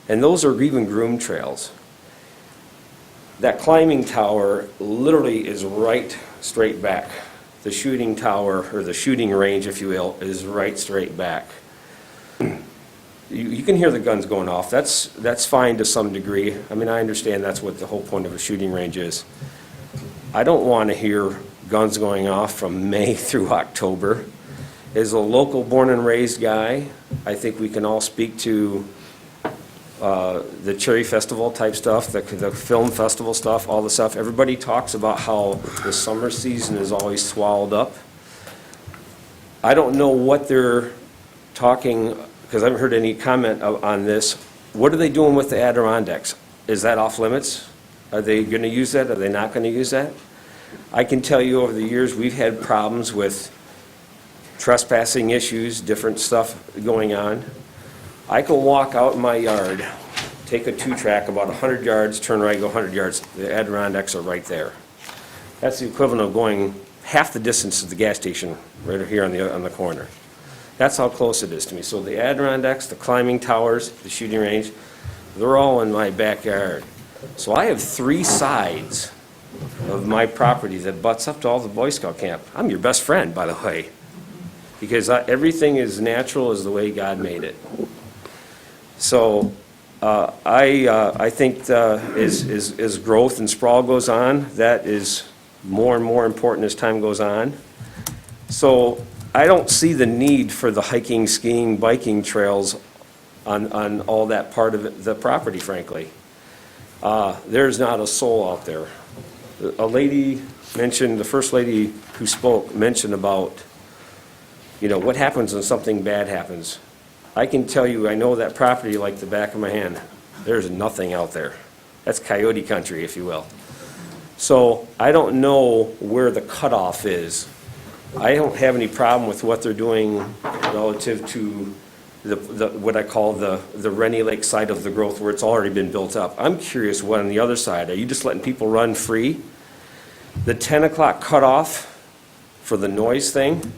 And those are even groomed trails. That climbing tower literally is right straight back. The shooting tower, or the shooting range, if you will, is right straight back. You can hear the guns going off. That's fine to some degree. I mean, I understand that's what the whole point of a shooting range is. I don't want to hear guns going off from May through October. As a local born and raised guy, I think we can all speak to the Cherry Festival type stuff, the film festival stuff, all the stuff. Everybody talks about how the summer season is always swallowed up. I don't know what they're talking, because I haven't heard any comment on this. What are they doing with the Adirondacks? Is that off limits? Are they going to use that? Are they not going to use that? I can tell you over the years we've had problems with trespassing issues, different stuff going on. I can walk out in my yard, take a 2-track about 100 yards, turn right, go 100 yards. The Adirondacks are right there. That's the equivalent of going half the distance to the gas station right here on the corner. That's how close it is to me. So the Adirondacks, the climbing towers, the shooting range, they're all in my backyard. So I have 3 sides of my property that butts up to all the Boy Scout camp. I'm your best friend, by the way, because everything is natural as the way God made it. So I think as growth and sprawl goes on, that is more and more important as time goes on. So I don't see the need for the hiking, skiing, biking trails on all that part of the property, frankly. There's not a soul out there. A lady mentioned, the first lady who spoke mentioned about, what happens when something bad happens. I can tell you, I know that property like the back of my hand. There's nothing out there. That's coyote country, if you will. So I don't know where the cutoff is. I don't have any problem with what they're doing relative to what I call the Rennie Lake side of the growth where it's already been built up. I'm curious what on the other side. Are you just letting people run free? The 10 o'clock cutoff for the noise thing,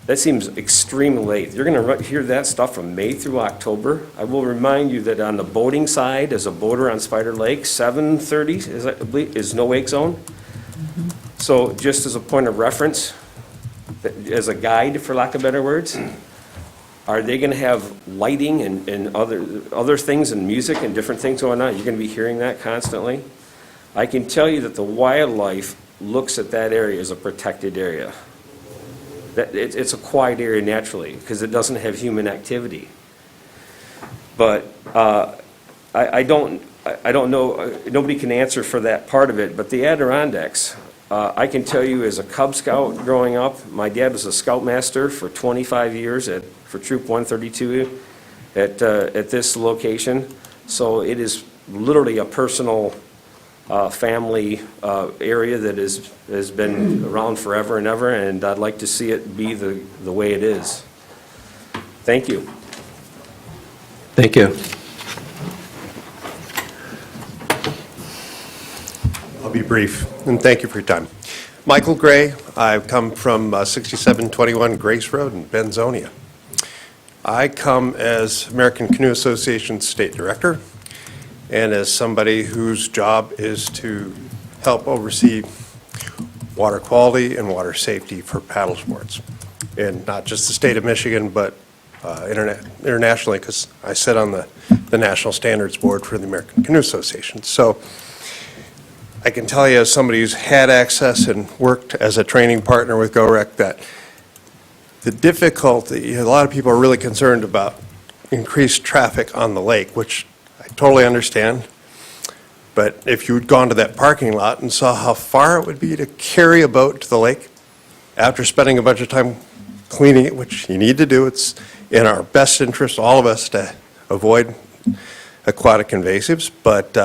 that seems extremely late. You're going to hear that stuff from May through October. I will remind you that on the boating side, as a boater on Spider Lake, 7:30 is no wake zone. Mm-hmm. So just as a point of reference, as a guide, for lack of better words, are they going to have lighting and other things and music and different things going on? You're going to be hearing that constantly. I can tell you that the wildlife looks at that area as a protected area. It's a quiet area naturally because it doesn't have human activity. But I don't know. Nobody can answer for that part of it. But the Adirondacks, I can tell you as a Cub Scout growing up, my dad was a Scoutmaster for 25 years for Troop 132 at this location. So it is literally a personal family area that has been around forever and ever, and I'd like to see it be the way it is. Thank you. Thank you. I'll be brief, and thank you for your time. Michael Gray, I come from 6721 Grace Road in Benzonia. I come as American Canoe Association State Director and as somebody whose job is to help oversee water quality and water safety for paddle sports. And not just the state of Michigan, but internationally, because I sit on the National Standards Board for the American Canoe Association. So I can tell you as somebody who's had access and worked as a training partner with GOREC that the difficulty, a lot of people are really concerned about increased traffic on the lake, which I totally understand. But if you had gone to that parking lot and saw how far it would be to carry a boat to the lake after spending a bunch of time cleaning it, which you need to do, it's in our best interest, all of us, to avoid aquatic invasives, but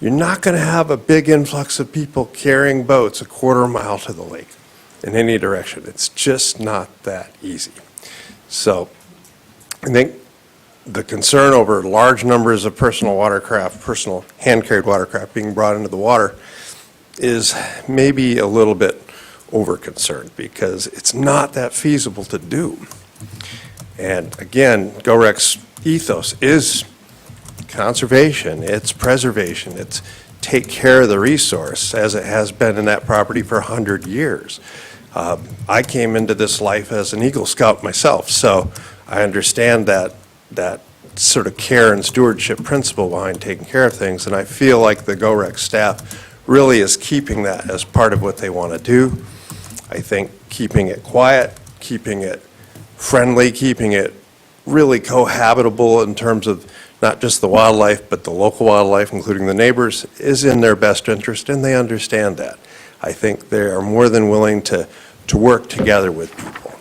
you're not going to have a big influx of people carrying boats a quarter mile to the lake in any direction. It's just not that easy. So I think the concern over large numbers of personal watercraft, personal hand-carried watercraft being brought into the water is maybe a little bit over-concerned because it's not that feasible to do. And again, GOREC's ethos is conservation, it's preservation, it's take care of the resource as it has been in that property for 100 years. I came into this life as an Eagle Scout myself, so I understand that sort of care and stewardship principle behind taking care of things, and I feel like the GOREC staff really is keeping that as part of what they want to do. I think keeping it quiet, keeping it friendly, keeping it really cohabitable in terms of not just the wildlife, but the local wildlife, including the neighbors, is in their best interest, and they understand that. I think they are more than willing to work together with people.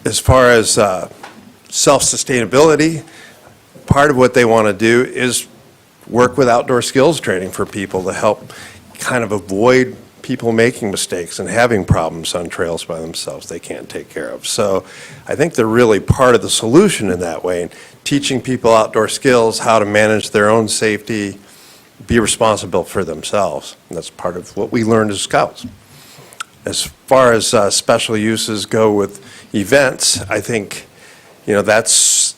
As far as self-sustainability, part of what they want to do is work with outdoor skills training for people to help kind of avoid people making mistakes and having problems on trails by themselves they can't take care of. So I think they're really part of the solution in that way, and teaching people outdoor skills, how to manage their own safety, be responsible for themselves. And that's part of what we learned as scouts. As far as special uses go with events, I think, those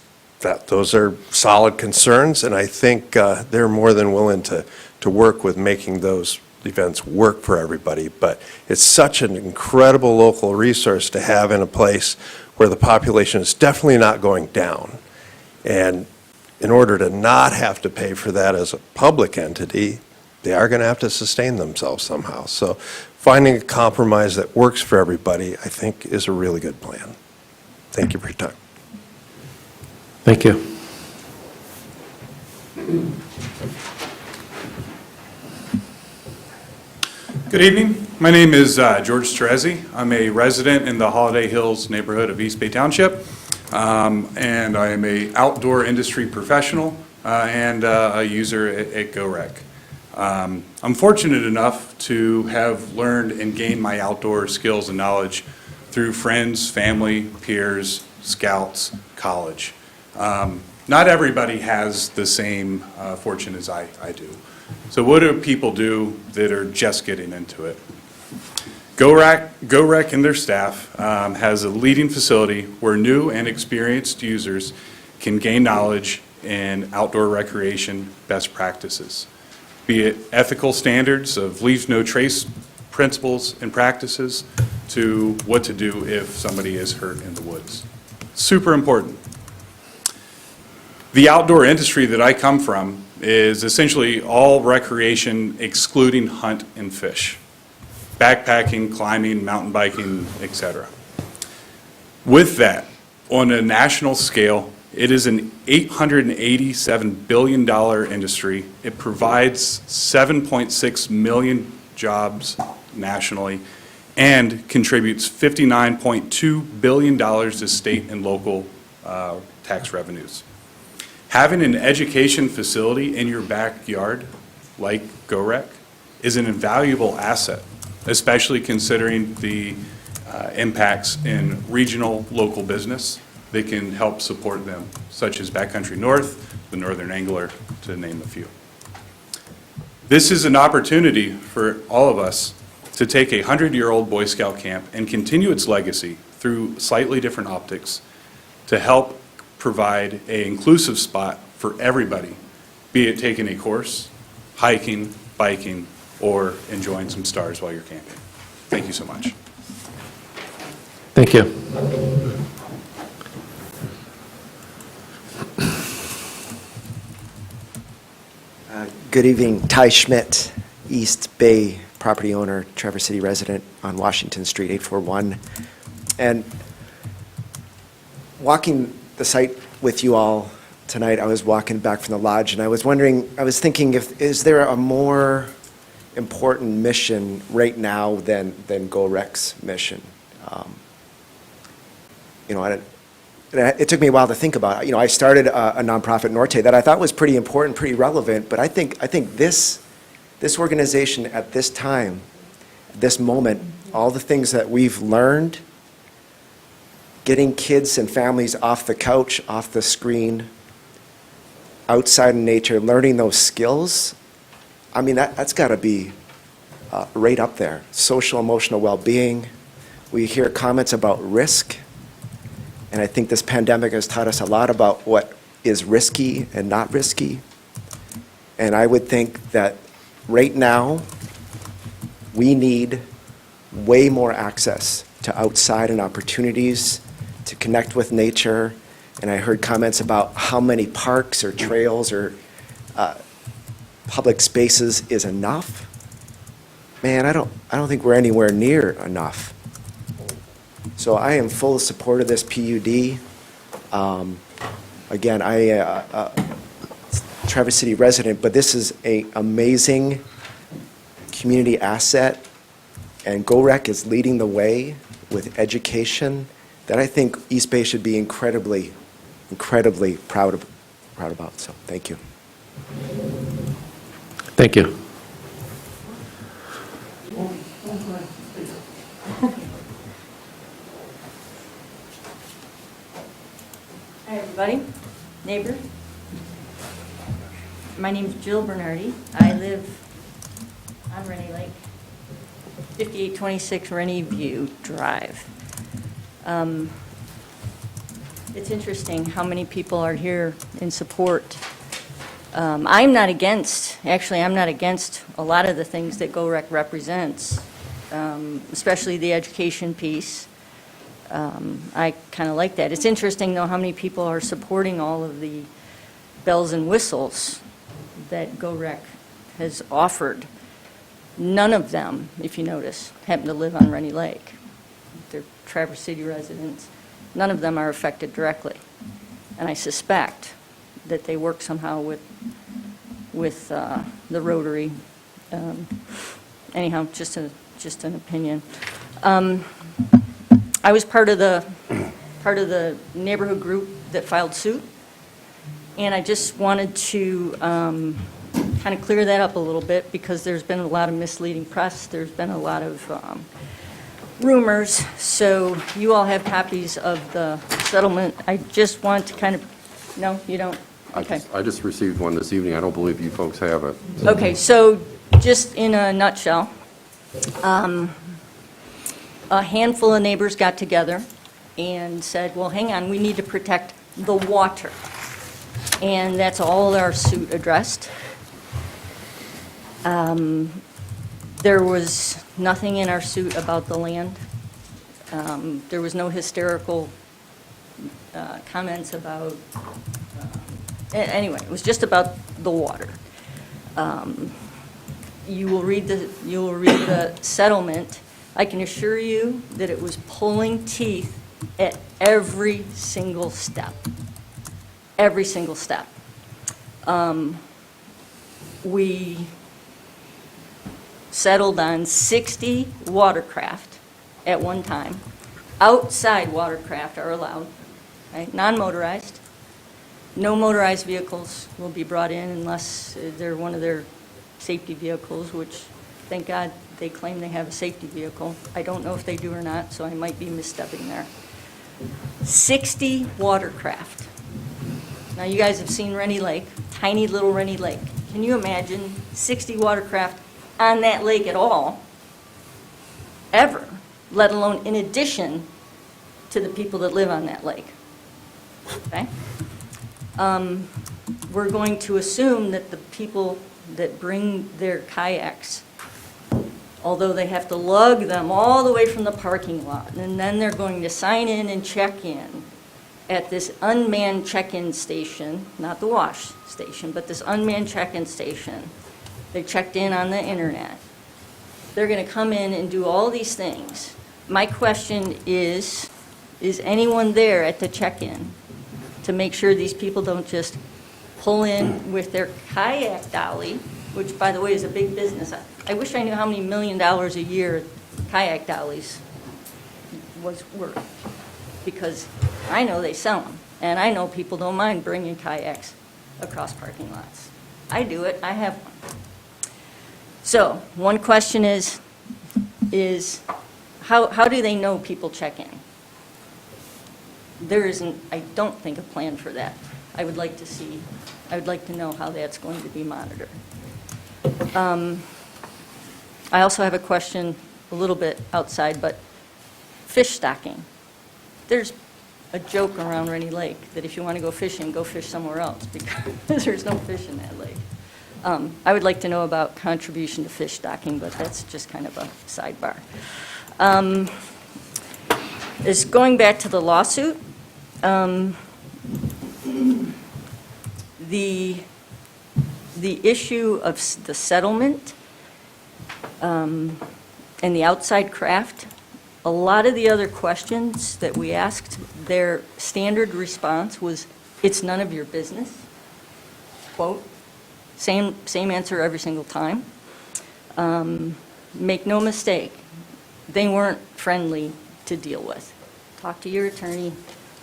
are solid concerns, and I think they're more than willing to work with making those events work for everybody. But it's such an incredible local resource to have in a place where the population is definitely not going down. And in order to not have to pay for that as a public entity, they are going to have to sustain themselves somehow. So finding a compromise that works for everybody, I think, is a really good plan. Thank you for your time. Thank you. Good evening. My name is George Terezi. I'm a resident in the Holiday Hills neighborhood of East Bay Township, and I am an outdoor industry professional and a user at GOREC. I'm fortunate enough to have learned and gained my outdoor skills and knowledge through friends, family, peers, scouts, college. Not everybody has the same fortune as I do. So what do people do that are just getting into it? GOREC and their staff has a leading facility where new and experienced users can gain knowledge in outdoor recreation best practices, be it ethical standards of leave no trace principles and practices to what to do if somebody is hurt in the woods. Super important. The outdoor industry that I come from is essentially all recreation excluding hunt and fish. Backpacking, climbing, mountain biking, etc. With that, on a national scale, it is an $887 billion industry. It provides 7.6 million jobs nationally and contributes $59.2 billion to state and local tax revenues. Having an education facility in your backyard, like GOREC, is an invaluable asset, especially considering the impacts in regional local business that can help support them, such as Backcountry North, the Northern Angler, to name a few. This is an opportunity for all of us to take a 100-year-old Boy Scout camp and continue its legacy through slightly different optics to help provide an inclusive spot for everybody, be it taking a course, hiking, biking, or enjoying some stars while you're camping. Thank you so much. Thank you. Good evening, Ty Schmidt, East Bay property owner, Traverse City resident on Washington Street, 841. And walking the site with you all tonight, I was walking back from the lodge, and I was thinking, is there a more important mission right now than GOREC's mission? It took me a while to think about it. I started a nonprofit, Norte, that I thought was pretty important, pretty relevant, but I think this organization at this time, this moment, all the things that we've learned, getting kids and families off the couch, off the screen, outside in nature, learning those skills, I mean, that's got to be right up there. Social, emotional well-being. We hear comments about risk, and I think this pandemic has taught us a lot about what is risky and not risky. And I would think that right now, we need way more access to outside and opportunities to connect with nature. And I heard comments about how many parks or trails or public spaces is enough. Man, I don't think we're anywhere near enough. So I am full support of this PUD. Again, Traverse City resident, but this is an amazing community asset, and GoRec is leading the way with education that I think East Bay should be incredibly proud about. So, thank you. Thank you. Hi, everybody. Neighbor. My name is Jill Bernardi. I live on Rennie Lake, 5826 Rennie View Drive. It's interesting how many people are here in support. I'm not against a lot of the things that GoRec represents, especially the education piece. I kind of like that. It's interesting, though, how many people are supporting all of the bells and whistles that GoRec has offered. None of them, if you notice, happen to live on Rennie Lake. They're Traverse City residents. None of them are affected directly. And I suspect that they work somehow with the Rotary. Anyhow, just an opinion. I was part of the neighborhood group that filed suit, and I just wanted to kind of clear that up a little bit, because there's been a lot of misleading press. There's been a lot of rumors. So you all have copies of the settlement. I just want to kind of, no, you don't? Okay. I just received one this evening. I don't believe you folks have it. Okay, so just in a nutshell, a handful of neighbors got together and said, well, hang on, we need to protect the water. And that's all our suit addressed. There was nothing in our suit about the land. There was no hysterical comments about, anyway, it was just about the water. You will read the settlement. I can assure you that it was pulling teeth at every single step. Every single step. We settled on 60 watercraft at one time. Outside watercraft are allowed, right? Non-motorized. No motorized vehicles will be brought in unless they're one of their safety vehicles, which, thank God, they claim they have a safety vehicle. I don't know if they do or not, so I might be misstepping there. 60 watercraft. Now, you guys have seen Rennie Lake, tiny little Rennie Lake. Can you imagine 60 watercraft on that lake at all, ever, let alone in addition to the people that live on that lake? Okay? We're going to assume that the people that bring their kayaks, although they have to lug them all the way from the parking lot, and then they're going to sign in and check in at this unmanned check-in station, not the wash station, but this unmanned check-in station. They checked in on the internet. They're going to come in and do all these things. My question is anyone there at the check-in to make sure these people don't just pull in with their kayak dolly, which, by the way, is a big business. I wish I knew how many $1 million a year kayak dollies was worth, because I know they sell them, and I know people don't mind bringing kayaks across parking lots. I do it. I have one. So one question is how do they know people check in? There isn't, I don't think, a plan for that. I would like to know how that's going to be monitored. I also have a question a little bit outside, but fish stocking. There's a joke around Rennie Lake, that if you want to go fishing, go fish somewhere else, because there's no fish in that lake. I would like to know about contribution to fish stocking, but that's just kind of a sidebar. Is going back to the lawsuit, the issue of the settlement and the outside craft, a lot of the other questions that we asked, their standard response was, "It's none of your business." Quote, same answer every single time. Make no mistake, they weren't friendly to deal with. Talk to your attorney,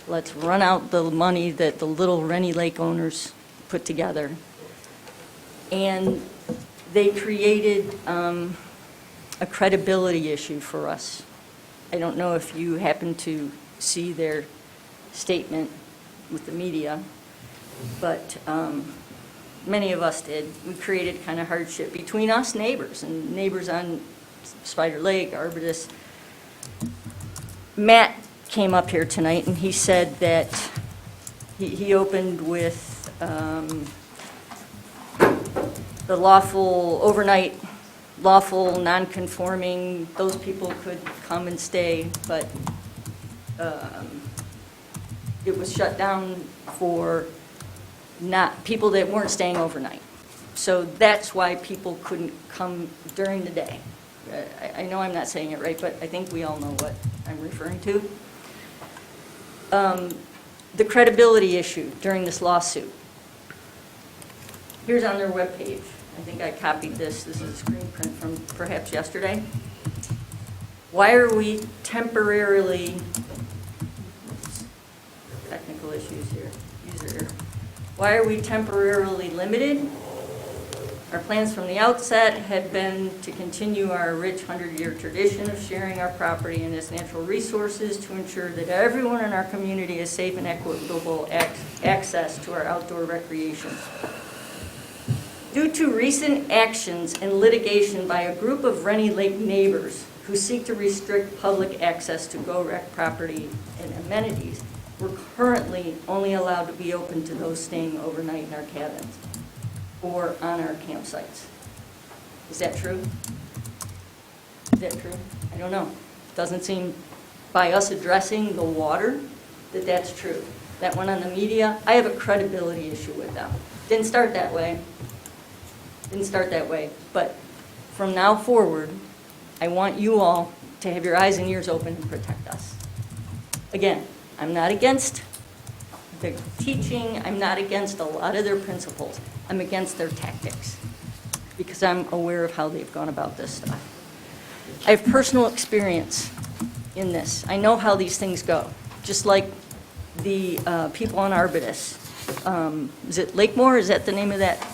let's run out the money that the little Rennie Lake owners put together. And they created a credibility issue for us. I don't know if you happen to see their statement with the media, but many of us did. We created kind of hardship between us neighbors and neighbors on Spider Lake, Arbutus. Matt came up here tonight and he said that he opened with the lawful, overnight, lawful, non-conforming, those people could come and stay, but it was shut down for not, people that weren't staying overnight. So that's why people couldn't come during the day. I know I'm not saying it right, but I think we all know what I'm referring to. The credibility issue during this lawsuit. Here's on their webpage. I think I copied this. This is a screen print from perhaps yesterday. Why are we temporarily, technical issues here, user error. Why are we temporarily limited? Our plans from the outset had been to continue our rich 100-year tradition of sharing our property and its natural resources to ensure that everyone in our community has safe and equitable access to our outdoor recreation. Due to recent actions and litigation by a group of Rennie Lake neighbors who seek to restrict public access to GoRec property and amenities, we're currently only allowed to be open to those staying overnight in our cabins or on our campsites. Is that true? Is that true? I don't know. Doesn't seem, by us addressing the water, that that's true. That went on the media. I have a credibility issue with them. Didn't start that way. Didn't start that way. But from now forward, I want you all to have your eyes and ears open and protect us. Again, I'm not against their teaching. I'm not against a lot of their principles. I'm against their tactics because I'm aware of how they've gone about this stuff. I have personal experience in this. I know how these things go. Just like the people on Arbutus. Is it Lakemore? Is that the name of that?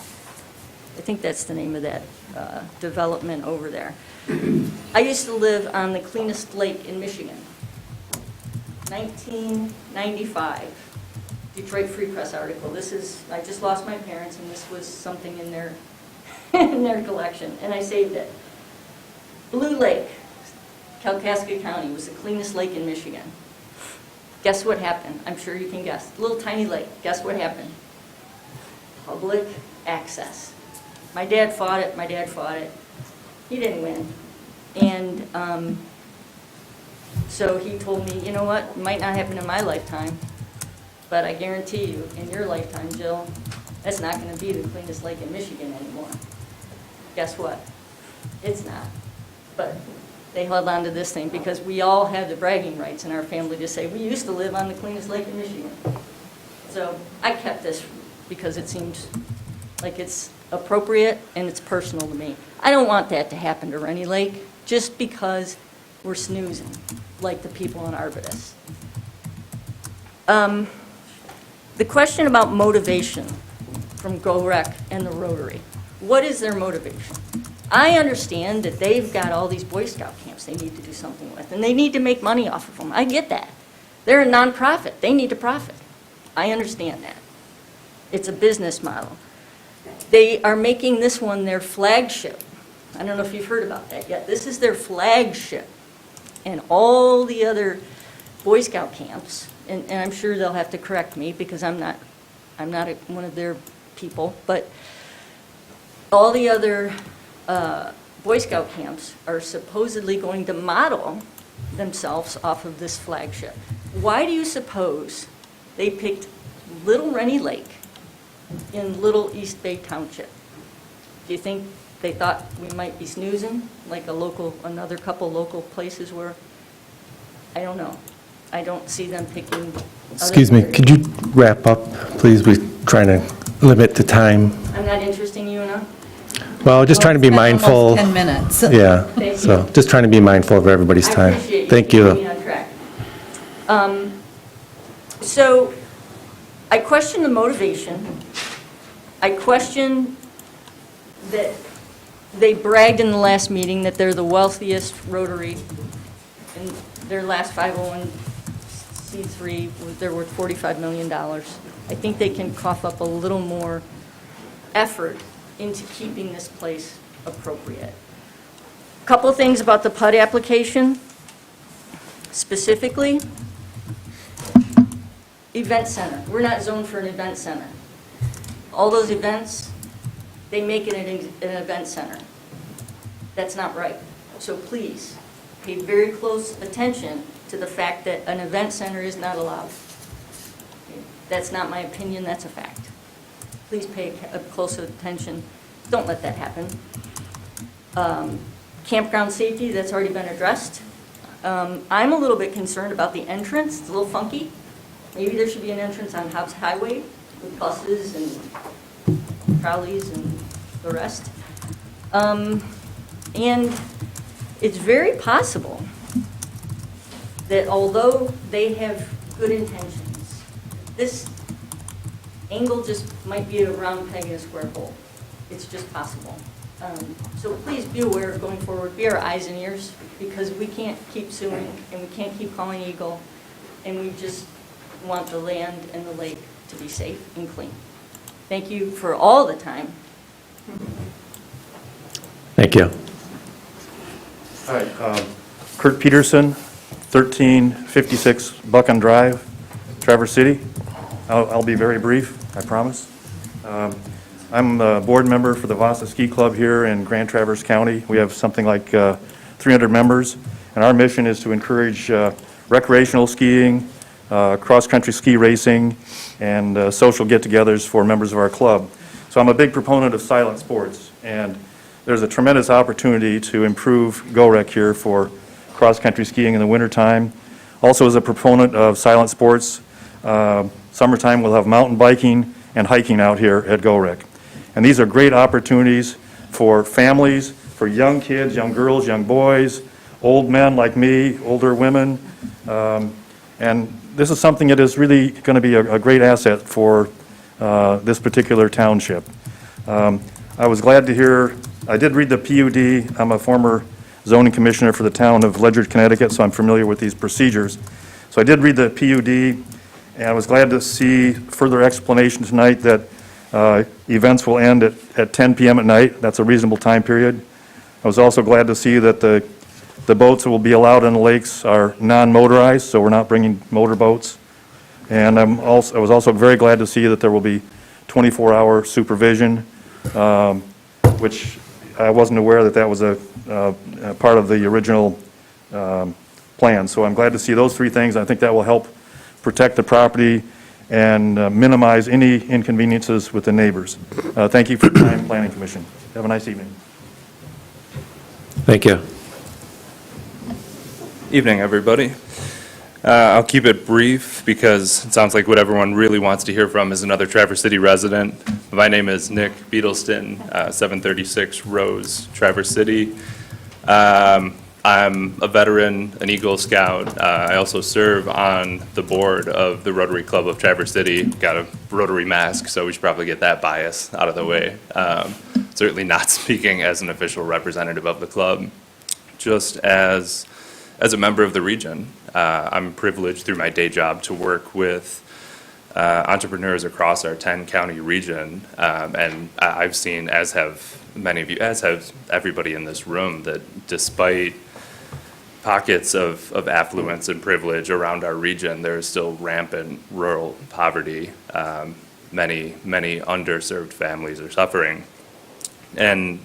I think that's the name of that development over there. I used to live on the cleanest lake in Michigan. 1995. Detroit Free Press article. This is, I just lost my parents, and this was something in their in their collection, and I saved it. Blue Lake, Kalkaska County, was the cleanest lake in Michigan. Guess what happened? I'm sure you can guess. Little tiny lake. Guess what happened? Public access. My dad fought it. My dad fought it. He didn't win, and so he told me, you know what? It might not happen in my lifetime. But I guarantee you, in your lifetime, Jill, that's not going to be the cleanest lake in Michigan anymore. Guess what? It's not. But they held on to this thing because we all have the bragging rights in our family to say, we used to live on the cleanest lake in Michigan. So I kept this because it seems like it's appropriate and it's personal to me. I don't want that to happen to Rennie Lake just because we're snoozing like the people in Arbutus. The question about motivation from GoRec and the Rotary. What is their motivation? I understand that they've got all these Boy Scout camps they need to do something with, and they need to make money off of them. I get that. They're a nonprofit. They need to profit. I understand that. It's a business model. They are making this one their flagship. I don't know if you've heard about that yet. This is their flagship. And all the other Boy Scout camps and I'm sure they'll have to correct me because I'm not one of their people, but all the other Boy Scout camps are supposedly going to model themselves off of this flagship. Why do you suppose they picked Little Rennie Lake in Little East Bay Township? Do you think they thought we might be snoozing, like another couple local places were? I don't know. I don't see them picking. Excuse me, could you wrap up, please? We're trying to limit the time. I'm not interesting you enough? Well, just trying to be Well, it's been mindful. almost 10 minutes. Yeah, Thank so you. just trying to be mindful of everybody's I time. appreciate you Thank keeping me you. on track. So I question the motivation. I question that they bragged in the last meeting that they're the wealthiest Rotary in their last 501c3, they're worth $45 million. I think they can cough up a little more effort into keeping this place appropriate. Couple of things about the PUD application. Specifically, event center. We're not zoned for an event center. All those events, they make it an event center. That's not right. So please, pay very close attention to the fact that an event center is not allowed. That's not my opinion, that's a fact. Please pay close attention. Don't let that happen. Campground safety, that's already been addressed. I'm a little bit concerned about the entrance. It's a little funky. Maybe there should be an entrance on Hobbs Highway with buses and trolleys and the rest. And it's very possible that although they have good intentions, this angle just might be a round peg in a square hole. It's just possible. So please be aware going forward, be our eyes and ears, because we can't keep suing and we can't keep calling Eagle, and we just want the land and the lake to be safe and clean. Thank you for all the time. Thank you. Hi, Kurt Peterson, 1356 Buckham Drive, Traverse City. I'll be very brief, I promise. I'm a board member for the Vasa Ski Club here in Grand Traverse County. We have something like 300 members, and our mission is to encourage recreational skiing, cross-country ski racing, and social get-togethers for members of our club. So I'm a big proponent of silent sports, and there's a tremendous opportunity to improve GOREC here for cross-country skiing in the wintertime. Also, as a proponent of silent sports, summertime we'll have mountain biking and hiking out here at GOREC. And these are great opportunities for families, for young kids, young girls, young boys, old men like me, older women. And this is something that is really going to be a great asset for this particular township. I was glad to hear, I did read the PUD. I'm a former zoning commissioner for the town of Ledyard, Connecticut, so I'm familiar with these procedures. So I did read the PUD, and I was glad to see further explanation tonight that events will end at 10 p.m. at night. That's a reasonable time period. I was also glad to see that the boats that will be allowed on the lakes are non-motorized, so we're not bringing motorboats. And I was also very glad to see that there will be 24-hour supervision, which I wasn't aware that was a part of the original plan. So I'm glad to see those three things. I think that will help protect the property and minimize any inconveniences with the neighbors. Thank you for your time, Planning Commission. Have a nice evening. Thank you. Evening, everybody. I'll keep it brief because it sounds like what everyone really wants to hear from is another Traverse City resident. My name is Nick Beatleston, 736 Rose, Traverse City. I'm a veteran, an Eagle Scout. I also serve on the board of the Rotary Club of Traverse City. Got a Rotary mask, so we should probably get that bias out of the way. Certainly not speaking as an official representative of the club, just as a member of the region. I'm privileged through my day job to work with entrepreneurs across our 10-county region, and I've seen, as have many of you, as have everybody in this room, that despite pockets of affluence and privilege around our region, there is still rampant rural poverty. Many underserved families are suffering. And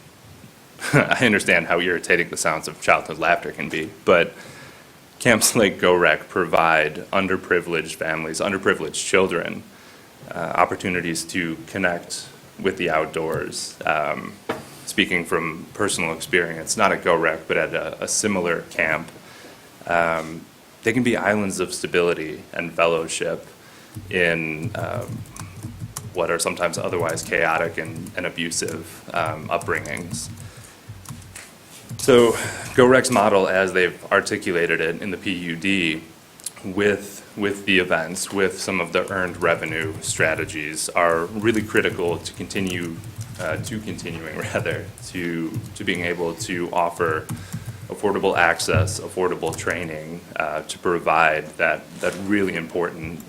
I understand how irritating the sounds of childhood laughter can be, but camps like GoRec provide underprivileged families, underprivileged children, opportunities to connect with the outdoors. Speaking from personal experience, not at GoRec, but at a similar camp, they can be islands of stability and fellowship in what are sometimes otherwise chaotic and abusive upbringings. So GoRec's model, as they've articulated it in the PUD, with the events, with some of the earned revenue strategies, are really critical to continuing to being able to offer affordable access, affordable training, to provide that really important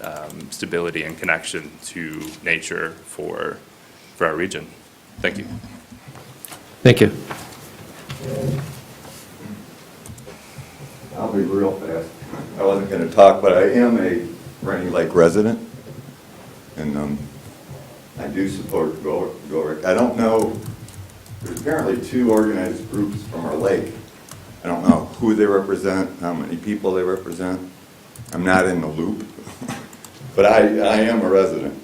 stability and connection to nature for our region. Thank you. Thank you. I'll be real fast. I wasn't going to talk, but I am a Rainy Lake resident, and I do support GoRec. I don't know, there's apparently 2 organized groups from our lake. I don't know who they represent, how many people they represent. I'm not in the loop, but I am a resident.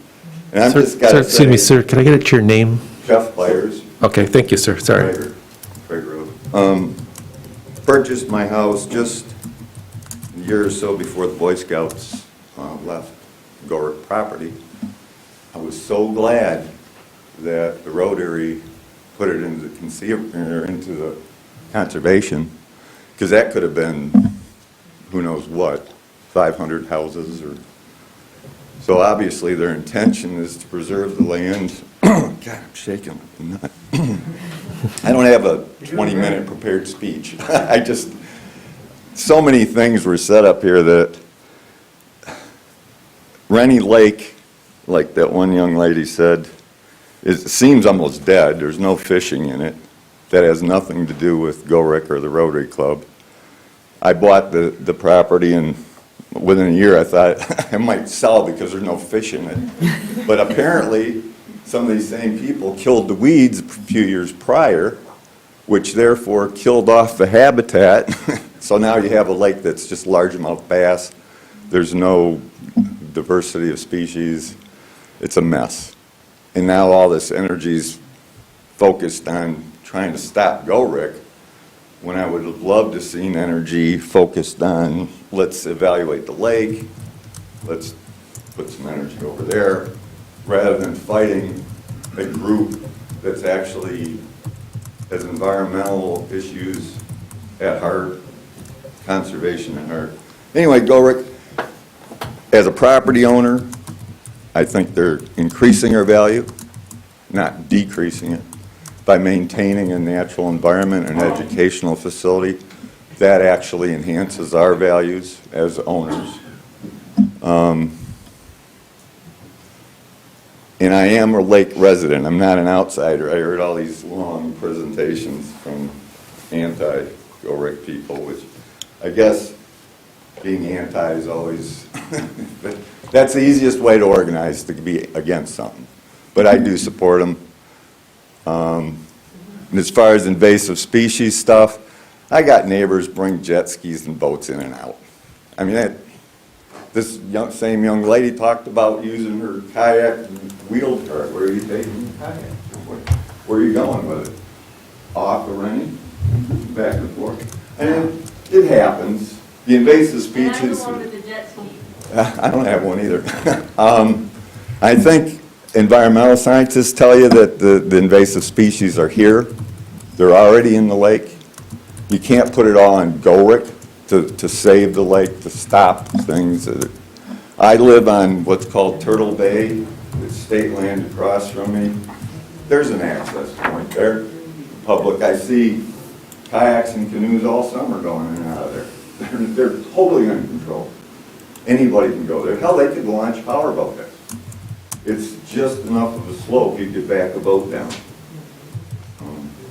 And I'm just got to say, excuse me, sir, can I get at your name? Jeff Byers. Okay, thank you, sir, sorry. Craig Road. Purchased my house just a year or so before the Boy Scouts left GoRec property. I was so glad that the Rotary put it into the conservation, because that could have been who knows what, 500 houses or. So obviously their intention is to preserve the land. God, I'm shaking. I'm not. I don't have a 20-minute prepared speech. So many things were set up here that Rainy Lake, like that one young lady said, it seems almost dead. There's no fishing in it. That has nothing to do with GoRec or the Rotary Club. I bought the property, and within a year I thought I might sell because there's no fish in it. But apparently some of these same people killed the weeds a few years prior, which therefore killed off the habitat. So now you have a lake that's just largemouth bass. There's no diversity of species. It's a mess. And now all this energy's focused on trying to stop GoRec, when I would have loved to seen energy focused on, let's evaluate the lake, let's put some energy over there, rather than fighting a group that's actually has environmental issues at heart, conservation at heart. Anyway, GoRec, as a property owner, I think they're increasing our value, not decreasing it, by maintaining a natural environment and educational facility. That actually enhances our values as owners. And I am a lake resident. I'm not an outsider. I heard all these long presentations from anti-GoRec people, which I guess being anti is always, that's the easiest way to organize, to be against something. But I do support them. And as far as invasive species stuff, I got neighbors bring jet skis and boats in and out. I mean, this same young lady talked about using her kayak and wheel cart. Where are you taking the kayak? Where are you going with it? Off the rain, back and forth. And it happens. The invasive species. And I'm the one with the jet ski. I don't have one either. I think environmental scientists tell you that the invasive species are here. They're already in the lake. You can't put it all on GoRec to save the lake, to stop things. I live on what's called Turtle Bay. It's state land across from me. There's an access point there. Public, I see kayaks and canoes all summer going in and out of there. They're totally uncontrolled. Anybody can go there. Hell, they could launch powerboat there. It's just enough of a slope you could back a boat down.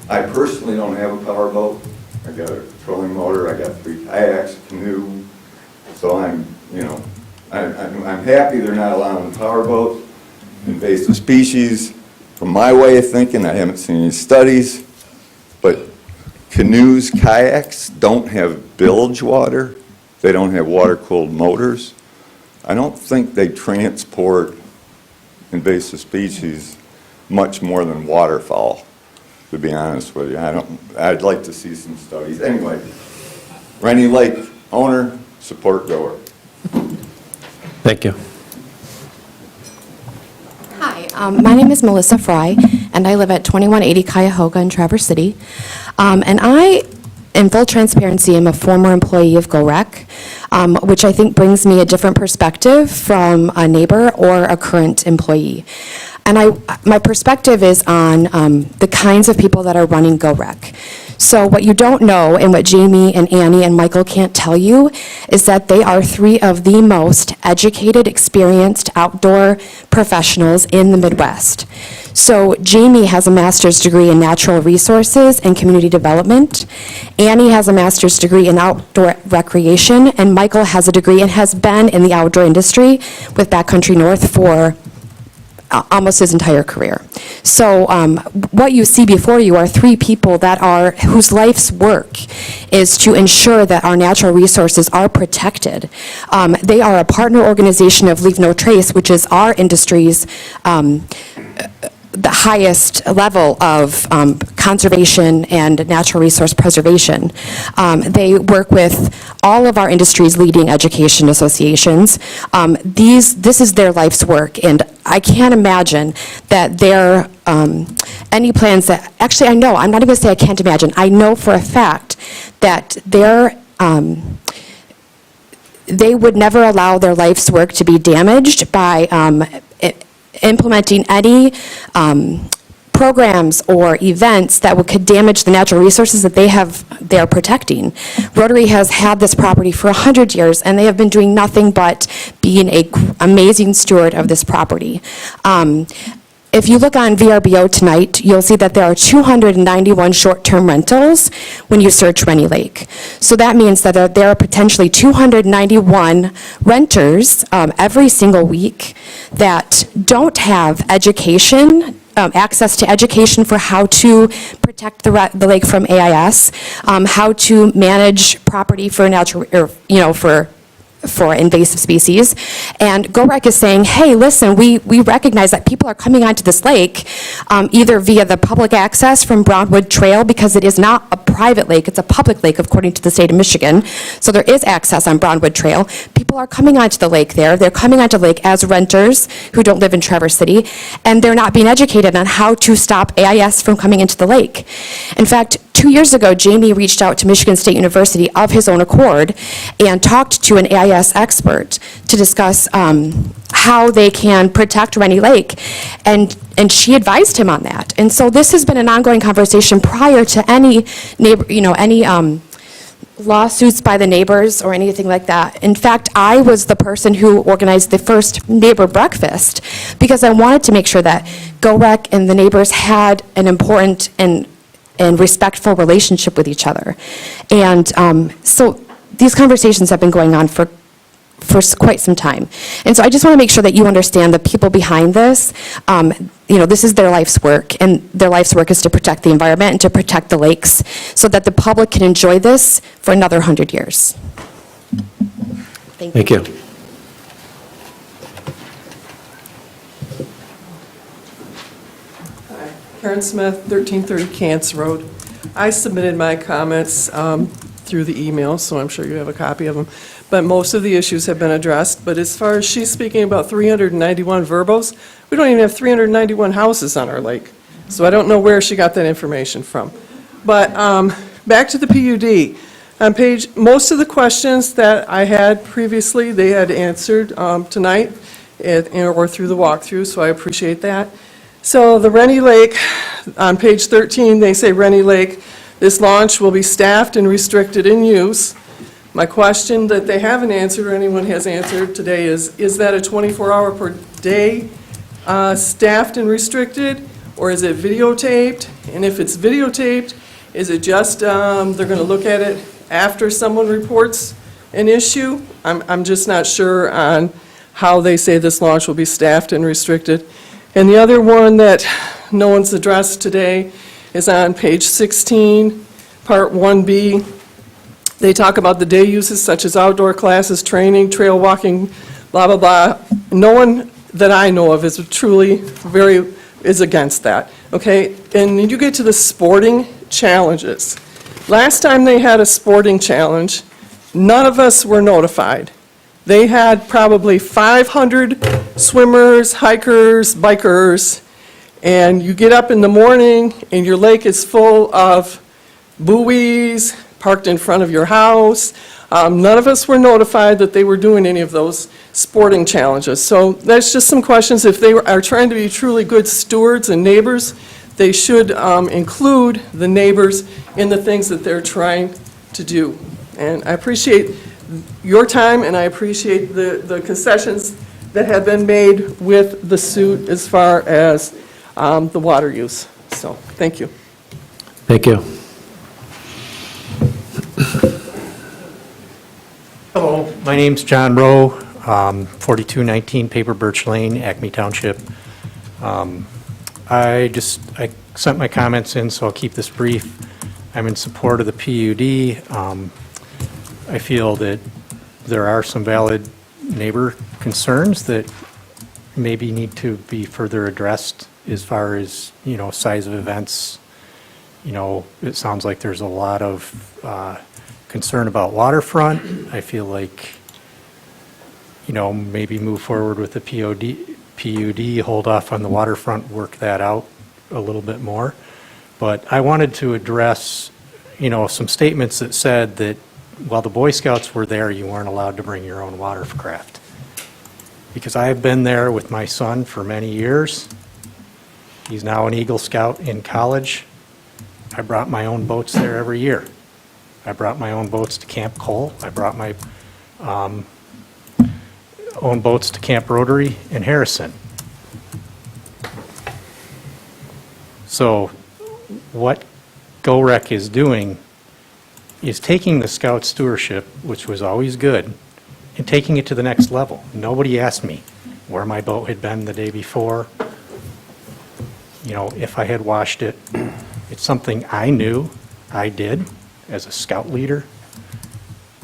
I personally don't have a powerboat. I got a trolling motor, I got 3 kayaks, a canoe, so I'm happy they're not allowing powerboat, invasive species. From my way of thinking, I haven't seen any studies, but canoes, kayaks don't have bilge water, they don't have water-cooled motors. I don't think they transport invasive species much more than waterfowl, to be honest with you. I'd like to see some studies. Anyway, Rennie Lake owner, support goer. Thank you. Hi, my name is Melissa Fry, and I live at 2180 Cuyahoga in Traverse City. And I, in full transparency, am a former employee of GoRec, which I think brings me a different perspective from a neighbor or a current employee. And my perspective is on the kinds of people that are running GoRec. So what you don't know, and what Jamie and Annie and Michael can't tell you, is that they are 3 of the most educated, experienced outdoor professionals in the Midwest. So Jamie has a master's degree in natural resources and community development. Annie has a master's degree in outdoor recreation, and Michael has a degree and has been in the outdoor industry with Backcountry North for almost his entire career. So what you see before you are 3 people whose life's work is to ensure that our natural resources are protected. They are a partner organization of Leave No Trace, which is our industry's the highest level of conservation and natural resource preservation. They work with all of our industry's leading education associations. This is their life's work, and I can't imagine that there any plans that, actually I know, I'm not even going to say I can't imagine, I know for a fact that they would never allow their life's work to be damaged by implementing any programs or events that could damage the natural resources that they are protecting. Rotary has had this property for 100 years, and they have been doing nothing but being an amazing steward of this property. If you look on VRBO tonight, you'll see that there are 291 short-term rentals when you search Rennie Lake. So that means that there are potentially 291 renters every single week that don't have education, access to education for how to protect the lake from AIS, how to manage property for natural, for invasive species. And GoRec is saying, hey, listen, we recognize that people are coming onto this lake either via the public access from Brownwood Trail, because it is not a private lake, it's a public lake according to the state of Michigan. So there is access on Brownwood Trail. People are coming onto the lake there. They're coming onto the lake as renters who don't live in Traverse City, and they're not being educated on how to stop AIS from coming into the lake. In fact, 2 years ago, Jamie reached out to Michigan State University of his own accord and talked to an AIS expert to discuss how they can protect Rennie Lake, and she advised him on that. And so this has been an ongoing conversation prior to any neighbor, any lawsuits by the neighbors or anything like that. In fact, I was the person who organized the first neighbor breakfast because I wanted to make sure that GoRec and the neighbors had an important and respectful relationship with each other. And so these conversations have been going on for quite some time. And so I just want to make sure that you understand the people behind this. This is their life's work, and their life's work is to protect the environment and to protect the lakes so that the public can enjoy this for another 100 years. Thank you. Thank you. Karen Smith, 1330 Cants Road. I submitted my comments through the email, so I'm sure you have a copy of them. But most of the issues have been addressed. But as far as she's speaking about 391 verbos, we don't even have 391 houses on our lake. So I don't know where she got that information from. But back to the PUD. On most of the questions that I had previously, they had answered tonight or through the walkthrough, so I appreciate that. So the Rennie Lake, on page 13, they say Rennie Lake, this launch will be staffed and restricted in use. My question that they haven't answered or anyone has answered today is that a 24-hour per day staffed and restricted, or is it videotaped? And if it's videotaped, Is it just they're going to look at it after someone reports an issue? I'm just not sure on how they say this launch will be staffed and restricted. And the other one that no one's addressed today is on page 16, part 1B. They talk about the day uses such as outdoor classes, training, trail walking, blah, blah, blah. No one that I know of is is against that, okay? And then you get to the sporting challenges. Last time they had a sporting challenge, none of us were notified. They had probably 500 swimmers, hikers, bikers, and you get up in the morning and your lake is full of buoys parked in front of your house. None of us were notified that they were doing any of those sporting challenges. So that's just some questions. If they are trying to be truly good stewards and neighbors, they should include the neighbors in the things that they're trying to do. And I appreciate your time, and I appreciate the concessions that have been made with the suit as far as the water use. So, thank you. Thank you. Hello, my name's John Rowe, 4219 Paper Birch Lane, Acme Township. I sent my comments in, so I'll keep this brief. I'm in support of the PUD. I feel that there are some valid neighbor concerns that maybe need to be further addressed as far as, size of events. It sounds like there's a lot of concern about waterfront. I feel like, maybe move forward with the PUD, hold off on the waterfront, work that out a little bit more. But I wanted to address, some statements that said that while the Boy Scouts were there, you weren't allowed to bring your own watercraft. Because I've been there with my son for many years. He's now an Eagle Scout in college. I brought my own boats there every year. I brought my own boats to Camp Cole. I brought my own boats to Camp Rotary in Harrison. So what GoRec is doing is taking the Scout stewardship, which was always good, and taking it to the next level. Nobody asked me where my boat had been the day before, if I had washed it. It's something I knew I did as a Scout leader.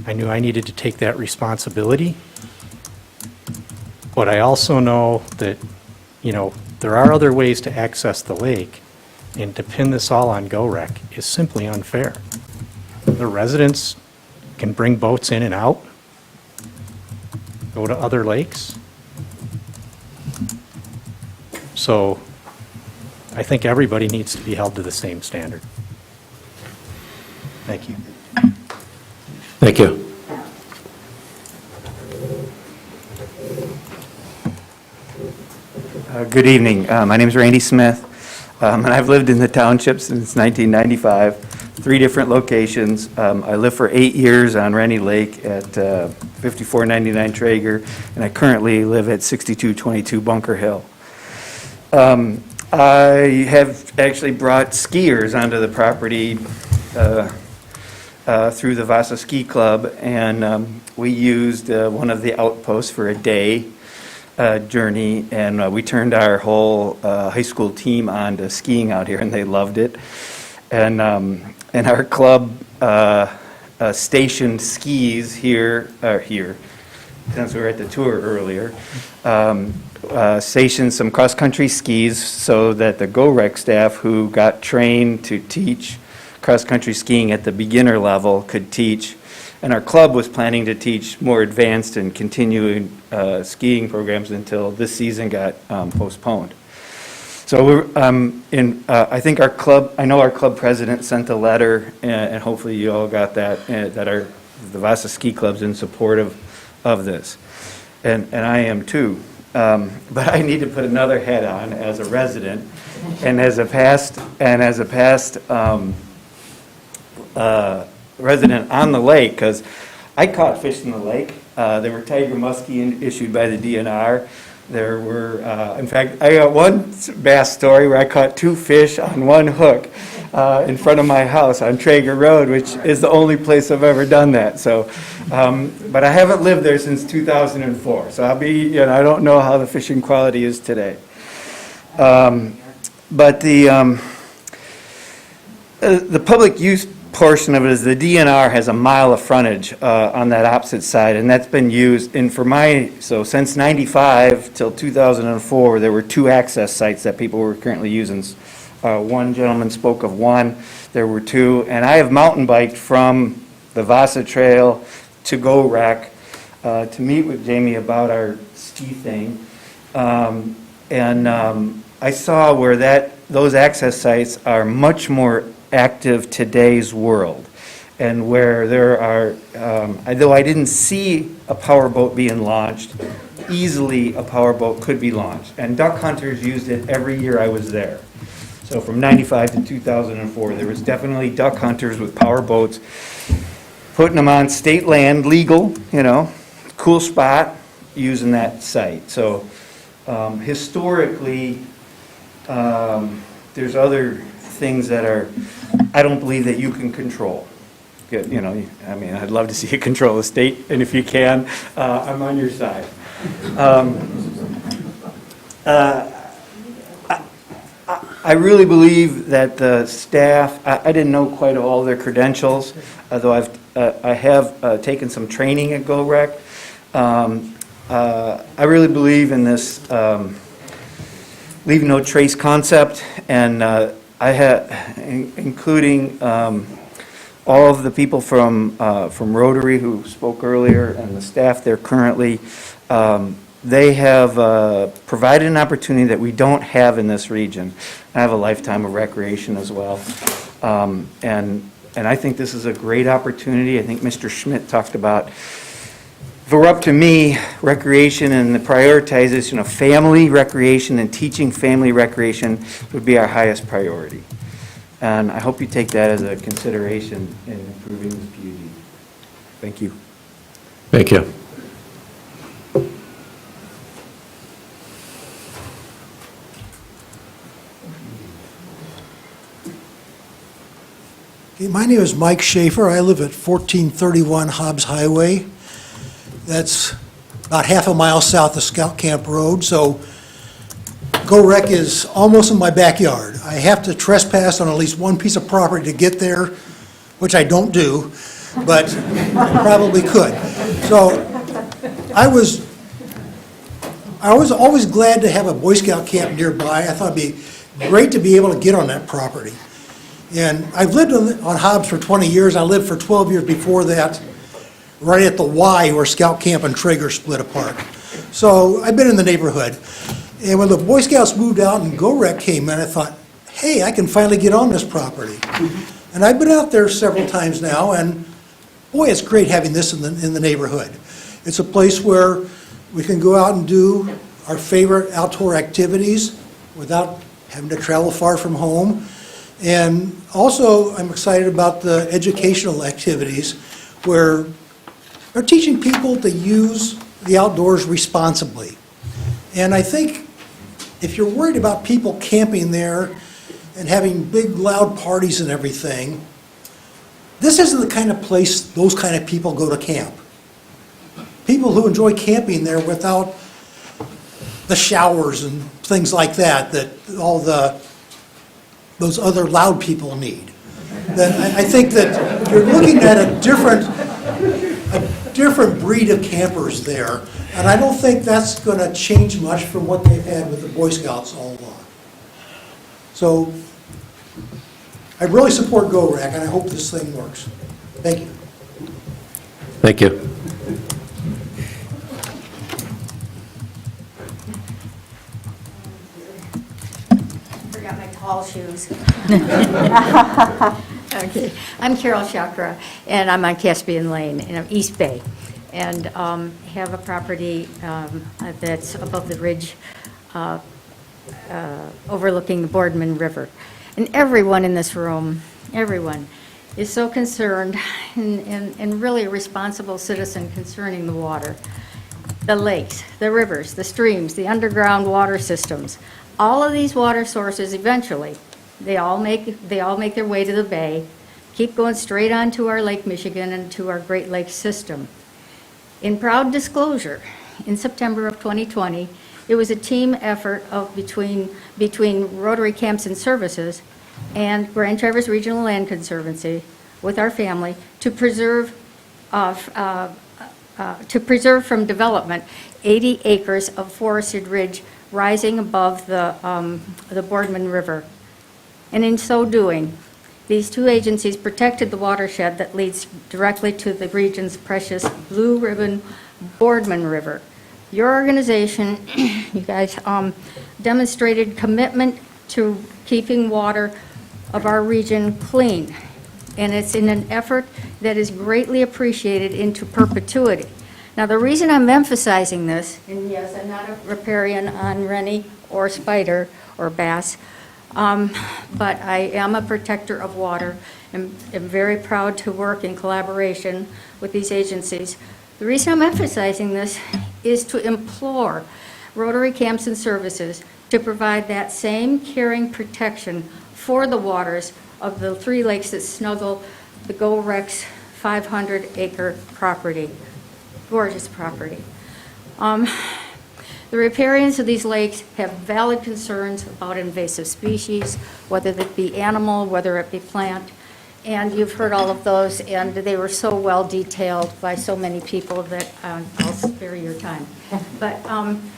I knew I needed to take that responsibility. But I also know that, there are other ways to access the lake, and to pin this all on GoRec is simply unfair. The residents can bring boats in and out, go to other lakes. So I think everybody needs to be held to the same standard. Thank you. Thank you. Good evening. My name is Randy Smith, and I've lived in the township since 1995, 3 different locations. I lived for 8 years on Rennie Lake at 5499 Traeger, and I currently live at 6222 Bunker Hill. I have actually brought skiers onto the property through the Vasa Ski Club, and we used one of the outposts for a day journey, and we turned our whole high school team on to skiing out here, and they loved it. And our club stationed skis here, since we were at the tour earlier, stationed some cross-country skis so that the GoRec staff who got trained to teach cross-country skiing at the beginner level could teach. And our club was planning to teach more advanced and continuing skiing programs until this season got postponed. So we're I think our club, I know our club president sent a letter, and hopefully you all got that, that the Vasa Ski Club's in support of this. And I am too. But I need to put another hat on as a resident and as a past resident on the lake, because I caught fish in the lake. There were tiger muskie issued by the DNR. There were, in fact, I got one bass story where I caught 2 fish on one hook in front of my house on Traeger Road, which is the only place I've ever done that. So, but I haven't lived there since 2004. So I don't know how the fishing quality is today. But the public use portion of it is the DNR has a mile of frontage on that opposite side, and that's been used, so since 95 till 2004, there were 2 access sites that people were currently using. One gentleman spoke of one, there were 2, and I have mountain biked from the Vasa Trail to Go Rec to meet with Jamie about our ski thing. I saw where those access sites are much more active today's world, and where there are, though I didn't see a powerboat being launched, easily a powerboat could be launched. And duck hunters used it every year I was there. So from 95 to 2004, there was definitely duck hunters with powerboats, putting them on state land, legal, cool spot, using that site. So historically, there's other things that I don't believe that you can control. I'd love to see you control the state, and if you can, I'm on your side. I really believe that the staff, I didn't know quite all their credentials, although I have taken some training at GoRec. I really believe in this leave no trace concept, and I have, including all of the people from Rotary who spoke earlier and the staff there currently, they have provided an opportunity that we don't have in this region. I have a lifetime of recreation as well, and I think this is a great opportunity. I think Mr. Schmidt talked about, if it were up to me, recreation and the prioritization of family recreation and teaching family recreation would be our highest priority. And I hope you take that as a consideration in improving this PUD. Thank you. Thank you. My name is Mike Shafer. I live at 1431 Hobbs Highway. That's about half a mile south of Scout Camp Road, so Go Rec is almost in my backyard. I have to trespass on at least one piece of property to get there, which I don't do, but I probably could. So I was always glad to have a Boy Scout camp nearby. I thought it'd be great to be able to get on that property. And I've lived on Hobbs for 20 years. I lived for 12 years before that, right at the Y where Scout Camp and Traeger split apart. So I've been in the neighborhood. And when the Boy Scouts moved out and Go Rec came in, I thought, hey, I can finally get on this property. And I've been out there several times now, and boy, it's great having this in the neighborhood. It's a place where we can go out and do our favorite outdoor activities without having to travel far from home. And also, I'm excited about the educational activities where they're teaching people to use the outdoors responsibly. And I think if you're worried about people camping there and having big loud parties and everything, this isn't the kind of place those kind of people go to camp. People who enjoy camping there without the showers and things like that, those other loud people need. Then I think that you're looking at a different breed of campers there, and I don't think that's going to change much from what they've had with the Boy Scouts all along. So I really support Go Rec, and I hope this thing works. Thank you. Thank you. Forgot my tall shoes. Okay, I'm Carol Chakra, and I'm on Caspian Lane, and I'm East Bay, and have a property that's above the ridge overlooking the Boardman River. And everyone in this room, everyone, is so concerned and really a responsible citizen concerning the water. The lakes, the rivers, the streams, the underground water systems, all of these water sources eventually They all make their way to the bay, keep going straight on to our Lake Michigan and to our Great Lakes system. In proud disclosure, in September of 2020, it was a team effort between Rotary Camps and Services and Grand Traverse Regional Land Conservancy with our family to preserve from development 80 acres of forested ridge rising above the Boardman River. And in so doing, these two agencies protected the watershed that leads directly to the region's precious Blue Ribbon Boardman River. Your organization, you guys, demonstrated commitment to keeping water of our region clean, and it's in an effort that is greatly appreciated into perpetuity. Now, the reason I'm emphasizing this, and yes, I'm not a riparian on Rennie or Spider or Bass, but I am a protector of water and am very proud to work in collaboration with these agencies. The reason I'm emphasizing this is to implore Rotary Camps and Services to provide that same caring protection for the waters of the three lakes that snuggle the Go Rex 500-acre property. Gorgeous property. The riparians of these lakes have valid concerns about invasive species, whether it be animal, whether it be plant, and you've heard all of those, and they were so well detailed by so many people that I'll spare your time. But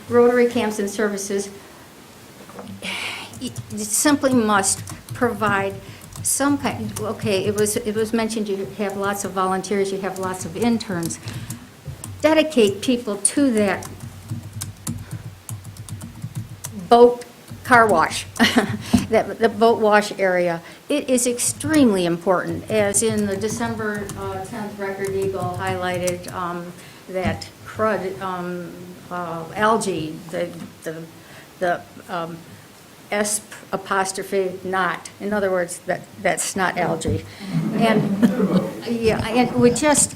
Rotary Camps and Services simply must provide some kind, okay, it was mentioned you have lots of volunteers, you have lots of interns. Dedicate people to that boat car wash, the boat wash area. It is extremely important, as in the December 10th Record Eagle highlighted that crud, algae, the S apostrophe not. In other words, that's not algae. And yeah, and we just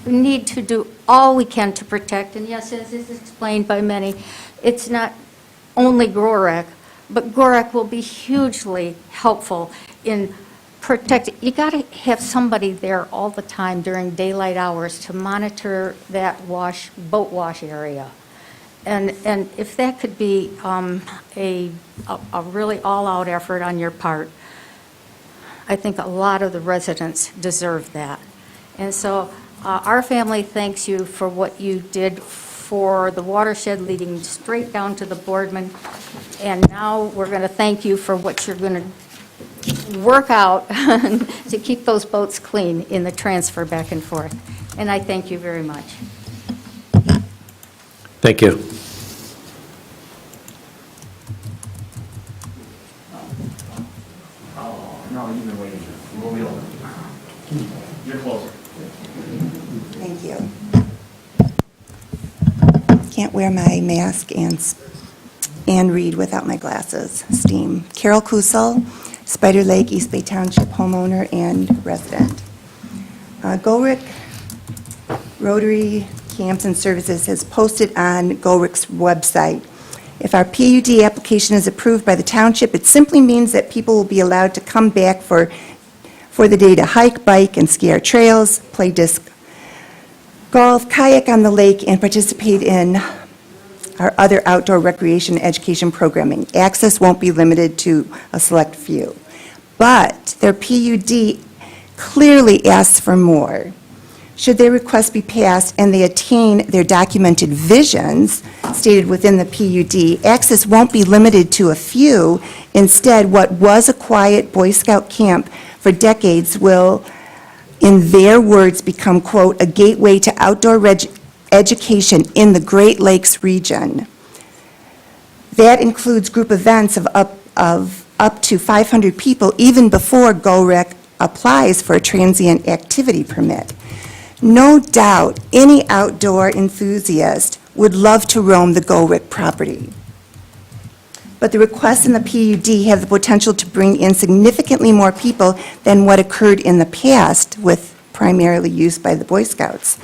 need to do all we can to protect. And yes, as is explained by many, it's not only GOREC, but GOREC will be hugely helpful in protecting. You got to have somebody there all the time during daylight hours to monitor that boat wash area. And if that could be a really all-out effort on your part, I think a lot of the residents deserve that. And so our family thanks you for what you did for the watershed leading straight down to the Boardman. And now we're going to thank you for what you're going to work out to keep those boats clean in the transfer back and forth. And I thank you very much. Thank you. No, you've been waiting. We'll be over. You're closer. Thank you. Can't wear my mask and read without my glasses. Steam. Carol Kusel, Spider Lake, East Bay Township homeowner and resident. GOREC Rotary Camps and Services has posted on GOREC's website. If our PUD application is approved by the township, it simply means that people will be allowed to come back for the day to hike, bike, and ski our trails, play disc golf, kayak on the lake, and participate in our other outdoor recreation and education programming. Access won't be limited to a select few. But their PUD clearly asks for more. Should their request be passed and they attain their documented visions stated within the PUD, access won't be limited to a few. Instead, what was a quiet Boy Scout camp for decades will, in their words, become, quote, a gateway to outdoor education in the Great Lakes region. That includes group events of up to 500 people, even before GOREC applies for a transient activity permit. No doubt any outdoor enthusiast would love to roam the GOREC property. But the requests in the PUD have the potential to bring in significantly more people than what occurred in the past with primarily used by the Boy Scouts.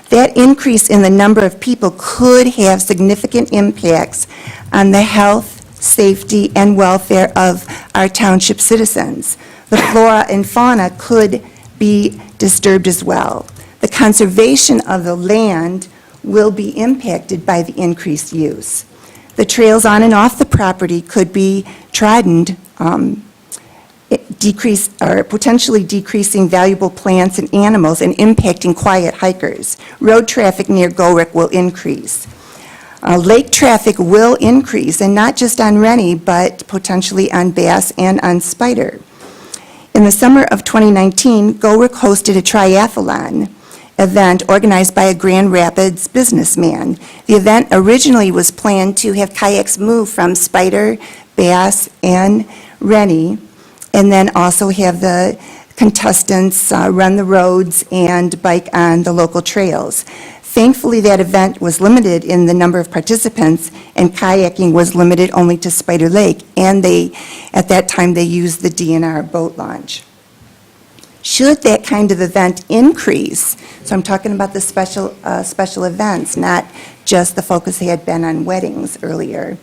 That increase in the number of people could have significant impacts on the health, safety, and welfare of our township citizens. The flora and fauna could be disturbed as well. The conservation of the land will be impacted by the increased use. The trails on and off the property could be trodden, potentially decreasing valuable plants and animals and impacting quiet hikers. Road traffic near Gorick will increase. Lake traffic will increase, and not just on Rennie, but potentially on Bass and on Spider. In the summer of 2019, Gorick hosted a triathlon event organized by a Grand Rapids businessman. The event originally was planned to have kayaks move from Spider, Bass, and Rennie, and then also have the contestants run the roads and bike on the local trails. Thankfully, that event was limited in the number of participants, and kayaking was limited only to Spider Lake, and at that time, they used the DNR boat launch. Should that kind of event increase, so I'm talking about the special events, not just the focus had been on weddings earlier,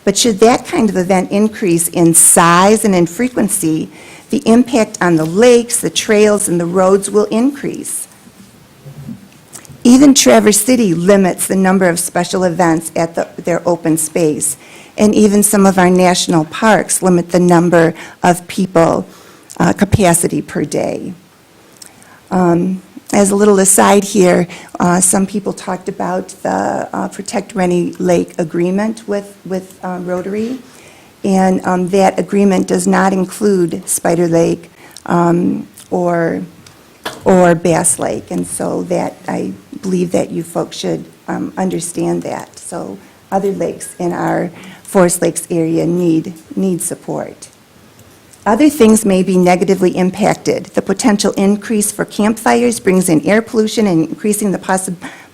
but should that kind of event increase in size and in frequency, the impact on the lakes, the trails, and the roads will increase. Even Traverse City limits the number of special events at their open space, and even some of our national parks limit the number of people capacity per day. As a little aside here, some people talked about the Protect Rennie Lake agreement with Rotary, and that agreement does not include Spider Lake or Bass Lake, and so that I believe that you folks should understand that. So other lakes in our Forest Lakes area need support. Other things may be negatively impacted. The potential increase for campfires brings in air pollution and increasing the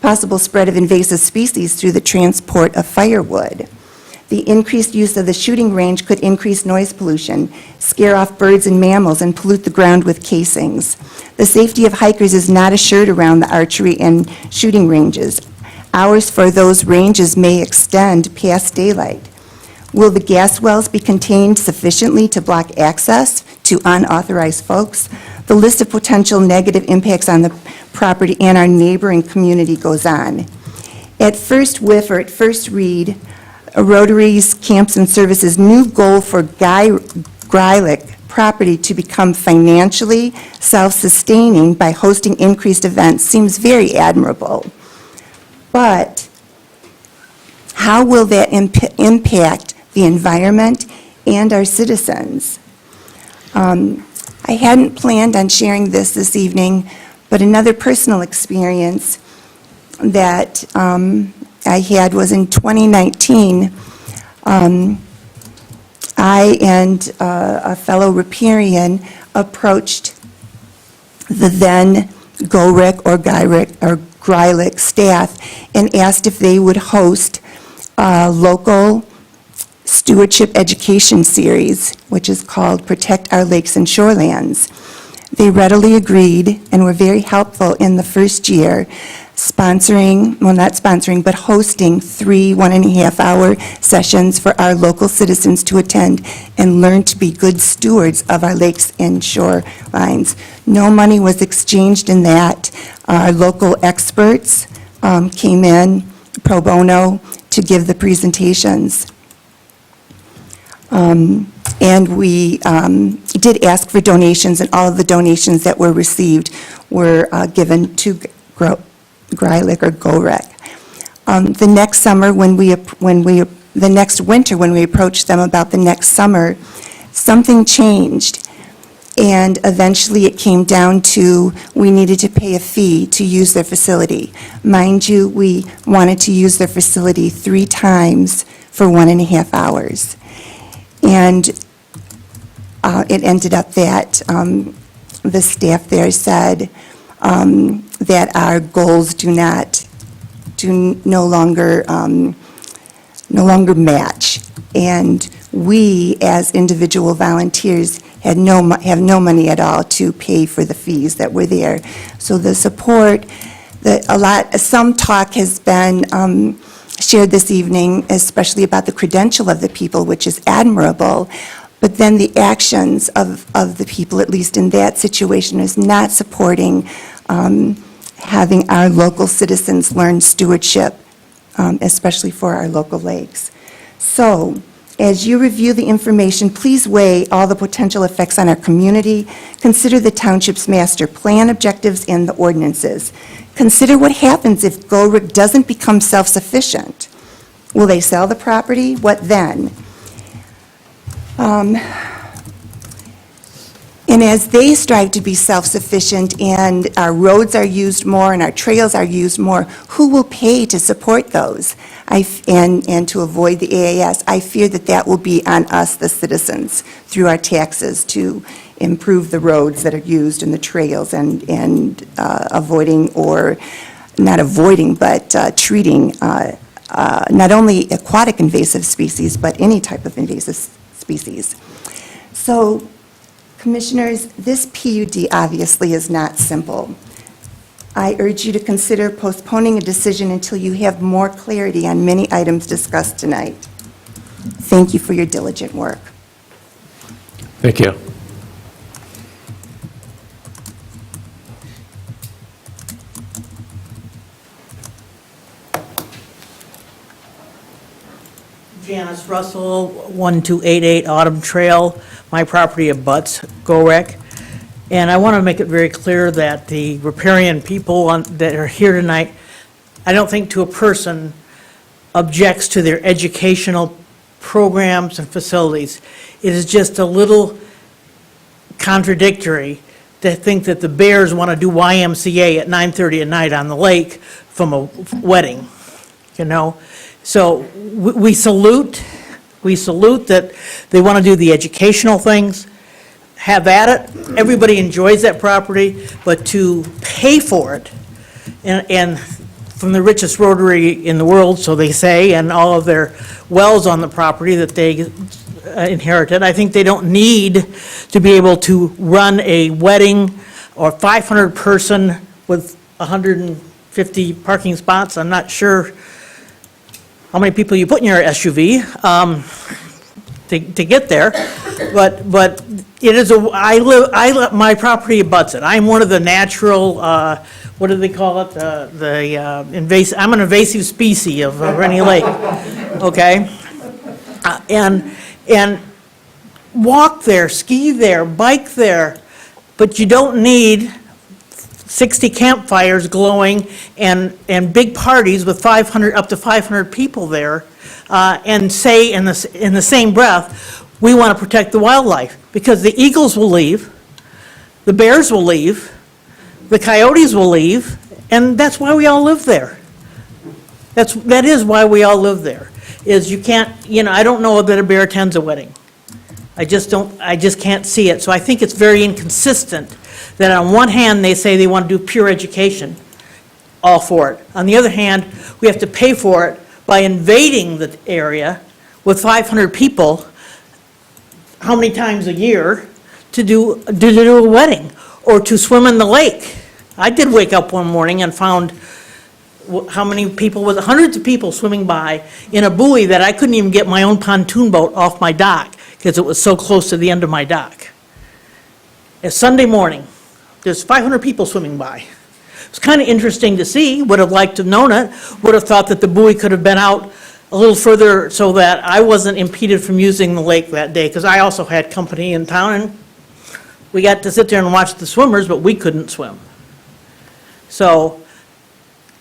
possible spread of invasive species through the transport of firewood. The increased use of the shooting range could increase noise pollution, scare off birds and mammals, and pollute the ground with casings. The safety of hikers is not assured around the archery and shooting ranges. Hours for those ranges may extend past daylight. Will the gas wells be contained sufficiently to block access to unauthorized folks? The list of potential negative impacts on the property and our neighboring community goes on. At first whiff, or at first read, Rotary's Camps and Services' new goal for Greilich property to become financially self-sustaining by hosting increased events seems very admirable. But how will that impact the environment and our citizens? I hadn't planned on sharing this evening, but another personal experience that I had was in 2019. I and a fellow riparian approached the then Gorick or Greilich staff and asked if they would host a local stewardship education series, which is called Protect Our Lakes and Shorelands. They readily agreed and were very helpful in the first year, but hosting 3 1.5-hour sessions for our local citizens to attend and learn to be good stewards of our lakes and shorelines. No money was exchanged in that. Our local experts came in pro bono to give the presentations. And we did ask for donations, and all of the donations that were received were given to Greilich or Gorick. The next summer, the next winter, when we approached them about the next summer, something changed. And eventually it came down to we needed to pay a fee to use their facility. Mind you, we wanted to use their facility 3 times for 1.5 hours. And it ended up that the staff there said that our goals no longer match, and we as individual volunteers have no money at all to pay for the fees that were there. So the support, some talk has been shared this evening, especially about the credential of the people, which is admirable, but then the actions of the people, at least in that situation, is not supporting having our local citizens learn stewardship, especially for our local lakes. So, as you review the information, please weigh all the potential effects on our community. Consider the township's master plan objectives and the ordinances. Consider what happens if GORIC doesn't become self-sufficient. Will they sell the property? What then? And as they strive to be self-sufficient and our roads are used more and our trails are used more, who will pay to support those and to avoid the AAS? I fear that that will be on us, the citizens, through our taxes to improve the roads that are used and the trails and avoiding or not avoiding, but treating not only aquatic invasive species, but any type of invasive species. So, Commissioners, this PUD obviously is not simple. I urge you to consider postponing a decision until you have more clarity on many items discussed tonight. Thank you for your diligent work. Thank you. Janice Russell, 1288 Autumn Trail. My property abuts GOREC. And I want to make it very clear that the riparian people that are here tonight, I don't think to a person objects to their educational programs and facilities. It is just a little contradictory to think that the Bears want to do YMCA at 9:30 at night on the lake from a wedding, you know? So we salute that they want to do the educational things. Have at it. Everybody enjoys that property, but to pay for it, and from the richest rotary in the world, so they say, and all of their wells on the property that they inherited, I think they don't need to be able to run a wedding or 500 person with 150 parking spots. I'm not sure how many people you put in your SUV to get there, but it is my property abuts it. I'm one of the natural, what do they call it? Invasive. I'm an invasive species of Rennie Lake. Okay, and walk there, ski there, bike there, but you don't need 60 campfires glowing and big parties with 500, up to 500 people there, and say in the same breath, we want to protect the wildlife, because the eagles will leave, the bears will leave, the coyotes will leave, and that's why we all live there. That is why we all live there, is you can't, I don't know that a bear attends a wedding. I just can't see it. So I think it's very inconsistent that on one hand, they say they want to do pure education, all for it. On the other hand, we have to pay for it by invading the area with 500 people, how many times a year, to do a wedding or to swim in the lake. I did wake up one morning and found how many people, was hundreds of people swimming by in a buoy that I couldn't even get my own pontoon boat off my dock because it was so close to the end of my dock. It's Sunday morning. There's 500 people swimming by. It was kind of interesting to see. Would have liked to have known it. Would have thought that the buoy could have been out a little further so that I wasn't impeded from using the lake that day, because I also had company in town, and we got to sit there and watch the swimmers, but we couldn't swim. So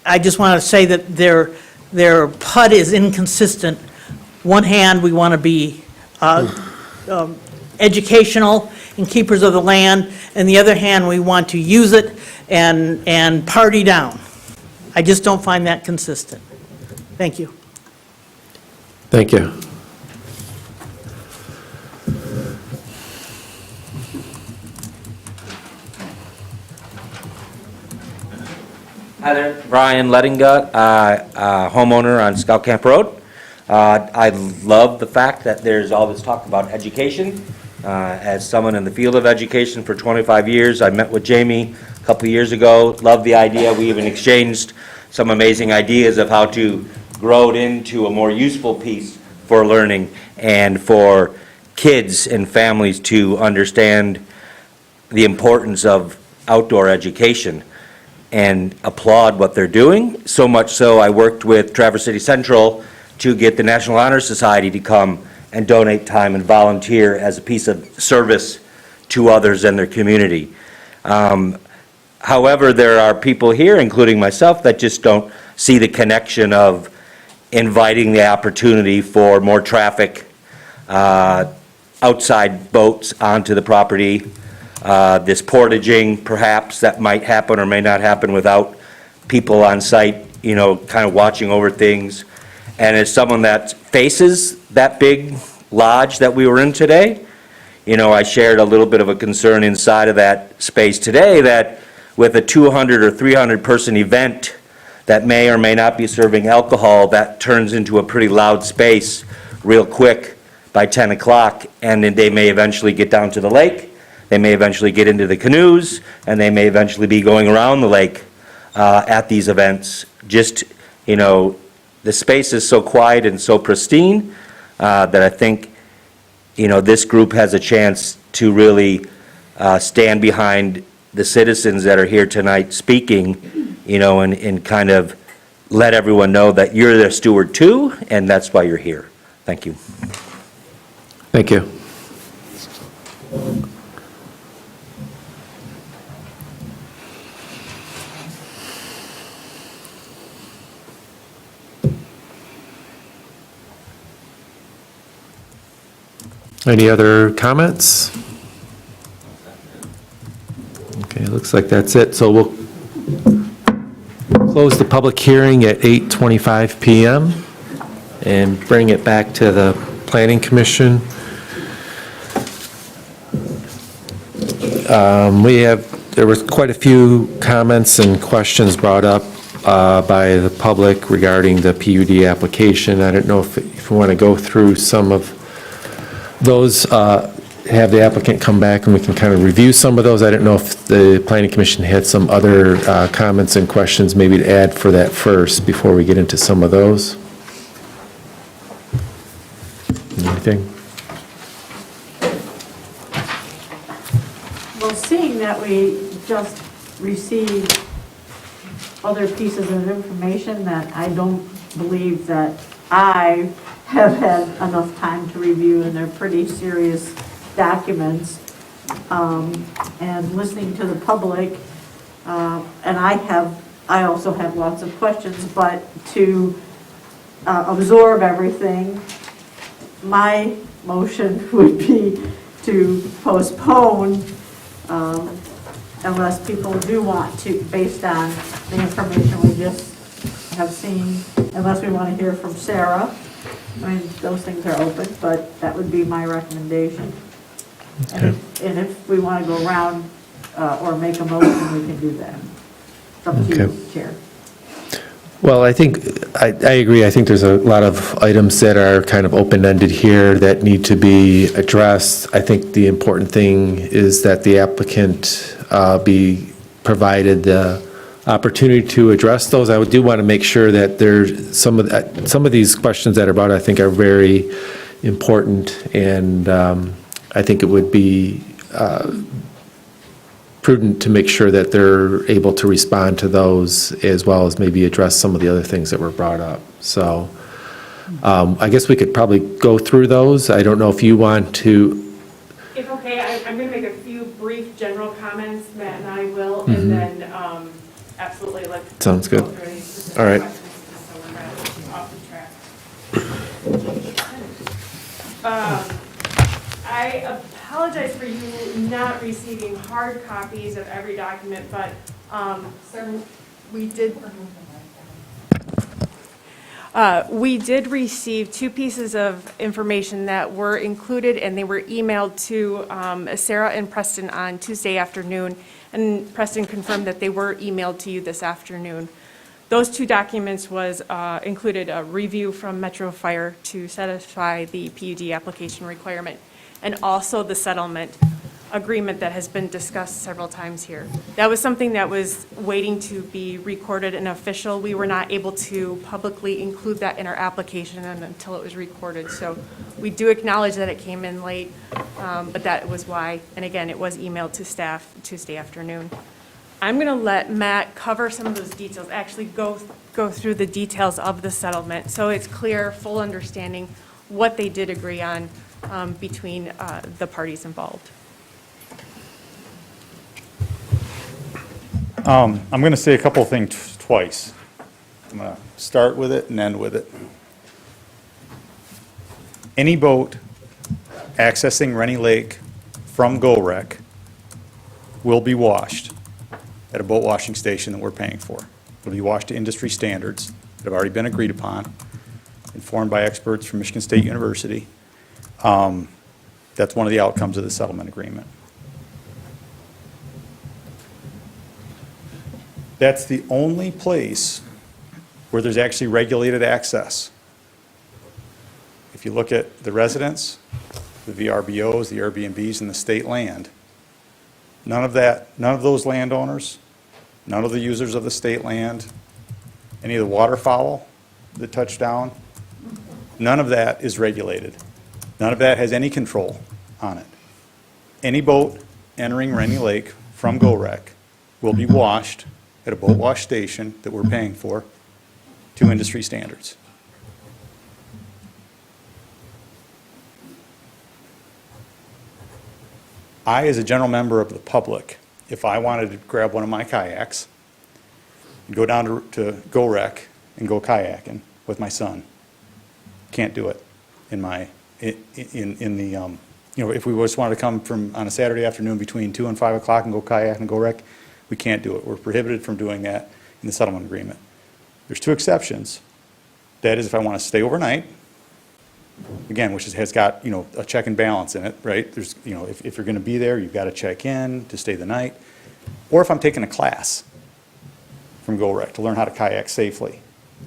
I just want to say that their PUD is inconsistent. One hand, we want to be educational and keepers of the land, and the other hand, we want to use it and party down. I just don't find that consistent. Thank you. Thank you. Hi there, Brian Lettingut, homeowner on Scout Camp Road. I love the fact that there's all this talk about education. As someone in the field of education for 25 years, I met with Jamie a couple of years ago, loved the idea. We even exchanged some amazing ideas of how to grown into a more useful piece for learning and for kids and families to understand the importance of outdoor education and applaud what they're doing. So much so, I worked with Traverse City Central to get the National Honor Society to come and donate time and volunteer as a piece of service to others in their community. However, there are people here, including myself, that just don't see the connection of inviting the opportunity for more traffic, outside boats onto the property, this portaging perhaps that might happen or may not happen without people on site, you know, kind of watching over things. And as someone that faces that big lodge that we were in today, you know, I shared a little bit of a concern inside of that space today that with a 200 or 300 person event that may or may not be serving alcohol, that turns into a pretty loud space real quick by 10 o'clock, and then they may eventually get down to the lake, they may eventually get into the canoes, and they may eventually be going around the lake at these events. Just, you know, the space is so quiet and so pristine that I think, you know, this group has a chance to really stand behind the citizens that are here tonight speaking, you know, and kind of let everyone know that you're their steward too, and that's why you're here. Thank you. Thank you. Any other comments? Okay, looks like that's it. So we'll close the public hearing at 8:25 PM and bring it back to the Planning Commission. There was quite a few comments and questions brought up by the public regarding the PUD application. I don't know if you want to go through some of those, have the applicant come back and we can kind of review some of those. I don't know if the Planning Commission had some other comments and questions maybe to add for that first before we get into some of those. Anything? Well, seeing that we just received other pieces of information that I don't believe that I have had enough time to review, and they're pretty serious documents, and listening to the public, and I also have lots of questions, but to absorb everything, my motion would be to postpone unless people do want to, based on the information we just have seen, unless we want to hear from Sarah. I mean, those things are open, but that would be my recommendation. And if we want to go around or make a motion, we can do that. It's up to you, Chair. Well, I think, I agree. I think there's a lot of items that are kind of open-ended here that need to be addressed. I think the important thing is that the applicant be provided the opportunity to address those. I do want to make sure that there's some of these questions that are brought, I think, are very important, and I think it would be prudent to make sure that they're able to respond to those as well as maybe address some of the other things that were brought up. So I guess we could probably go through those. I don't know if you want to. If okay, I'm going to make a few brief general comments, Matt and I will, and then absolutely let. Sounds good. All right. So we're not off the track. I apologize for you not receiving hard copies of every document, but we did receive two pieces of information that were included, and they were emailed to Sarah and Preston on Tuesday afternoon, and Preston confirmed that they were emailed to you this afternoon. Those two documents included a review from Metro Fire to satisfy the PUD application requirement, and also the settlement agreement that has been discussed several times here. That was something that was waiting to be recorded and official. We were not able to publicly include that in our application until it was recorded. So we do acknowledge that it came in late, but that was why. And again, it was emailed to staff Tuesday afternoon. I'm going to let Matt cover some of those details, actually go through the details of the settlement, so it's clear, full understanding what they did agree on between the parties involved. I'm going to say a couple of things twice. I'm going to start with it and end with it. Any boat accessing Rennie Lake from GoRec will be washed at a boat washing station that we're paying for. It'll be washed to industry standards that have already been agreed upon, informed by experts from Michigan State University. That's one of the outcomes of the settlement agreement. That's the only place where there's actually regulated access. If you look at the residents, the VRBOs, the Airbnbs, and the state land, none of those landowners, none of the users of the state land, any of the waterfowl that touch down, none of that is regulated. None of that has any control on it. Any boat entering Rennie Lake from GoRec will be washed at a boat wash station that we're paying for to industry standards. I, as a general member of the public, if I wanted to grab one of my kayaks and go down to GoRec and go kayaking with my son, can't do it in the, if we just wanted to come from on a Saturday afternoon between 2 and 5 o'clock and go kayak and GoRec, we can't do it. We're prohibited from doing that in the settlement agreement. There's two exceptions. That is if I want to stay overnight, again, which has got, a check and balance in it, right? There's, if you're going to be there, you've got to check in to stay the night. Or if I'm taking a class from GoRec to learn how to kayak safely,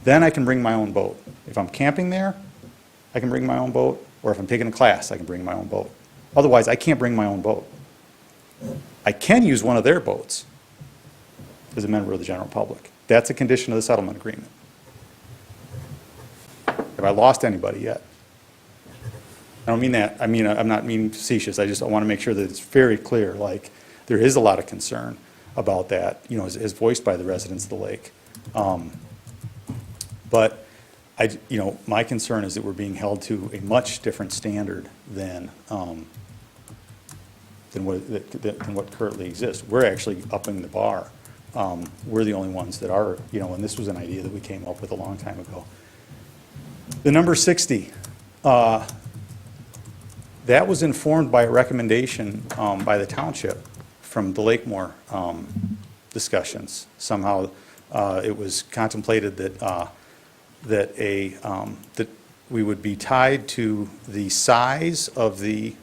then I can bring my own boat. If I'm camping there, I can bring my own boat. Or if I'm taking a class, I can bring my own boat. Otherwise, I can't bring my own boat. I can use one of their boats as a member of the general public. That's a condition of the settlement agreement. Have I lost anybody yet? I don't mean that. I'm not being facetious. I just want to make sure that it's very clear. Like, there is a lot of concern about that, as voiced by the residents of the lake. But my concern is that we're being held to a much different standard than what currently exists. We're actually upping the bar. We're the only ones that are, and this was an idea that we came up with a long time ago. The number 60, that was informed by a recommendation by the township from the Lakemore discussions. Somehow it was contemplated that that we would be tied to the size of the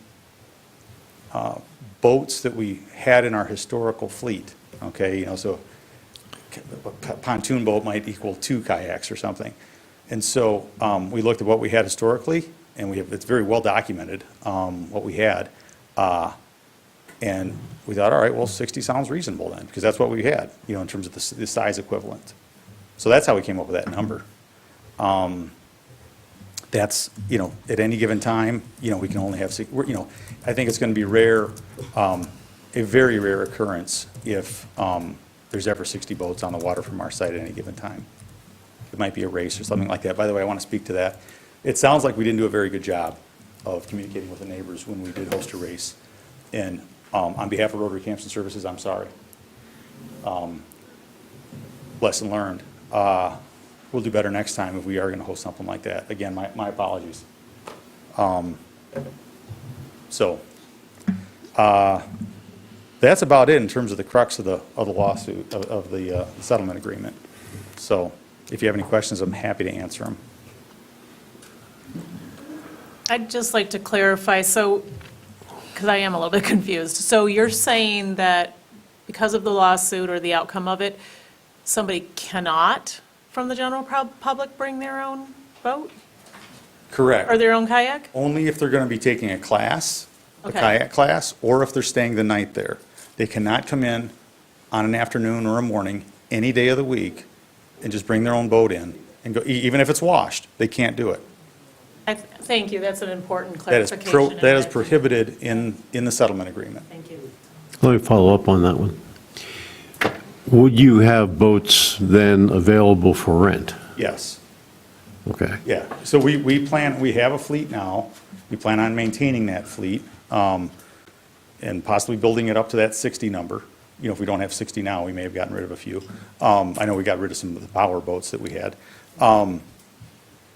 boats that we had in our historical fleet. Okay, so a pontoon boat might equal 2 kayaks or something. And so we looked at what we had historically, and it's very well documented what we had. And we thought, all right, well, 60 sounds reasonable then, because that's what we had, in terms of the size equivalent. So that's how we came up with that number. That's, at any given time, we can only have, I think it's going to be rare, a very rare occurrence if there's ever 60 boats on the water from our site at any given time. It might be a race or something like that. By the way, I want to speak to that. It sounds like we didn't do a very good job of communicating with the neighbors when we did host a race. And on behalf of Rotary Camps and Services, I'm sorry. Lesson learned. We'll do better next time if we are going to host something like that. Again, my apologies. That's about it in terms of the crux of the lawsuit, of the settlement agreement. So if you have any questions, I'm happy to answer them. I'd just like to clarify, because I am a little bit confused. So you're saying that because of the lawsuit or the outcome of it, somebody cannot, from the general public, bring their own boat? Correct. Or their own kayak? Only if they're going to be taking a class a Okay. kayak class, or if they're staying the night there. They cannot come in on an afternoon or a morning, any day of the week, and just bring their own boat in and go, even if it's washed, they can't do it. Thank you, that's an important That is clarification. that is prohibited in the settlement agreement. Thank you. Let me follow up on that one. Would you have boats then available for rent? Yes. Okay. Yeah, so we have a fleet now. We plan on maintaining that fleet, and possibly building it up to that 60 number. You know, if we don't have 60 now, we may have gotten rid of a few. I know we got rid of some of the power boats that we had.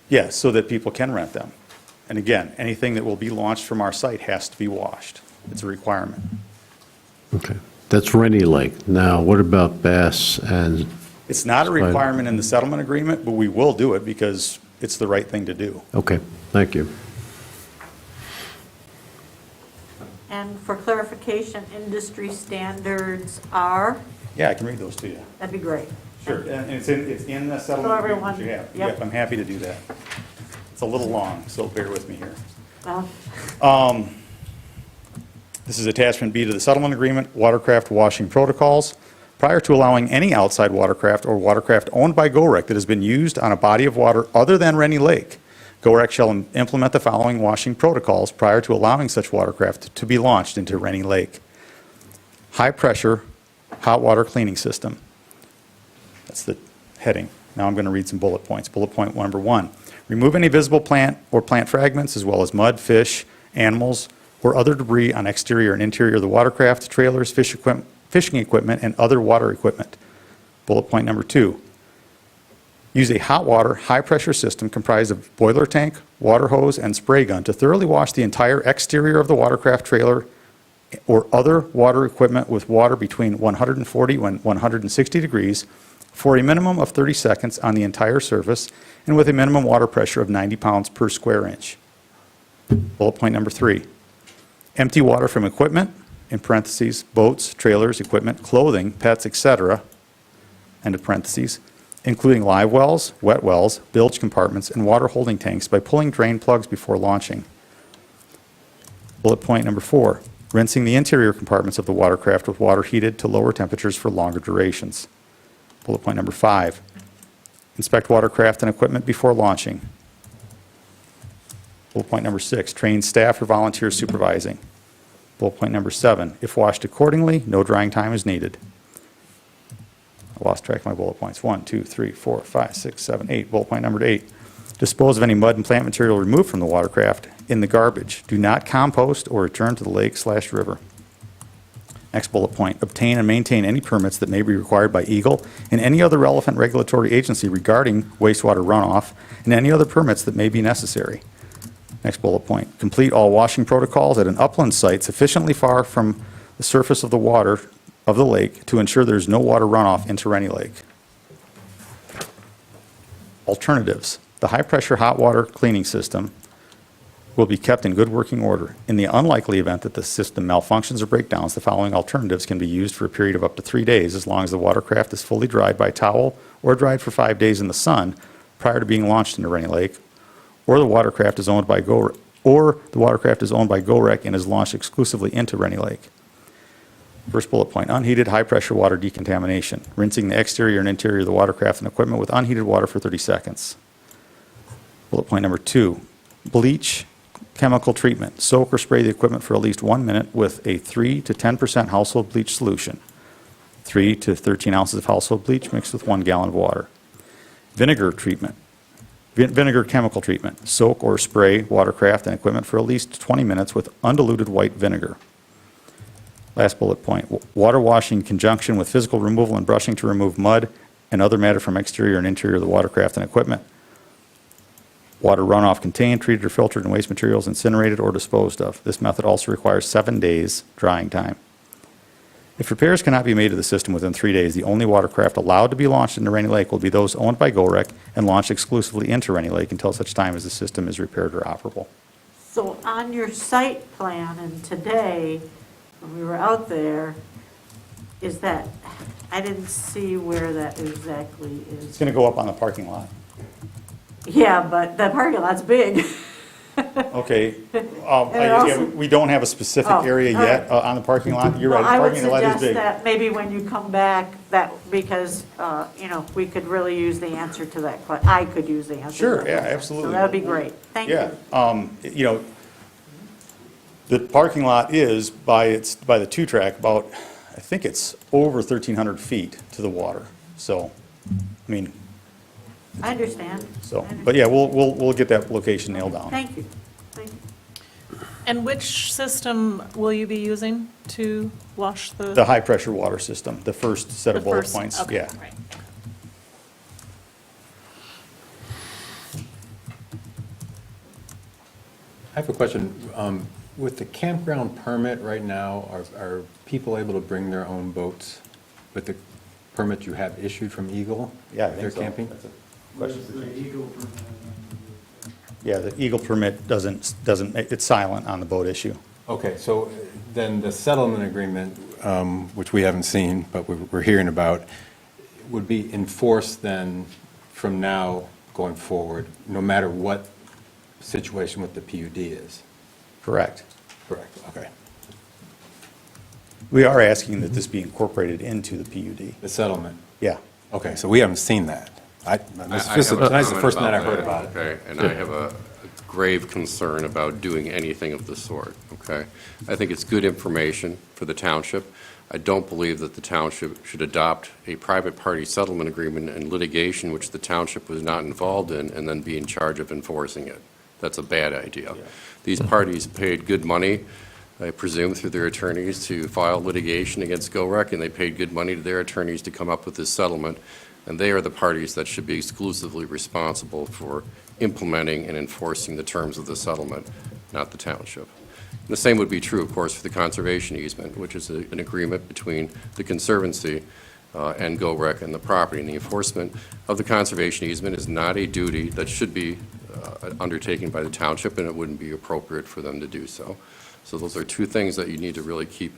Yeah, so that people can rent them. And again, anything that will be launched from our site has to be washed. It's a requirement. Okay. That's Rennie Lake. Now, what about bass and? It's not a requirement in the settlement agreement, but we will do it because it's the right thing to do. Okay, thank you. And for clarification, industry standards are? Yeah, I can read those to you. That'd be great. Sure, and it's in the settlement agreement that you have. Yep. Yep, I'm happy to do that. It's a little long, so bear with me here. Well, This is attachment B to the settlement agreement, watercraft washing protocols. Prior to allowing any outside watercraft or watercraft owned by GoRec that has been used on a body of water other than Rennie Lake, GoRec shall implement the following washing protocols prior to allowing such watercraft to be launched into Rennie Lake. High-pressure hot water cleaning system. That's the heading. Now I'm going to read some bullet points. Bullet point number 1, remove any visible plant or plant fragments as well as mud, fish, animals, or other debris on exterior and interior of the watercraft, trailers, fishing equipment, and other water equipment. Bullet point number 2, use a hot water, high-pressure system comprised of boiler tank, water hose, and spray gun to thoroughly wash the entire exterior of the watercraft trailer or other water equipment with water between 140 and 160 degrees for a minimum of 30 seconds on the entire surface and with a minimum water pressure of 90 pounds per square inch. Bullet point number 3, empty water from equipment, in parentheses, boats, trailers, equipment, clothing, pets, etc., end of parentheses, including live wells, wet wells, bilge compartments, and water holding tanks by pulling drain plugs before launching. Bullet point number 4, rinsing the interior compartments of the watercraft with water heated to lower temperatures for longer durations. Bullet point number 5, inspect watercraft and equipment before launching. Bullet point number 6, train staff or volunteers supervising. Bullet point number 7, if washed accordingly, no drying time is needed. I lost track of my bullet points. 1, 2, 3, 4, 5, 6, 7, 8. Bullet point number 8, dispose of any mud and plant material removed from the watercraft in the garbage. Do not compost or return to the lake/river. Next bullet point, obtain and maintain any permits that may be required by Eagle and any other relevant regulatory agency regarding wastewater runoff and any other permits that may be necessary. Next bullet point, complete all washing protocols at an upland site sufficiently far from the surface of the water of the lake to ensure there is no water runoff into Rennie Lake. Alternatives, the high-pressure hot water cleaning system will be kept in good working order. In the unlikely event that the system malfunctions or breakdowns, the following alternatives can be used for a period of up to 3 days as long as the watercraft is fully dried by towel or dried for 5 days in the sun prior to being launched into Rennie Lake, or the watercraft is owned by GoRec and is launched exclusively into Rennie Lake. First bullet point, unheated high-pressure water decontamination, rinsing the exterior and interior of the watercraft and equipment with unheated water for 30 seconds. Bullet point number 2, bleach chemical treatment, soak or spray the equipment for at least 1 minute with a 3 to 10% household bleach solution, 3 to 13 ounces of household bleach mixed with 1 gallon of water. Vinegar treatment, vinegar chemical treatment, soak or spray watercraft and equipment for at least 20 minutes with undiluted white vinegar. Last bullet point, water washing in conjunction with physical removal and brushing to remove mud and other matter from exterior and interior of the watercraft and equipment. Water runoff contained, treated or filtered, and waste materials incinerated or disposed of. This method also requires 7 days drying time. If repairs cannot be made to the system within 3 days, the only watercraft allowed to be launched into Rennie Lake will be those owned by GoRec and launched exclusively into Rennie Lake until such time as the system is repaired or operable. So on your site plan and today, when we were out there, is that, I didn't see where that exactly It's is. going to go up on the parking lot. Yeah, but the parking lot's big. Okay. also- We don't have a specific Oh, area all yet on the parking lot. You're right, Well, the I would parking lot is suggest big. that maybe when you come back, that, because, we could really use the answer to that question. I could use the answer. to Sure, that yeah, question. absolutely. So that would be great. Thank you. Yeah, the parking lot is by the two-track about, I think it's over 1,300 feet to the water. So, I mean, I understand. but yeah, we'll get that location nailed down. Thank you. Thank you. And which system will you be using to wash the? The high-pressure water system, the first set of the bullet first- points, okay, yeah. right. I have a question. With the campground permit right now, are people able to bring their own boats with the permit you have issued from Eagle? Yeah, I if think they're so. camping? That's a question for Chief. Yeah, the Eagle permit doesn't, it's silent on the boat issue. Okay, so then the settlement agreement, which we haven't seen, but we're hearing about, would be enforced then from now going forward, no matter what situation with the PUD is? Correct. Correct, okay. We are asking that this be incorporated into the PUD. The settlement? Yeah. Okay, so we haven't seen that. Tonight's the first night I've heard about it. Okay, and I have a grave concern about doing anything of the sort, okay? I think it's good information for the township. I don't believe that the township should adopt a private party settlement agreement and litigation which the township was not involved in and then be in charge of enforcing it. That's a bad idea. These parties paid good money, I presume through their attorneys, to file litigation against GoRec, and they paid good money to their attorneys to come up with this settlement, and they are the parties that should be exclusively responsible for implementing and enforcing the terms of the settlement, not the township. And the same would be true, of course, for the conservation easement, which is an agreement between the Conservancy and GoRec and the property. And the enforcement of the conservation easement is not a duty that should be undertaken by the township, and it wouldn't be appropriate for them to do so. So those are two things that you need to really keep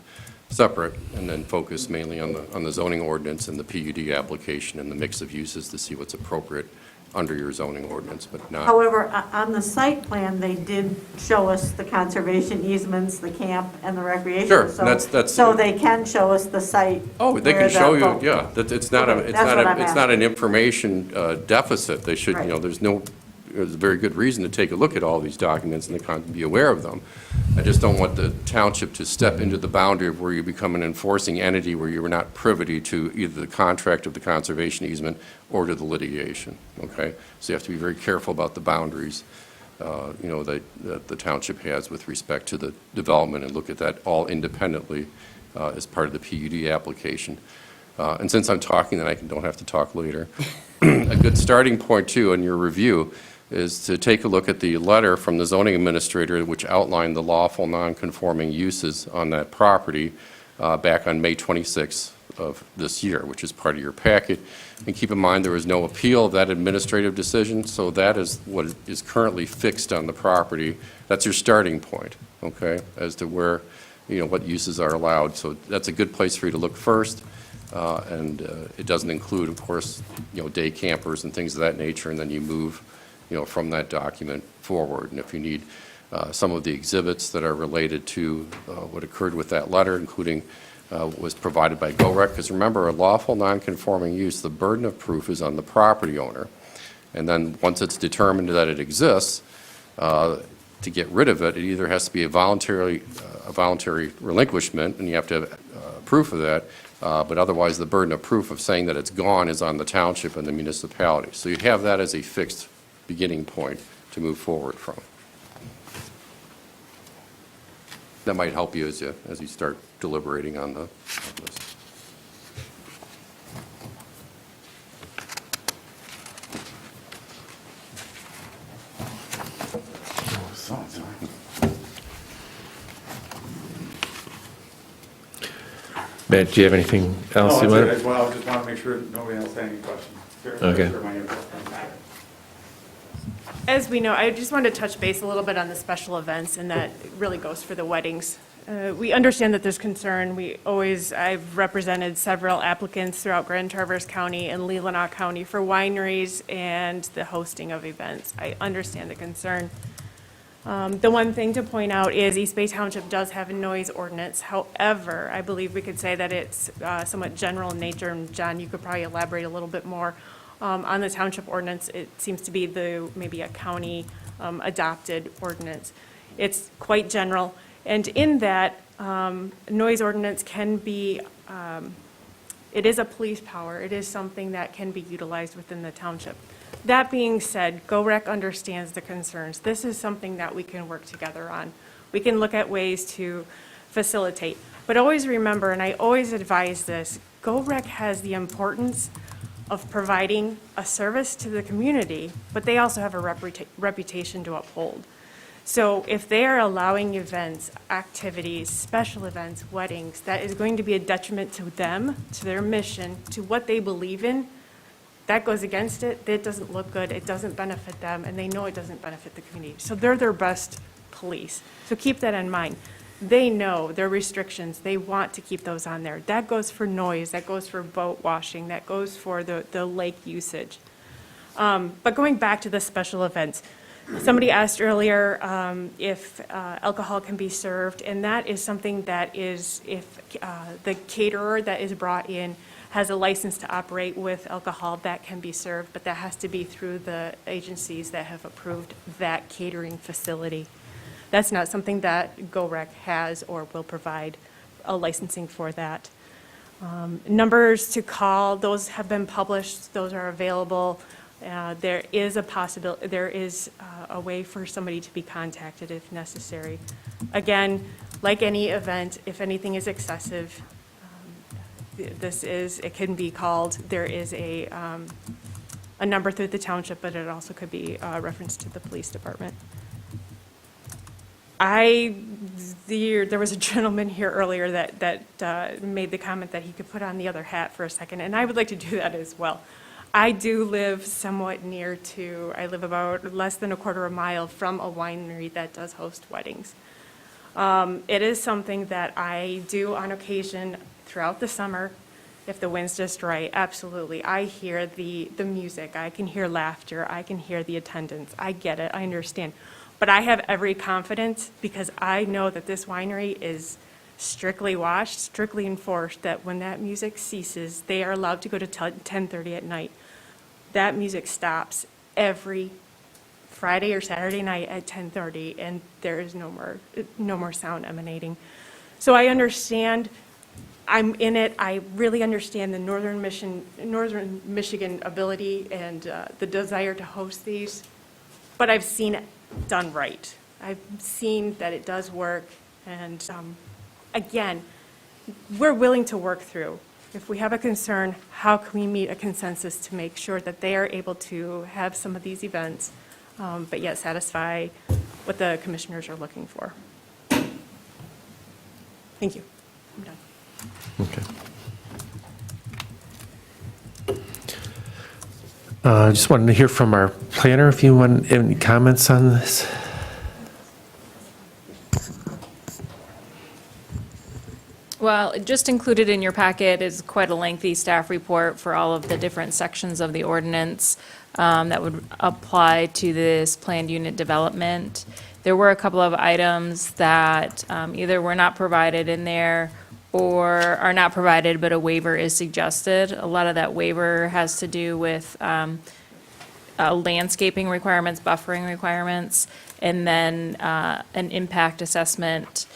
separate, and then focus mainly on the zoning ordinance and the PUD application and the mix of uses to see what's appropriate under your zoning ordinance, but not. However, on the site plan, they did show us the conservation easements, the camp, and the recreation. Sure, So- that's- So they can show us the site. Oh, they where can show the you, boat- yeah, that it's not Okay, that's what I'm it's not an asking. information deficit. They should, Right. there's a very good reason to take a look at all these documents and to be aware of them. I just don't want the township to step into the boundary of where you become an enforcing entity where you are not privy to either the contract of the conservation easement or to the litigation, okay? So you have to be very careful about the boundaries, that the township has with respect to the development, and look at that all independently as part of the PUD application. And since I'm talking, then I don't have to talk later. A good starting point, too, in your review is to take a look at the letter from the zoning administrator which outlined the lawful non-conforming uses on that property back on May 26th of this year, which is part of your packet. And keep in mind, there was no appeal of that administrative decision, so that is what is currently fixed on the property. That's your starting point, okay, as to where, what uses are allowed. So that's a good place for you to look first. And it doesn't include, of course, day campers and things of that nature, and then you move, from that document forward. And if you need some of the exhibits that are related to what occurred with that letter, including was provided by GoRec, because remember, a lawful non-conforming use, the burden of proof is on the property owner. And then once it's determined that it exists, to get rid of it, it either has to be a voluntary relinquishment, and you have to have proof of that, but otherwise the burden of proof of saying that it's gone is on the township and the municipality. So you have that as a fixed beginning point to move forward from. That might help you as you start deliberating on this. Matt, do you have anything else you No, want? that's it as well. I just want to make sure nobody else had any questions. Okay. As we know, I just wanted to touch base a little bit on the special events, and that really goes for the weddings. We understand that there's concern. I've represented several applicants throughout Grand Traverse County and Leelanau County for wineries and the hosting of events. I understand the concern. The one thing to point out is East Bay Township does have a noise ordinance. However, I believe we could say that it's somewhat general in nature, and John, you could probably elaborate a little bit more. On the township ordinance, it seems to be maybe a county adopted ordinance. It's quite general, and in that, noise ordinance can be, it is a police power. It is something that can be utilized within the township. That being said, GoRec understands the concerns. This is something that we can work together on. We can look at ways to facilitate. But always remember, and I always advise this, GoRec has the importance of providing a service to the community, but they also have a reputation to uphold. So if they are allowing events, activities, special events, weddings, that is going to be a detriment to them, to their mission, to what they believe in, that goes against it, it doesn't look good, it doesn't benefit them, and they know it doesn't benefit the community. So they're their best police. So keep that in mind. They know their restrictions, they want to keep those on there. That goes for noise, that goes for boat washing, that goes for the lake usage. But going back to the special events, somebody asked earlier if alcohol can be served, and that is something that is, if the caterer that is brought in has a license to operate with alcohol, that can be served, but that has to be through the agencies that have approved that catering facility. That's not something that GoRec has or will provide a licensing for that. Numbers to call, those have been published, those are available. There is a possibility, there is a way for somebody to be contacted if necessary. Again, like any event, if anything is excessive, it can be called. There is a number through the township, but it also could be referenced to the police department. There was a gentleman here earlier that made the comment that he could put on the other hat for a second, and I would like to do that as well. I do live somewhat near to, I live about less than a quarter of a mile from a winery that does host weddings. It is something that I do on occasion throughout the summer, if the wind's just right, absolutely. I hear the music, I can hear laughter, I can hear the attendance, I get it, I understand. But I have every confidence, because I know that this winery is strictly watched, strictly enforced, that when that music ceases, they are allowed to go to 10:30 at night. That music stops every Friday or Saturday night at 10:30, and there is no more sound emanating. So I understand, I'm in it, I really understand the Northern Michigan ability and the desire to host these, but I've seen it done right. I've seen that it does work, and again, we're willing to work through. If we have a concern, how can we meet a consensus to make sure that they are able to have some of these events, but yet satisfy what the commissioners are looking for? Thank you. I'm done. Okay. Just wanted to hear from our planner, if you want any comments on this. Well, just included in your packet is quite a lengthy staff report for all of the different sections of the ordinance that would apply to this planned unit development. There were a couple of items that either were not provided in there or are not provided, but a waiver is suggested. A lot of that waiver has to do with landscaping requirements, buffering requirements, and then an impact assessment,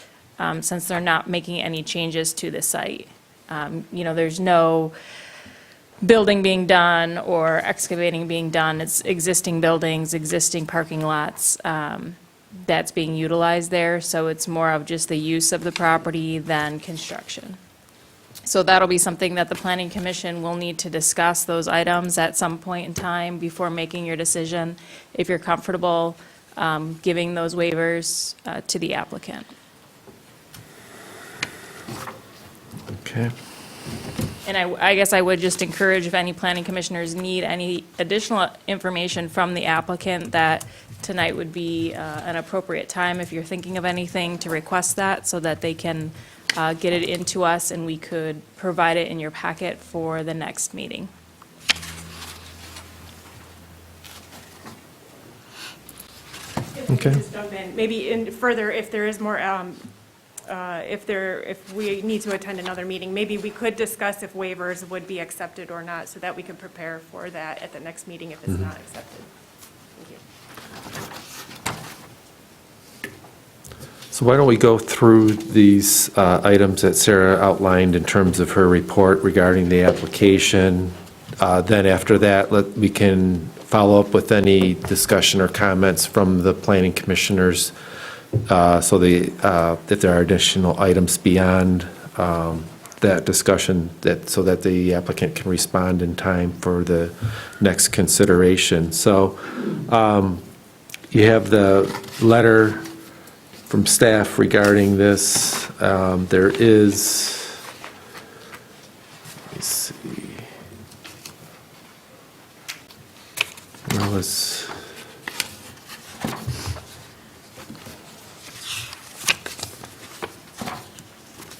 since they're not making any changes to the site. There's no building being done or excavating being done. It's existing buildings, existing parking lots that's being utilized there. So it's more of just the use of the property than construction. So that'll be something that the Planning Commission will need to discuss, those items at some point in time before making your decision, if you're comfortable giving those waivers to the applicant. Okay. And I guess I would just encourage, if any planning commissioners need any additional information from the applicant, that tonight would be an appropriate time, if you're thinking of anything, to request that so that they can get it into us and we could provide it in your packet for the next meeting. If Okay. Just jump in, maybe in further, if there is more, if we need to attend another meeting, maybe we could discuss if waivers would be accepted or not, so that we could prepare for that at the next meeting if it's not accepted. Thank you. So why don't we go through these items that Sarah outlined in terms of her report regarding the application. Then after that, we can follow up with any discussion or comments from the planning commissioners. So if there are additional items beyond that discussion, so that the applicant can respond in time for the next consideration. So you have the letter from staff regarding this. There is, let me see. Where was?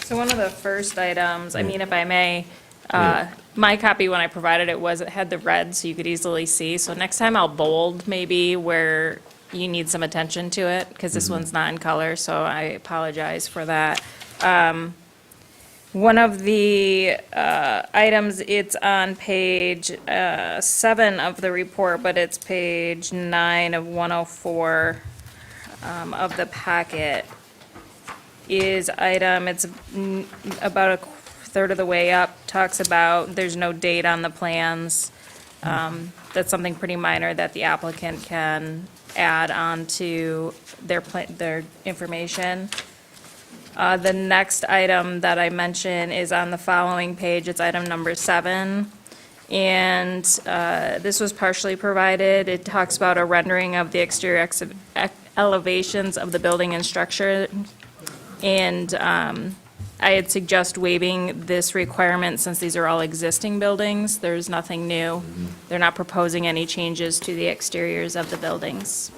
So one of the first items, I mean, if I may, my copy when I provided it had the red so you could easily see. So next time I'll bold maybe where you need some attention to it, because this one's not in color, so I apologize for that. One of the items, it's on page 7 of the report, but it's page 9 of 104 of the packet, is it's about a third of the way up, talks about there's no date on the plans. That's something pretty minor that the applicant can add on to their information. The next item that I mention is on the following page. It's item number 7. And this was partially provided. It talks about a rendering of the exterior elevations of the building and structure. And I'd suggest waiving this requirement since these are all existing buildings. There's nothing new. They're not proposing any changes to the exteriors of the buildings.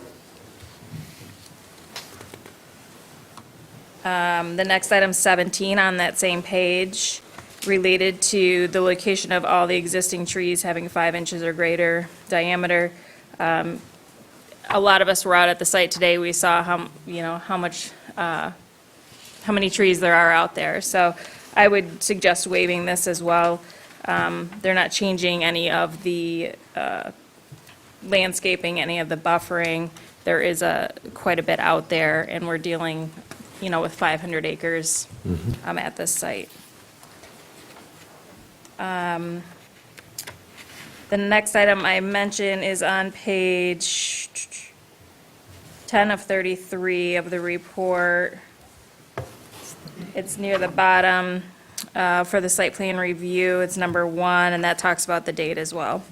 The next item, 17, on that same page, related to the location of all the existing trees having 5 inches or greater diameter. A lot of us were out at the site today. We saw how many trees there are out there. So I would suggest waiving this as well. They're not changing any of the landscaping, any of the buffering. There is quite a bit out there, and we're dealing, with 500 acres at this site. The next item I mention is on page 10 of 33 of the report. It's near the bottom for the site plan review. It's number 1, and that talks about the date as well.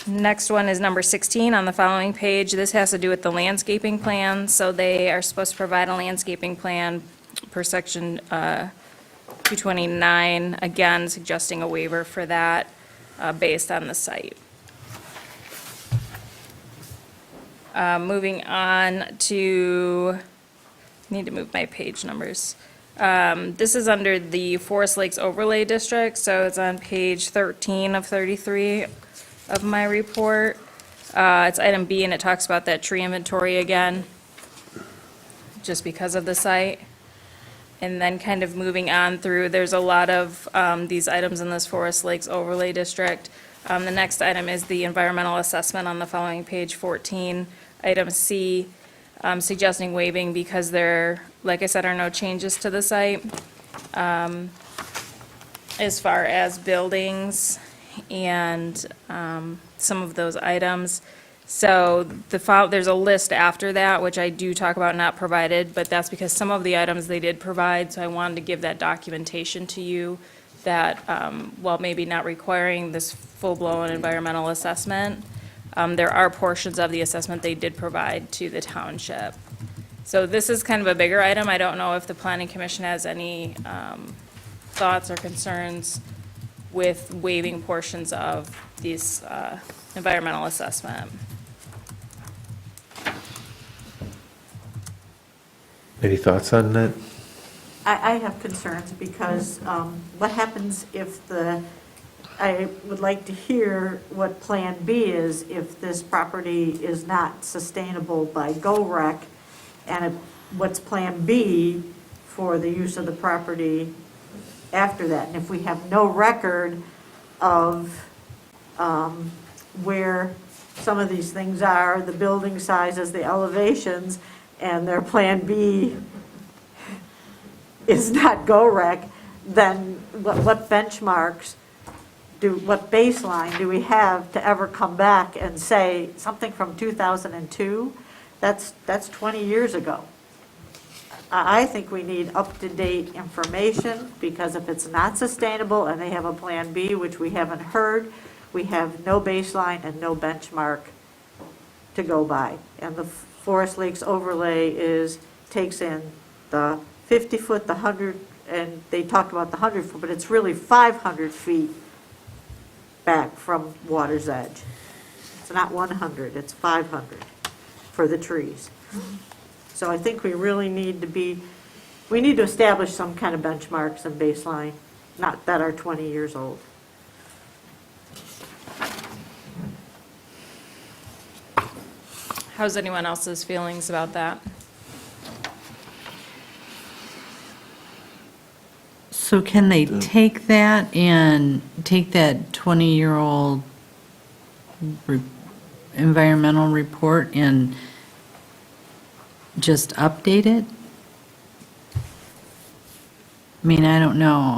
Next one is number 16 on the following page. This has to do with the landscaping plan. So they are supposed to provide a landscaping plan per section 229, again, suggesting a waiver for that based on the site. Moving on to, need to move my page numbers. This is under the Forest Lakes Overlay District, so it's on page 13 of 33 of my report. It's item B, and it talks about that tree inventory again, just because of the site. And then kind of moving on through, there's a lot of these items in this Forest Lakes Overlay District. The next item is the environmental assessment on the following page 14. Item C, suggesting waiving because there, like I said, are no changes to the site. As far as buildings and some of those items. So there's a list after that, which I do talk about not provided, but that's because some of the items they did provide, so I wanted to give that documentation to you that, while maybe not requiring this full-blown environmental assessment, there are portions of the assessment they did provide to the township. So this is kind of a bigger item. I don't know if the Planning Commission has any thoughts or concerns with waiving portions of these environmental assessment. Any thoughts on that? I have concerns because what happens if the I would like to hear what Plan B is if this property is not sustainable by GoRec, and what's Plan B for the use of the property after that. And if we have no record of where some of these things are, the building sizes, the elevations, and their Plan B is not GoRec, then what benchmarks what baseline do we have to ever come back and say something from 2002? That's 20 years ago. I think we need up-to-date information, because if it's not sustainable and they have a Plan B, which we haven't heard, we have no baseline and no benchmark to go by. And the Forest Lakes overlay takes in the 50-foot, the 100, and they talked about the 100-foot, but it's really 500 feet back from water's edge. It's not 100, it's 500 for the trees. So I think we really need to establish some kind of benchmarks and baseline, not that are 20 years old. How's anyone else's feelings about that? So can they take that and take that 20-year-old environmental report and just update it? I mean, I don't know.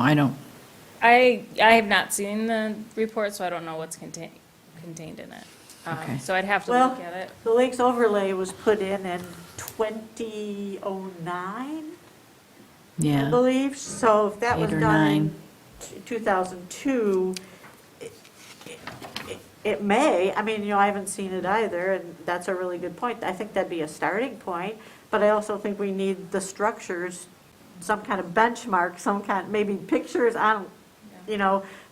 I have not seen the report, so I don't know what's contained in it. Okay. So I'd have to Well, look at it. the Lakes overlay was put in 2009, Yeah. I believe. So if that was 8 or done 9. in 2002, it may, I mean, I haven't seen it either, and that's a really good point. I think that'd be a starting point, but I also think we need the structures, some kind of benchmark, some kind, maybe pictures,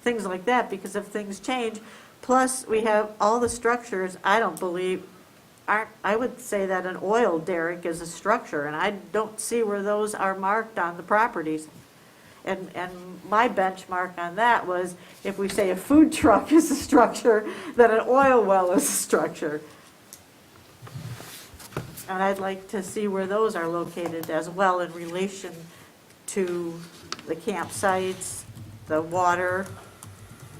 things like that, because if things change, plus we have all the structures, I don't believe, I would say that an oil derrick is a structure, and I don't see where those are marked on the properties. And my benchmark on that was, if we say a food truck is a structure, then an oil well is a structure. And I'd like to see where those are located as well in relation to the campsites, the water.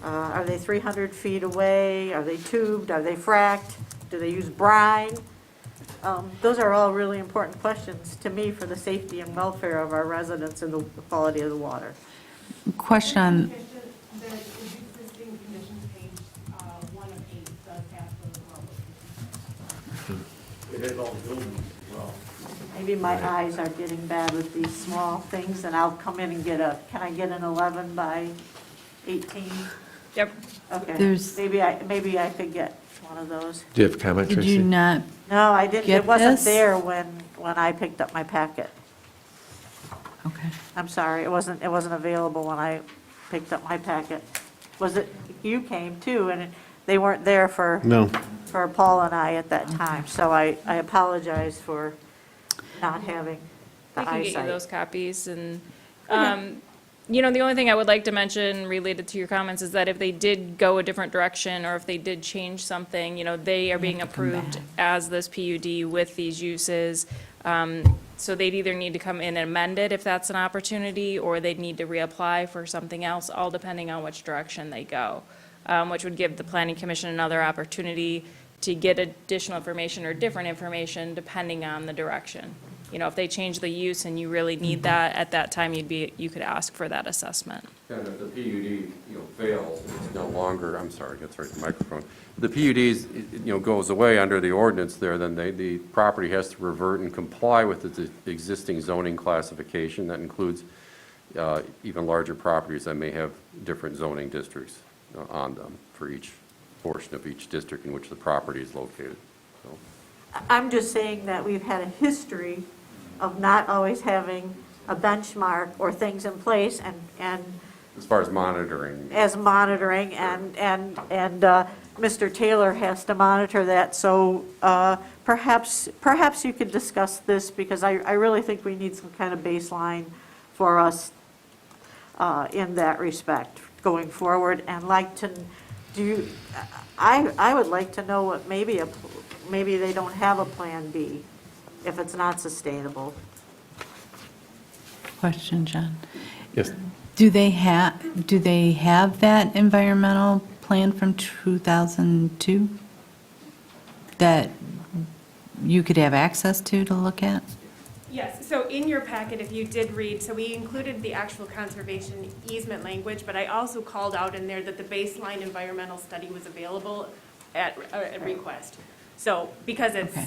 Are they 300 feet away? Are they tubed? Are they fracked? Do they use brine? Those are all really important questions to me for the safety and welfare of our residents and the quality of the water. Question on, The existing conditions, page 1 of 8, does have those. It has all the buildings as well. Maybe my eyes are getting bad with these small things, and I'll come in and can I get an 11 by 18? Yep. Okay. There's- Maybe I could get one of those. Do you have a comment, did Tracy? you not? No, I didn't, Get it wasn't this? there when I picked up my packet. Okay. I'm sorry, it wasn't available when I picked up my packet. Was it, you came too, and they weren't there for Paul and I at that time, so I apologize for not having the I can get you eyesight. those copies, and, the only thing I would like to mention related to your comments is that if they did go a different direction, or if they did change something, they are being approved as this PUD with these uses. So they'd either need to come in and amend it if that's an opportunity, or they'd need to reapply for something else, all depending on which direction they go, which would give the Planning Commission another opportunity to get additional information or different information depending on the direction. If they change the use and you really need that, at that time, you could ask for that assessment. And if the PUD, fails, it's no longer, I'm sorry, that's right, the microphone. The PUDs, goes away under the ordinance there, then the property has to revert and comply with its existing zoning classification. That includes even larger properties that may have different zoning districts on them for each portion of each district in which the property is located. So. I'm just saying that we've had a history of not always having a benchmark or things in place, and As far as monitoring. as monitoring, and Mr. Taylor has to monitor that, so perhaps you could discuss this, because I really think we need some kind of baseline for us in that respect, going forward, and like to, I would like to know what maybe they don't have a Plan B if it's not sustainable. Question, John. Yes. Do they have that environmental plan from 2002 that you could have access to look at? Yes, so in your packet, if you did read, so we included the actual conservation easement language, but I also called out in there that the baseline environmental study was available at request. So because it's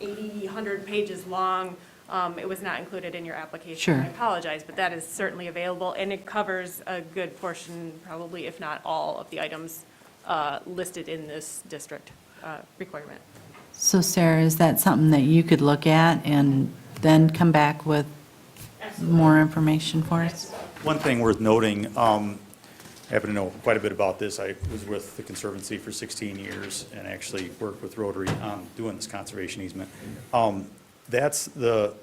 80, 100 pages long, it was not included in your application. Sure. I apologize, but that is certainly available, and it covers a good portion, probably if not all, of the items listed in this district requirement. So Sarah, is that something that you could look at and then come back with more information for us? One thing worth noting, I happen to know quite a bit about this. I was with the Conservancy for 16 years and actually worked with Rotary on doing this conservation easement. That's the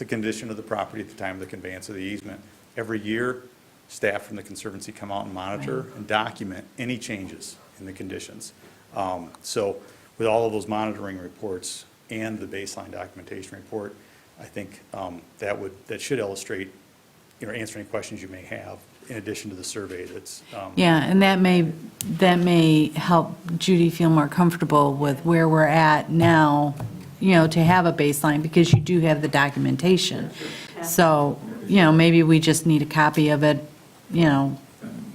condition of the property at the time of the conveyance of the easement. Every year, staff from the Conservancy come out and monitor and document any changes in the conditions. So with all of those monitoring reports and the baseline documentation report, I think that should illustrate, answer any questions you may have in addition to the survey that's. Yeah, and that may help Judy feel more comfortable with where we're at now, to have a baseline, because you do have the documentation. So, maybe we just need a copy of it,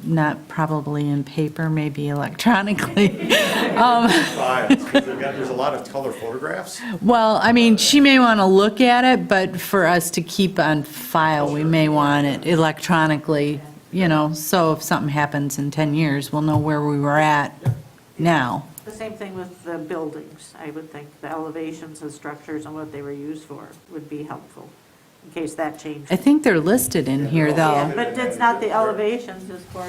not probably in paper, maybe electronically. There's a lot of color photographs. Well, I mean, she may want to look at it, but for us to keep on file, we may want it electronically, so if something happens in 10 years, we'll know where we were at now. The same thing with the buildings. I would think the elevations and structures and what they were used for would be helpful, in case that changed. I think they're listed in here, Yeah, though. but it's not the elevations, it's for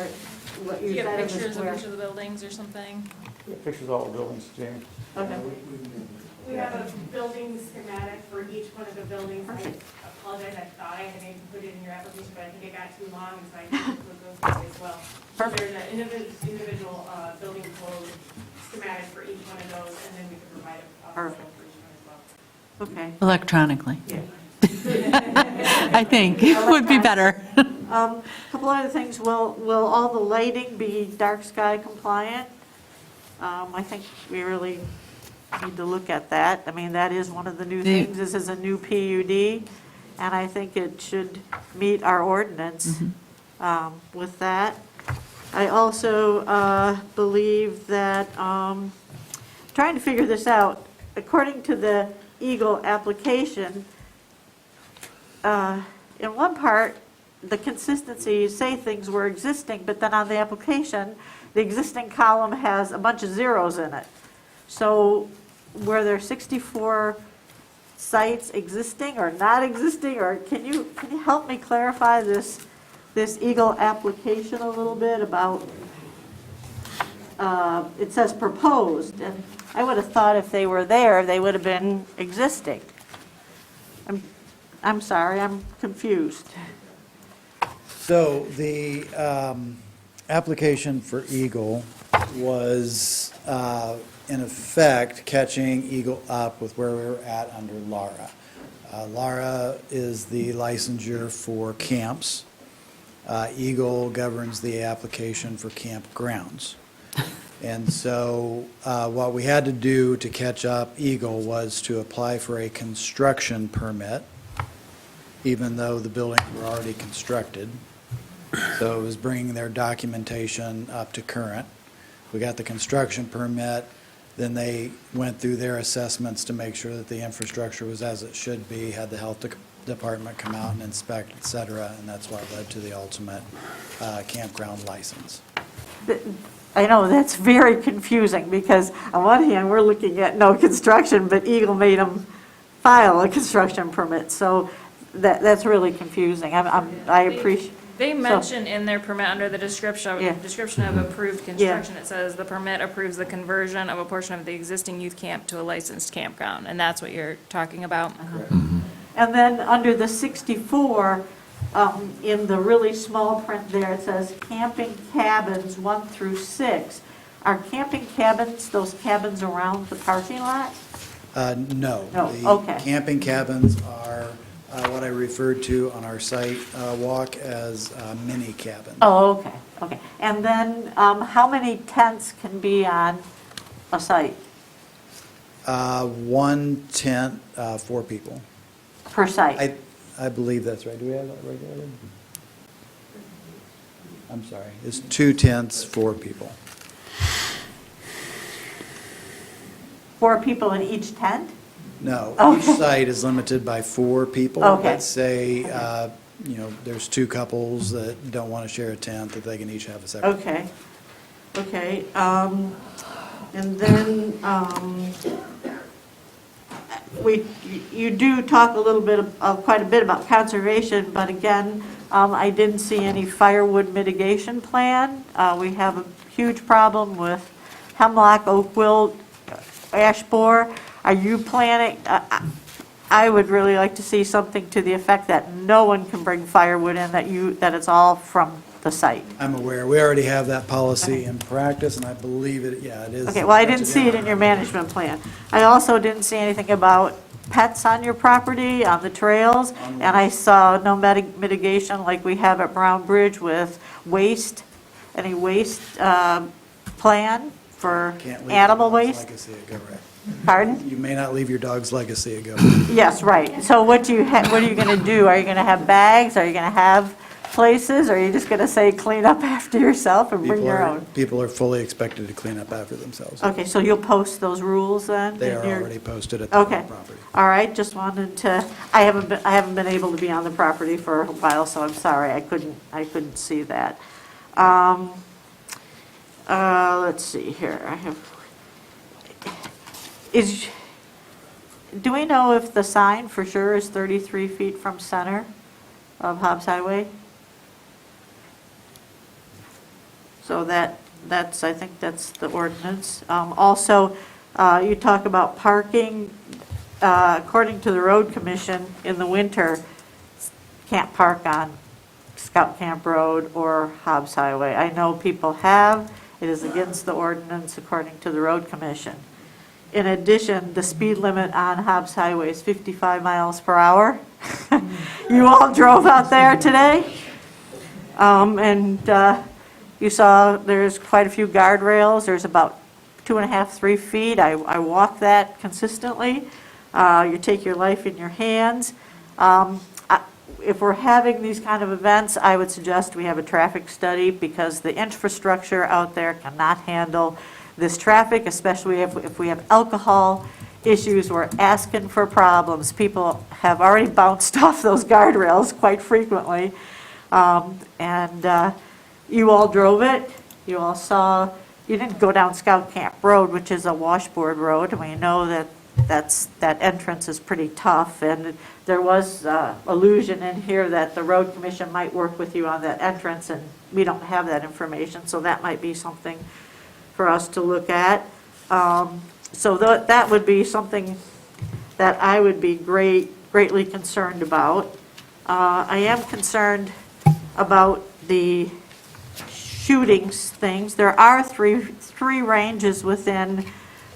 what Do you you said have it was pictures of where. each of the buildings or something? Pictures of all the buildings, Jamie. Okay. We have a building schematic for each one of the buildings. I apologize, I thought I had maybe put it in your application, but I think it got too long, so I didn't include those as well. There's an individual building code schematic for each one of those, and then we could provide a photo for each one as well. Okay. Electronically. I think would be better. Couple other things, will all the lighting be dark sky compliant? I think we really need to look at that. I mean, that is one of the new things. This is a new PUD, and I think it should meet our ordinance with that. I also believe that, trying to figure this out, according to the Eagle application, in one part, the consistency, you say things were existing, but then on the application, the existing column has a bunch of zeros in it. So were there 64 sites existing or not existing, or can you help me clarify this Eagle application a little bit about, it says proposed, and I would have thought if they were there, they would have been existing. I'm sorry, I'm confused. So the application for Eagle was, in effect, catching Eagle up with where we were at under Lara. Lara is the licensure for camps. Eagle governs the application for campgrounds. And so what we had to do to catch up Eagle was to apply for a construction permit, even though the buildings were already constructed. So it was bringing their documentation up to current. We got the construction permit, then they went through their assessments to make sure that the infrastructure was as it should be, had the health department come out and inspect, et cetera, and that's what led to the ultimate campground license. I know, that's very confusing, because on one hand, we're looking at no construction, but Eagle made them file a construction permit, so that's really confusing. I appreciate. They mention in their permit under the description of approved construction, it says the permit approves the conversion of a portion of the existing youth camp to a licensed campground, and that's what you're talking about. And then under the 64, in the really small print there, it says camping cabins 1 through 6. Are camping cabins, those cabins around the parking lot? No. No, The okay. camping cabins are what I referred to on our site walk as mini cabins. Oh, okay, okay. And then, how many tents can be on a site 1 tent, 4 people. per site? I believe that's right. Do we have that regulated? I'm sorry. It's 2 tents, 4 people. 4 people in each tent? No, Okay. each site is limited by 4 people. Okay. Let's say, there's 2 couples that don't want to share a tent, that they can each have a separate. Okay, okay. And then, you do talk a little bit, quite a bit about conservation, but again, I didn't see any firewood mitigation plan. We have a huge problem with hemlock, oak wilt, ash borer. Are you planning, I would really like to see something to the effect that no one can bring firewood in, that it's all from the site. I'm aware. We already have that policy in practice, and I believe it is. Okay, well, I didn't see it in your management plan. I also didn't see anything about pets on your property, on the trails, and I saw no mitigation like we have at Brown Bridge with waste, any waste plan for Can't leave animal your dog's waste? legacy at Go Rec. Pardon? You may not leave your dog's legacy at Go Rec. Yes, right. So what are you going to do? Are you going to have bags? Are you going to have places? Or are you just going to say clean up after yourself and bring your own? People are fully expected to clean up after themselves. Okay, so you'll post those rules then? They in are your- already posted at the Okay, property. all right, just wanted to, I haven't been able to be on the property for a while, so I'm sorry, I couldn't see that. Let's see here, do we know if the sign for sure is 33 feet from center of Hobbs Highway? So I think that's the ordinance. Also, you talk about parking, according to the road commission, in the winter, can't park on Scout Camp Road or Hobbs Highway. I know people have, it is against the ordinance according to the road commission. In addition, the speed limit on Hobbs Highway is 55 miles per hour. You all drove out there today? You saw there's quite a few guardrails. There's about 2.5, 3 feet. I walk that consistently. You take your life in your hands. If we're having these kind of events, I would suggest we have a traffic study because the infrastructure out there cannot handle this traffic, especially if we have alcohol issues. We're asking for problems. People have already bounced off those guardrails quite frequently. You all drove it. You all saw, you didn't go down Scout Camp Road, which is a washboard road, and we know that that entrance is pretty tough. And there was allusion in here that the road commission might work with you on that entrance, and we don't have that information, so that might be something for us to look at. So that would be something that I would be greatly concerned about. I am concerned about the shootings things. There are three ranges within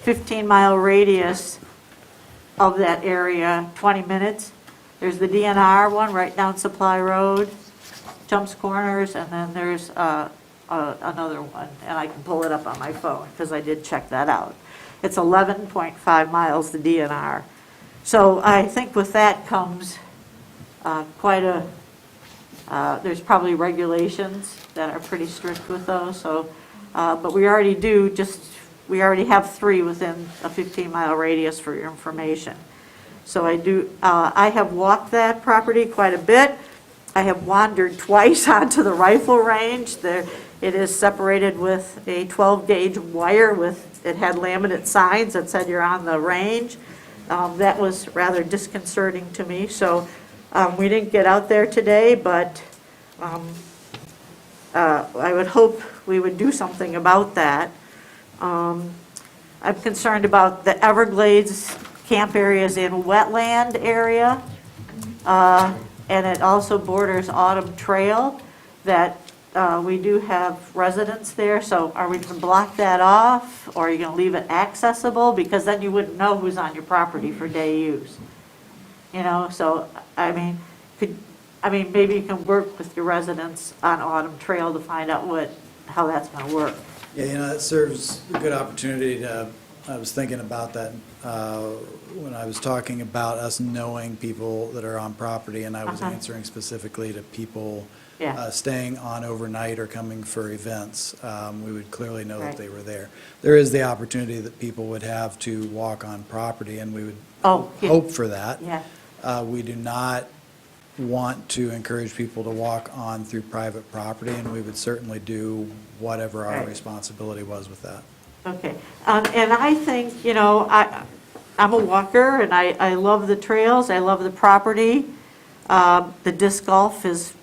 15-mile radius of that area, 20 minutes. There's the DNR one right down Supply Road, Jumps Corners, and then there's another one, and I can pull it up on my phone because I did check that out. It's 11.5 miles, the DNR. So I think with that comes quite a, there's probably regulations that are pretty strict with those. So, but we already have 3 within a 15-mile radius for your information. So I have walked that property quite a bit. I have wandered twice onto the rifle range. It is separated with a 12-gauge wire it had laminate signs that said you're on the range. That was rather disconcerting to me. So we didn't get out there today, but I would hope we would do something about that. I'm concerned about the Everglades camp areas in wetland area. and it also borders Autumn Trail, that we do have residents there, so are we going to block that off, or are you going to leave it accessible? Because then you wouldn't know who's on your property for day use. You know, so, I mean, maybe you can work with your residents on Autumn Trail to find out how that's going to work. Yeah, you know, that serves a good opportunity to, I was thinking about that when I was talking about us knowing people that are on property, and I was answering specifically to people Yeah. staying on overnight or coming for events. We would clearly know that Right. they were there. There is the opportunity that people would have to walk on property, and we would Oh, yeah. hope for that. Yeah. We do not want to encourage people to walk on through private property, and we would certainly do whatever our Right. responsibility was with that. Okay, and I think, you know, I'm a walker, and I love the trails, I love the property. The disc golf is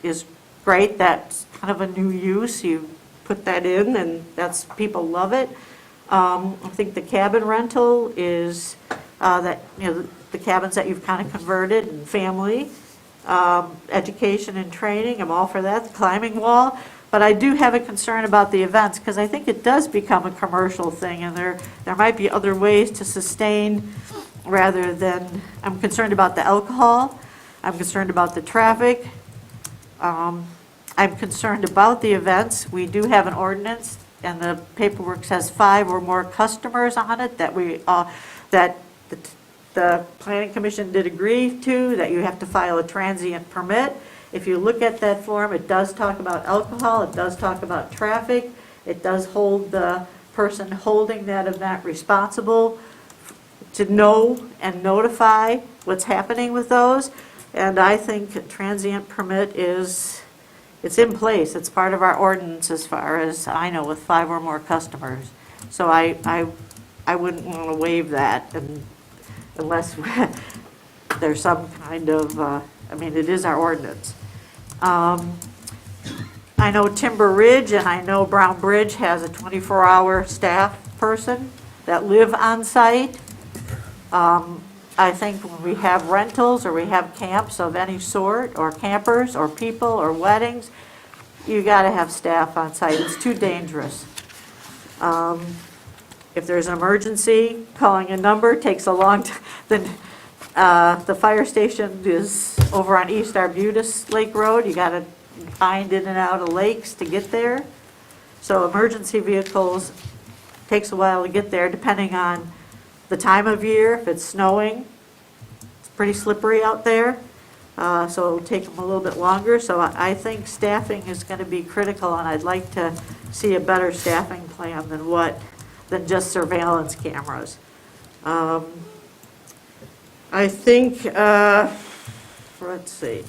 great, that's kind of a new use, you put that in, and people love it. I think the cabin rental is, that, you know, the cabins that you've kind of converted, and family, education and training, I'm all for that, the climbing wall. But I do have a concern about the events, because I think it does become a commercial thing, and there might be other ways to sustain rather than, I'm concerned about the alcohol, I'm concerned about the traffic, I'm concerned about the events. We do have an ordinance, and the paperwork says 5 or more customers on it, that the planning commission did agree to, that you have to file a transient permit. If you look at that form, it does talk about alcohol, it does talk about traffic, it does hold the person holding that event responsible to know and notify what's happening with those. And I think a transient permit it's in place, it's part of our ordinance as far as I know, with 5 or more customers. So I wouldn't want to waive that unless there's some kind of, it is our ordinance. I know Timber Ridge and I know Brown Bridge has a 24-hour staff person that live on site. I think when we have rentals or we have camps of any sort, or campers or people or weddings, you got to have staff on site. It's too dangerous. If there's an emergency, calling a number takes a long time. Then the fire station is over on East Arbutus Lake Road. You got to find in and out of lakes to get there. So emergency vehicles takes a while to get there, depending on the time of year. If it's snowing, it's pretty slippery out there, so it'll take them a little bit longer. So I think staffing is going to be critical, and I'd like to see a better staffing plan than just surveillance cameras. I think, let's see.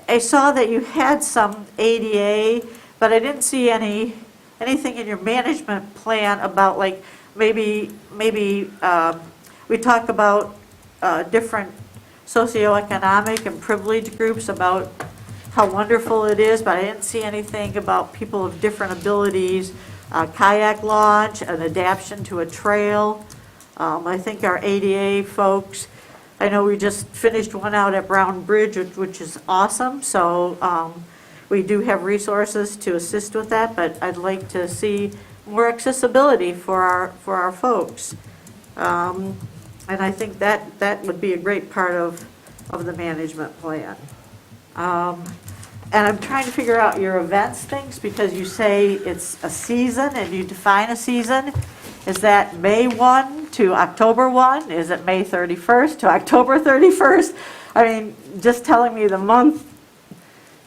I saw that you had some ADA, but I didn't see anything in your management plan about, like, maybe we talk about different socioeconomic and privileged groups, about how wonderful it is, but I didn't see anything about people of different abilities, kayak launch, an adaptation to a trail. I think our ADA folks, I know we just finished one out at Brown Bridge, which is awesome, so we do have resources to assist with that, but I'd like to see more accessibility for our folks. And I think that would be a great part of the management plan. And I'm trying to figure out your events things, because you say it's a season and you define a season. Is that May 1 to October 1? Is it May 31st to October 31st? I mean, just telling me the month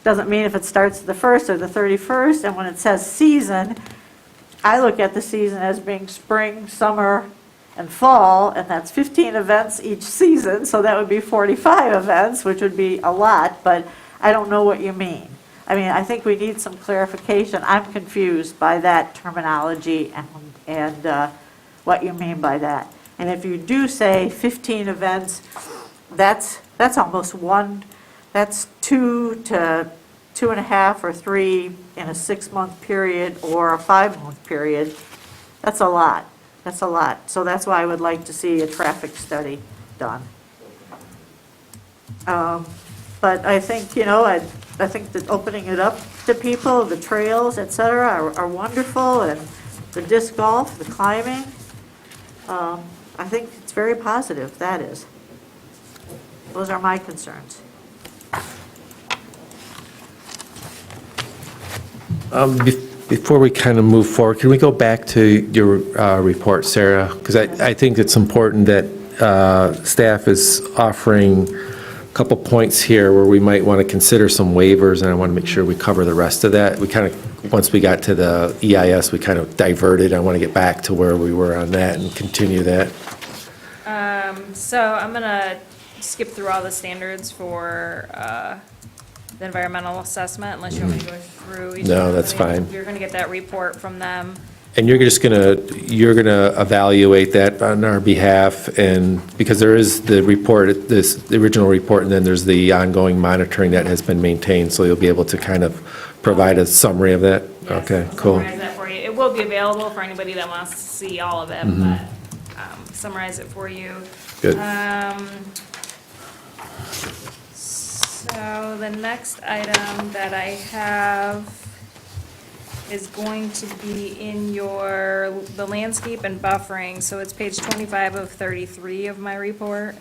doesn't mean if it starts the 1st or the 31st. And when it says season, I look at the season as being spring, summer, and fall, and that's 15 events each season, so that would be 45 events, which would be a lot, but I don't know what you mean. I mean, I think we need some clarification. I'm confused by that terminology and what you mean by that. And if you do say 15 events, that's almost that's 2 to 2.5 or 3 in a 6-month period or a 5-month period. That's a lot. That's a lot. So that's why I would like to see a traffic study done. But I think, I think that opening it up to people, the trails, et cetera, are wonderful, and the disc golf, the climbing, I think it's very positive, that is. Those are my concerns. Before we kind of move forward, can we go back to your report, Sarah? Because I think it's important that staff is offering a couple points here where we might want to consider some waivers, and I want to make sure we cover the rest of that. We kind of, once we got to the EIS, we kind of diverted. I want to get back to where we were on that and continue that. So I'm going to skip through all the standards for the environmental assessment, unless you want me to go through each of them. No, that's fine. You're going to get that report from them. And you're gonna evaluate that on our behalf, and, because there is the report, the original report, and then there's the ongoing monitoring that has been maintained, so you'll be able to kind of provide a summary of that? Okay, cool. Summarize that for you. It will be available for anybody that wants to see all of it, but summarize it for you. Good. So the next item that I have is going to be in the landscape and buffering. So it's page 25 of 33 of my report,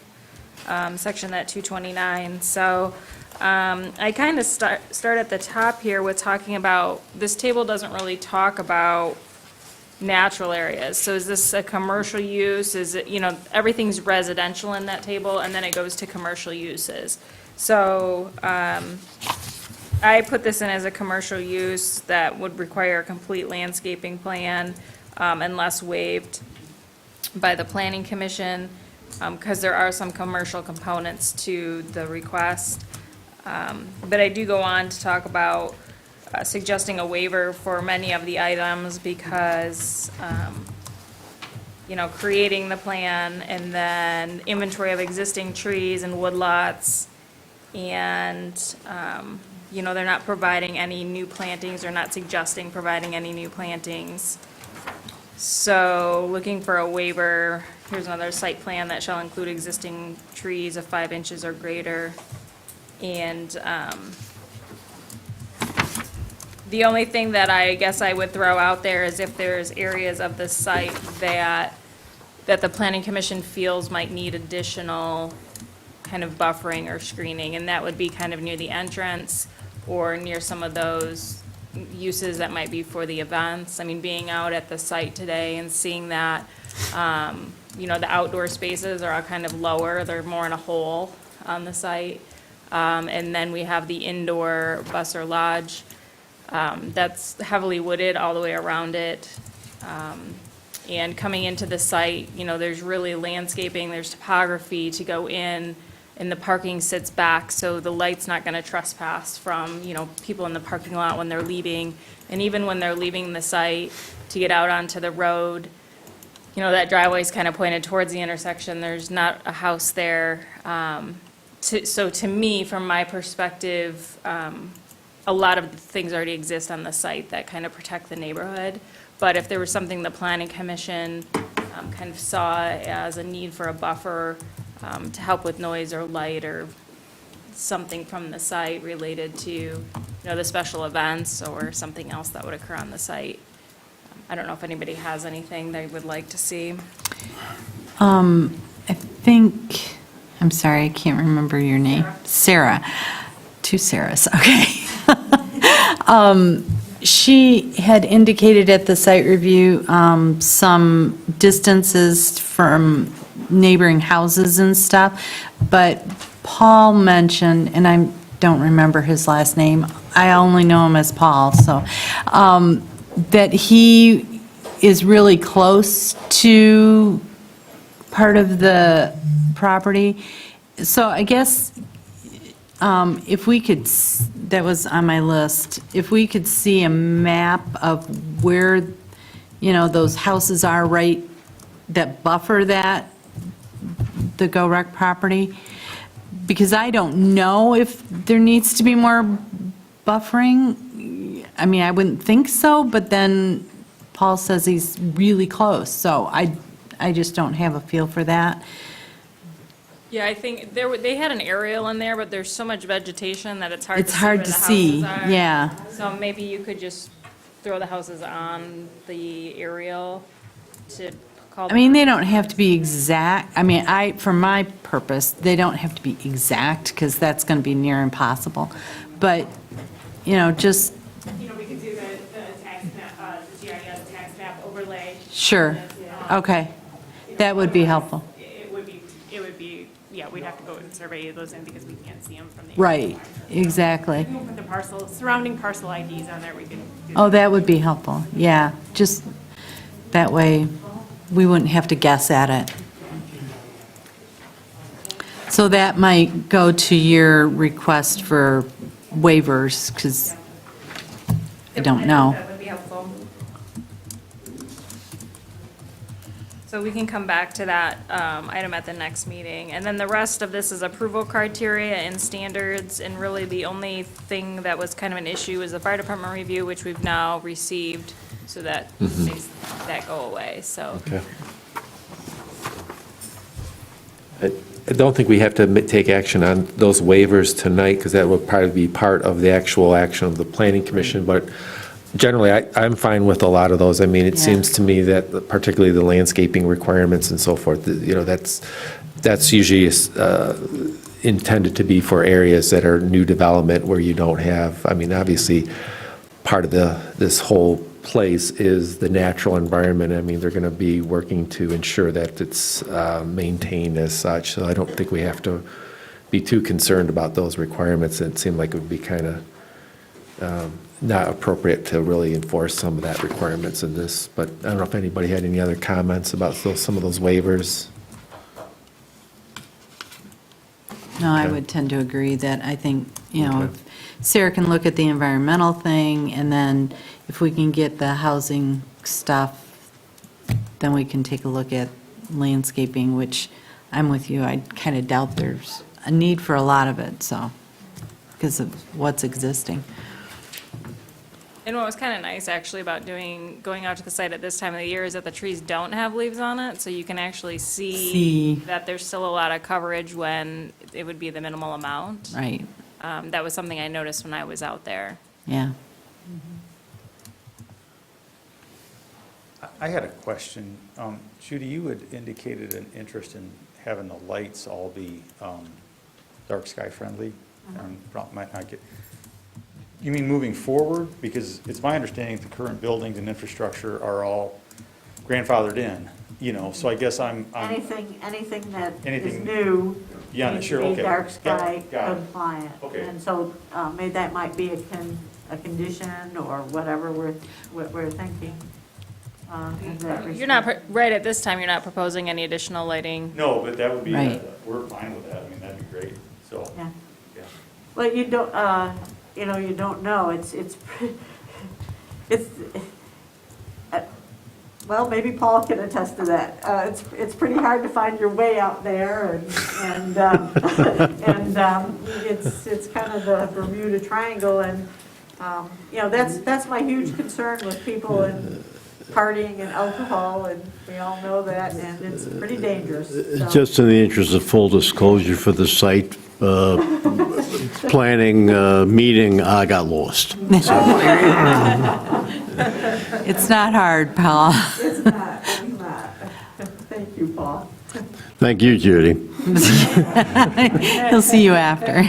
section that 229. So I kind of start at the top here with talking about, this table doesn't really talk about natural areas. So is this a commercial use? Is it, everything's residential in that table, and then it goes to commercial uses. So I put this in as a commercial use that would require a complete landscaping plan unless waived by the Planning Commission, because there are some commercial components to the request. But I do go on to talk about suggesting a waiver for many of the items because, creating the plan and then inventory of existing trees and woodlots, and they're not providing any new plantings, or not suggesting providing any new plantings. So looking for a waiver, here's another site plan that shall include existing trees of 5 inches or greater. And the only thing that I guess I would throw out there is if there's areas of the site that the Planning Commission feels might need additional kind of buffering or screening, and that would be kind of near the entrance or near some of those uses that might be for the events. I mean, being out at the site today and seeing that, the outdoor spaces are all kind of lower, they're more in a hole on the site. And then we have the indoor bus or lodge that's heavily wooded all the way around it. And coming into the site, there's really landscaping, there's topography to go in, and the parking sits back, so the light's not going to trespass from, people in the parking lot when they're leaving. And even when they're leaving the site to get out onto the road, that driveway's kind of pointed towards the intersection. There's not a house there. So to me, from my perspective, a lot of things already exist on the site that kind of protect the neighborhood. But if there was something the Planning Commission kind of saw as a need for a buffer to help with noise or light or something from the site related to, the special events or something else that would occur on the site. I don't know if anybody has anything they would like to see. I think, I'm sorry, I can't remember your name. Sarah. Two Sarahs, okay. She had indicated at the site review some distances from neighboring houses and stuff, but Paul mentioned, and I don't remember his last name, I only know him as Paul, so, that he is really close to part of the property. So I guess if we could, that was on my list, if we could see a map of where, those houses are right, that buffer that, the Go Rec property, because I don't know if there needs to be more buffering. I mean, I wouldn't think so, but then Paul says he's really close, so I just don't have a feel for that. Yeah, I think they had an aerial in there, but there's so much vegetation that it's hard to It's see hard where to the see, houses are. yeah. So maybe you could just throw the houses on the aerial to call. I mean, they don't have to be exact, I mean, for my purpose, they don't have to be exact, because that's going to be near impossible. But, just, You know, we could do the tax map, the GIS tax map overlay. sure, okay. That would be helpful. It would be, yeah, we'd have to go and survey those in because we can't see them from the. Right, exactly. We can put the surrounding parcel IDs on there, we can. do Oh, that would be helpful, yeah. Just that way, we wouldn't have to guess at it. So that might go to your request for waivers, because I don't know. That would be helpful. So we can come back to that item at the next meeting. And then the rest of this is approval criteria and standards, and really the only thing that was kind of an issue is the fire department review, which we've now received, so that makes that go away, so. Okay. I don't think we have to take action on those waivers tonight, because that would probably be part of the actual action of the planning commission, but generally, I'm fine with a lot of those. I mean, it Yeah. seems to me that particularly the landscaping requirements and so forth, that's usually intended to be for areas that are new development where you don't have, I mean, obviously, part of this whole place is the natural environment. I mean, they're going to be working to ensure that it's maintained as such, so I don't think we have to be too concerned about those requirements. It seemed like it would be kind of not appropriate to really enforce some of that requirements in this, but I don't know if anybody had any other comments about some of those waivers. No, I Okay. would tend to agree that I think, Okay. if Sarah can look at the environmental thing, and then if we can get the housing stuff, then we can take a look at landscaping, which I'm with you, I kind of doubt there's a need for a lot of it, so, because of what's existing. And what was kind of nice actually about going out to the site at this time of the year is that the trees don't have leaves on it, so you can actually see that there's still a lot of coverage when it would be the minimal amount. Right, That was something I noticed when I was out there. yeah. I had a question. Judy, you had indicated an interest in having the lights all be dark sky friendly. Might not get. You mean moving forward? Because it's my understanding the current buildings and infrastructure are all grandfathered in, so I guess I'm. Anything that is Anything new beyond needs it, sure, to be okay. dark sky Got it. compliant. Okay. And so maybe that might be a condition or whatever we're thinking. in that You're not, respect. right at this time, you're not proposing any additional lighting? No, but that would be, Right. we're fine with that. I mean, that'd be great, so. Yeah. yeah. Well, you don't know, it's, well, maybe Paul can attest to that. It's pretty hard to find your way out there, and it's kind of the Bermuda Triangle, and, that's my huge concern with people and partying and alcohol, and we all know that, and it's pretty dangerous. so. Just in the interest of full disclosure for the site planning meeting, I got lost. It's not hard, Paul. It's not. Thank you, Paul. Thank you, Judy. He'll see you after.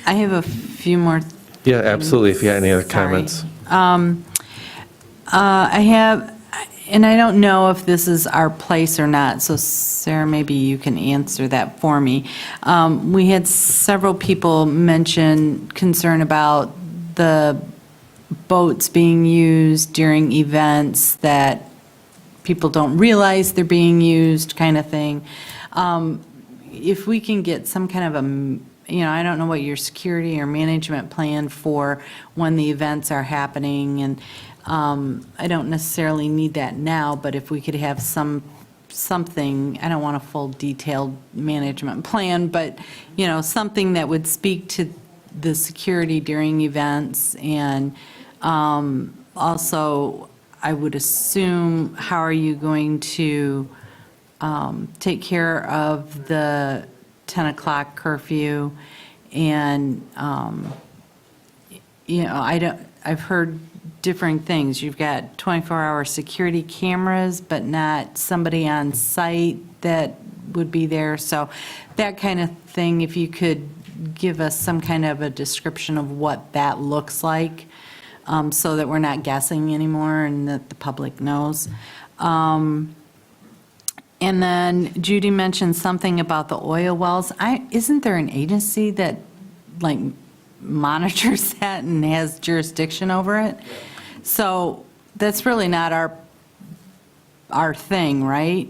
I have a few more. Yeah, absolutely, if you got any other Sorry. comments. I have, and I don't know if this is our place or not, so Sarah, maybe you can answer that for me. We had several people mention concern about the boats being used during events that people don't realize they're being used, kind of thing. If we can get some kind of I don't know what your security or management plan for when the events are happening, and I don't necessarily need that now, but if we could have something, I don't want a full detailed management plan, but, something that would speak to the security during events and Also, I would assume, how are you going to take care of the 10 o'clock curfew? And, I've heard different things. You've got 24-hour security cameras, but not somebody on site that would be there. So that kind of thing, if you could give us some kind of a description of what that looks like, so that we're not guessing anymore and that the public knows. And then Judy mentioned something about the oil wells. Isn't there an agency that, like, monitors that and has jurisdiction over it? So that's really not our thing, right?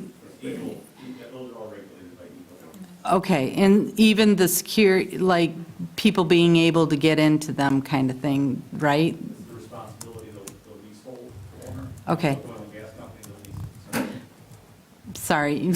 Okay, and even the security, like, people being able to get into them kind of thing, right? The responsibility of the leasehold owner. Okay. Oil and gas company, the Sorry.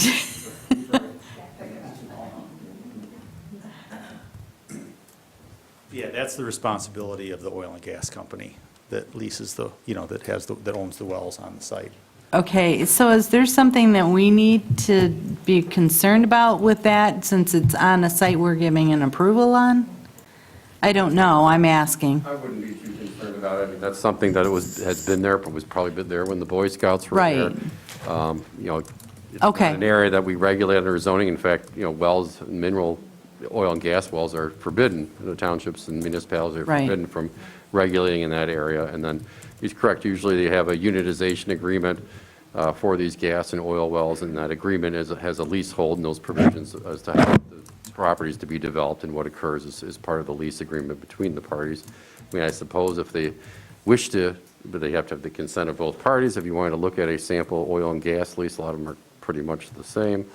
Yeah, that's the responsibility of the oil and gas company that leases the, that owns the wells on the site. Okay, so is there something that we need to be concerned about with that, since it's on a site we're giving an approval on? I don't know, I'm asking. I wouldn't be too concerned about it. I mean, that's something that has been there, but was probably been there when the Boy Scouts were there. Right. It's Okay. not an area that we regulate under zoning. In fact, wells, mineral, oil and gas wells are forbidden. The townships and municipalities are Right. forbidden from regulating in that area. And then, he's correct, usually they have a unitization agreement for these gas and oil wells, and that agreement has a leasehold and those provisions as to how the properties to be developed and what occurs is part of the lease agreement between the parties. I mean, I suppose if they wish to, but they have to have the consent of both parties. If you wanted to look at a sample oil and gas lease, a lot of them are pretty much the same,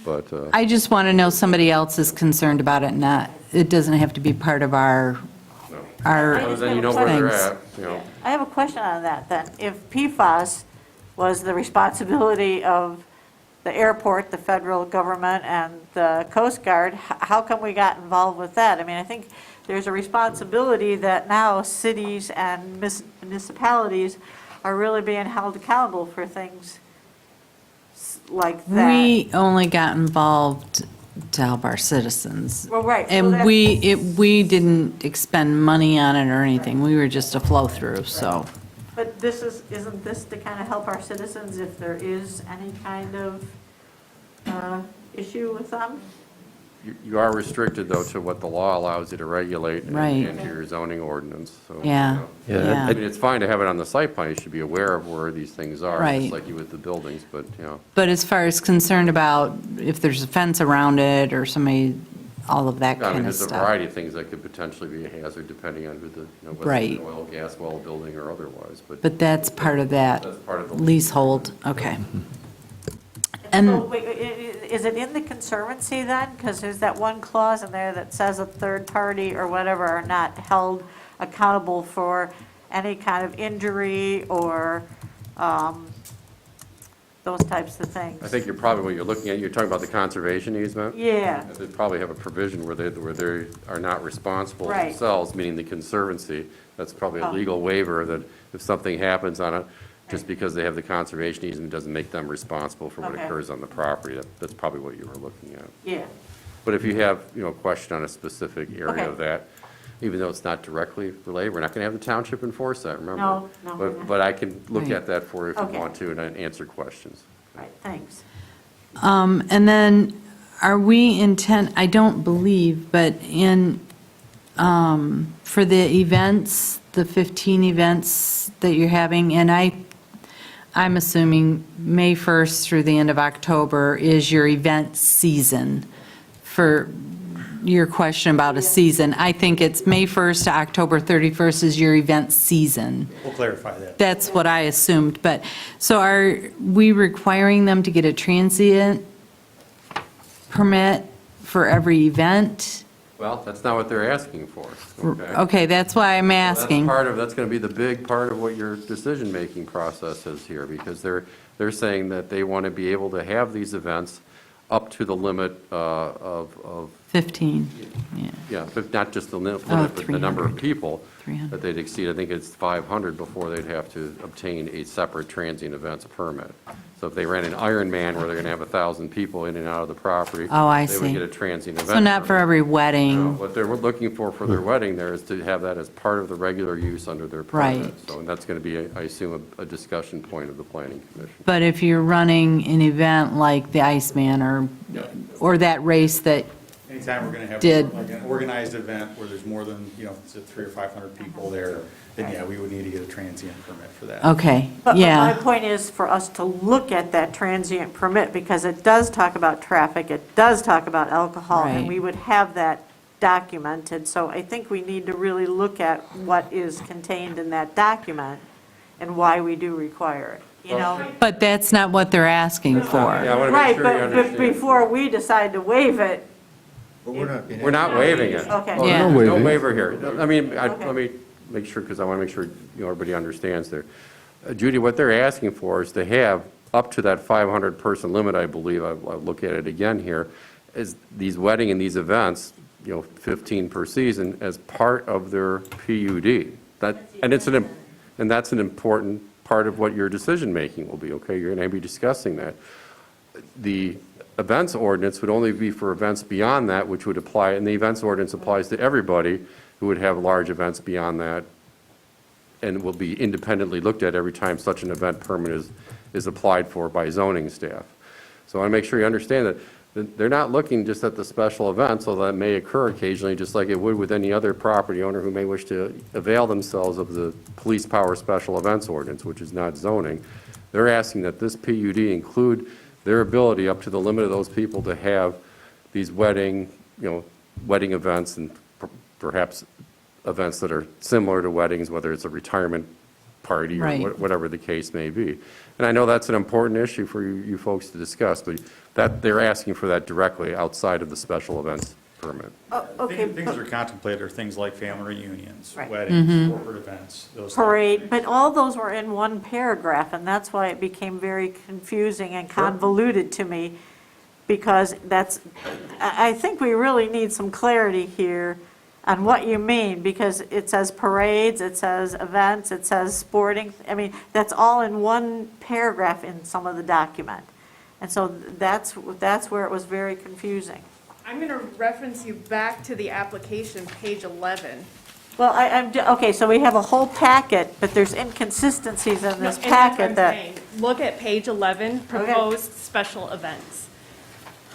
but. I just want to know somebody else is concerned about it, not, it doesn't have to be part of our Then you know where they're things. at, I have a question on that then. If PFAS was the responsibility of the airport, the federal government, and the Coast Guard, how come we got involved with that? I mean, I think there's a responsibility that now cities and municipalities are really being held accountable for things like that. We only got involved to help our citizens. Well, right. And Well, we didn't expend money on it or anything. We were just a flow-through, so. But isn't this to kind of help our citizens if there is any kind of issue with them? You are restricted, though, to what the law allows you to regulate Right. and to your zoning ordinance, so. Yeah, yeah. I mean, it's fine to have it on the site plan, you should be aware of where these things are. Right. Just like you with the buildings, but, But as far as concerned about if there's a fence around it or somebody, all of that I mean, kind of there's a stuff. variety of things that could potentially be a hazard depending on who whether it's Right. an oil, gas well building or otherwise, but. But that's part of that That's part of the leasehold, okay. So, And, wait, is it in the conservancy then? Because there's that one clause in there that says a third party or whatever are not held accountable for any kind of injury or those types of things. I think you're probably, what you're looking at, you're talking about the conservation easement? Yeah. They probably have a provision where they are not responsible Right. themselves, meaning the conservancy. That's probably a Oh. legal waiver that if something happens on it, just because they have the conservation easement doesn't make them responsible for what Okay. occurs on the property. That's probably what you were looking at. Yeah. But if you have, a question on a specific area Okay. of that, even though it's not directly related, we're not going to have the township enforce that, remember? No, we're not. But I can look Right. at that for you if Okay. you want to and answer questions. Right, thanks. and then are we intent, I don't believe, but for the events, the 15 events that you're having, and I'm assuming May 1st through the end of October is your event season. For your question about a season, I think it's May 1st to October 31st is your event season. We'll clarify that. That's what I assumed, but, so are we requiring them to get a transient permit for every event? Well, that's not what they're asking for, okay? Okay, that's why I'm asking. That's going to be the big part of what your decision-making process is here, because they're saying that they want to be able to have these events up to the limit of 15, yeah. Yeah, but not just the limit, Oh, but the number of 300. people 300. that they'd exceed. I think it's 500 before they'd have to obtain a separate transient events permit. So if they ran an Ironman where they're going to have 1,000 people in and out of the property. Oh, I They would see. get a transient event. So not for permit. every No, wedding, what they're looking for their wedding there is to have that as part of the regular use under their permit. Right. So, and that's going to be, I assume, a discussion point of the planning commission. but if you're running an event like the Iceman or that race that, Anytime we're going to have Did- like an organized event where there's more than, is it 300 or 500 people there, then yeah, we would need to get a transient permit for that. okay, But my yeah, point is for us to look at that transient permit, because it does talk about traffic, it does talk about alcohol, and Right. we would have that documented. So I think we need to really look at what is contained in that document and why we do require it, you know? but that's not what they're asking for. Yeah, I want to make Right, sure you but understand. before we decide to waive it, We're not waiving it. Okay. Oh, Yeah. there's no waiver here. I mean, Okay. let me make sure, because I want to make sure, everybody understands there. Judy, what they're asking for is to have up to that 500-person limit, I believe, I'll look at it again here, is these wedding and these events, 15 per season, as part of their PUD. And that's an important part of what your decision-making will be, okay? You're going to be discussing that. The events ordinance would only be for events beyond that, which would apply, and the events ordinance applies to everybody who would have large events beyond that, and will be independently looked at every time such an event permit is applied for by zoning staff. So I want to make sure you understand that they're not looking just at the special events, although that may occur occasionally, just like it would with any other property owner who may wish to avail themselves of the police power special events ordinance, which is not zoning. They're asking that this PUD include their ability up to the limit of those people to have these wedding events and perhaps events that are similar to weddings, whether it's a retirement party or Right. whatever the case may be. And I know that's an important issue for you folks to discuss, but they're asking for that directly outside of the special events permit. okay, Things that are contemplated are things like family reunions, Right. weddings, corporate events, those things. parade, but all those were in one paragraph, and that's why it became very confusing and convoluted to me, because I think we really need some clarity here on what you mean, because it says parades, it says events, it says sporting, that's all in one paragraph in some of the document. And so that's where it was very confusing. I'm going to reference you back to the application, page 11. Well, okay, so we have a whole packet, but there's inconsistencies in this And that's what packet I'm that. saying. Look at page 11, proposed special events.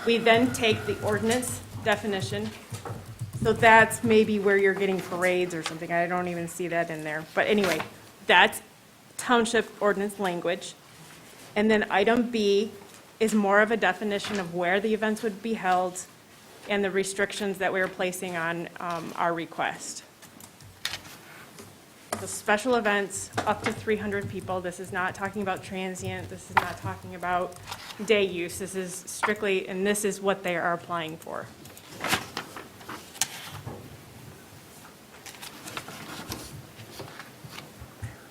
We then take the ordinance definition. So that's maybe where you're getting parades or something. I don't even see that in there. But anyway, that's township ordinance language. And then item B is more of a definition of where the events would be held and the restrictions that we were placing on our request. So special events, up to 300 people. This is not talking about transient. This is not talking about day use. This is strictly, and this is what they are applying for.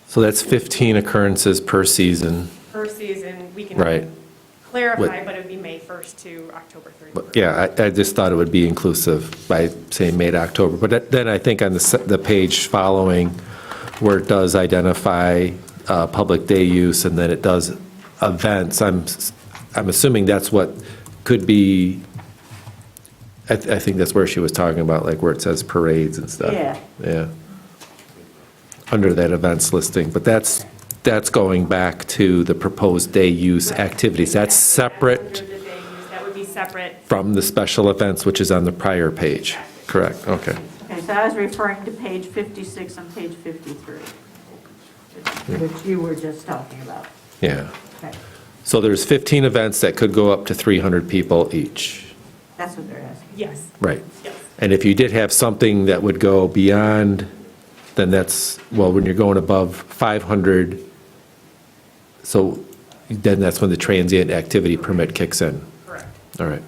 So that's 15 occurrences per season. Per season, we Right. can clarify, What- but it would be May 1st to October 31st. But, yeah, I just thought it would be inclusive by saying May to October. But then I think on the page following, where it does identify public day use, and then it does events, I'm assuming that's what could be, I think that's where she was talking about, like where it says parades and stuff. Yeah. Yeah. Under that events listing. But that's going back to the proposed day use activities. That's separate Under the day use, that would be separate. from the special events, which is on the prior page. Correct, okay. Okay, so I was referring to page 56 and page 53, which you were just talking about. Yeah. Okay, So there's 15 events that could go up to 300 people each. that's what they're asking. Yes. Right. Yes. And if you did have something that would go beyond, then that's, well, when you're going above 500, so then that's when the transient activity permit kicks in. Correct. All right.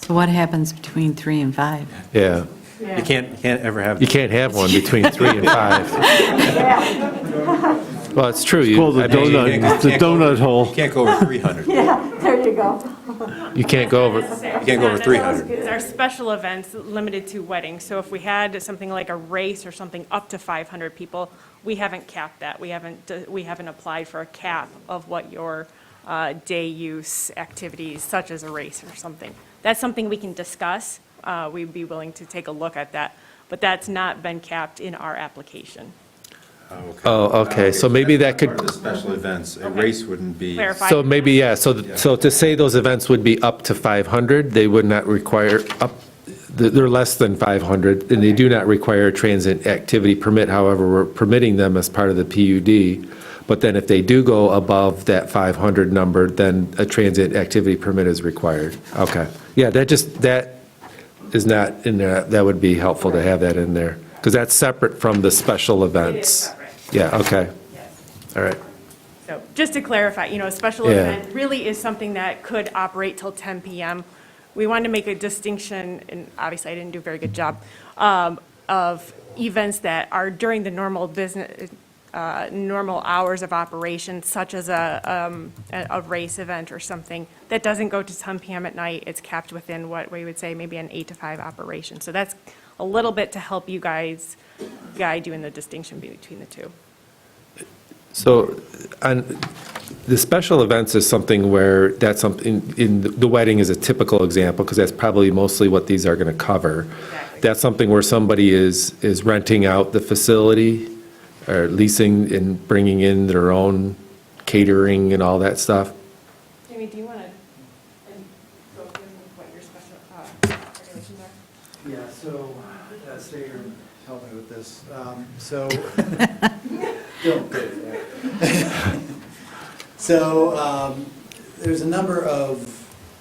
So what happens between 3 and 5? Yeah. You can't ever have. You can't have one between 3 and 5. Well, it's true. Called the donut hole. You can't go over 300. Yeah, there you go. You can't go over, You can't go over 300. It's our special events limited to weddings. So if we had something like a race or something up to 500 people, we haven't capped that. We haven't applied for a cap of what your day use activities, such as a race or something. That's something we can discuss. We'd be willing to take a look at that, but that's not been capped in our application. oh, okay, so maybe that Part of could, the special events, a race wouldn't be. Clarify. so maybe, yeah, so to say those events would be up to 500, they would not require they're less than 500, and they do not require a transient activity permit. However, we're permitting them as part of the PUD. But then if they do go above that 500 number, then a transient activity permit is required. Okay. Yeah, that is not in there. That would be helpful to have that in there, because that's separate from the special events. Yeah, okay. All right. So just to clarify, a special Yeah. event really is something that could operate till 10 PM. We wanted to make a distinction, and obviously I didn't do a very good job, of events that are during the normal business, normal hours of operation, such as a race event or something that doesn't go to 10 PM at night. It's capped within what we would say maybe an 8 to 5 operation. So that's a little bit to help you guys guide you in the distinction between the two. So, on the special events is something where that's something, in the wedding is a typical example, because that's probably mostly what these are going to cover. Exactly. That's something where somebody is renting out the facility, or leasing and bringing in their own catering and all that stuff. Jamie, do you want to go through what your special regulations are? Yeah, so, stay here and help me with this. So, don't go there. So, there's a number of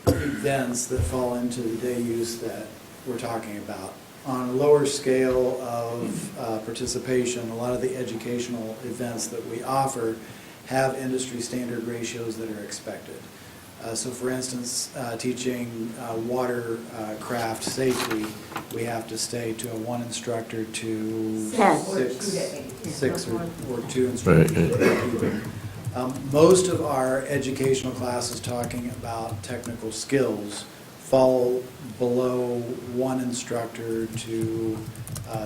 events that fall into the day use that we're talking about. On a lower scale of participation, a lot of the educational events that we offer have industry standard ratios that are expected. So for instance, teaching watercraft safety, we have to stay to a 1 instructor to six or 2 instructors. Most of our educational classes talking about technical skills fall below 1 instructor to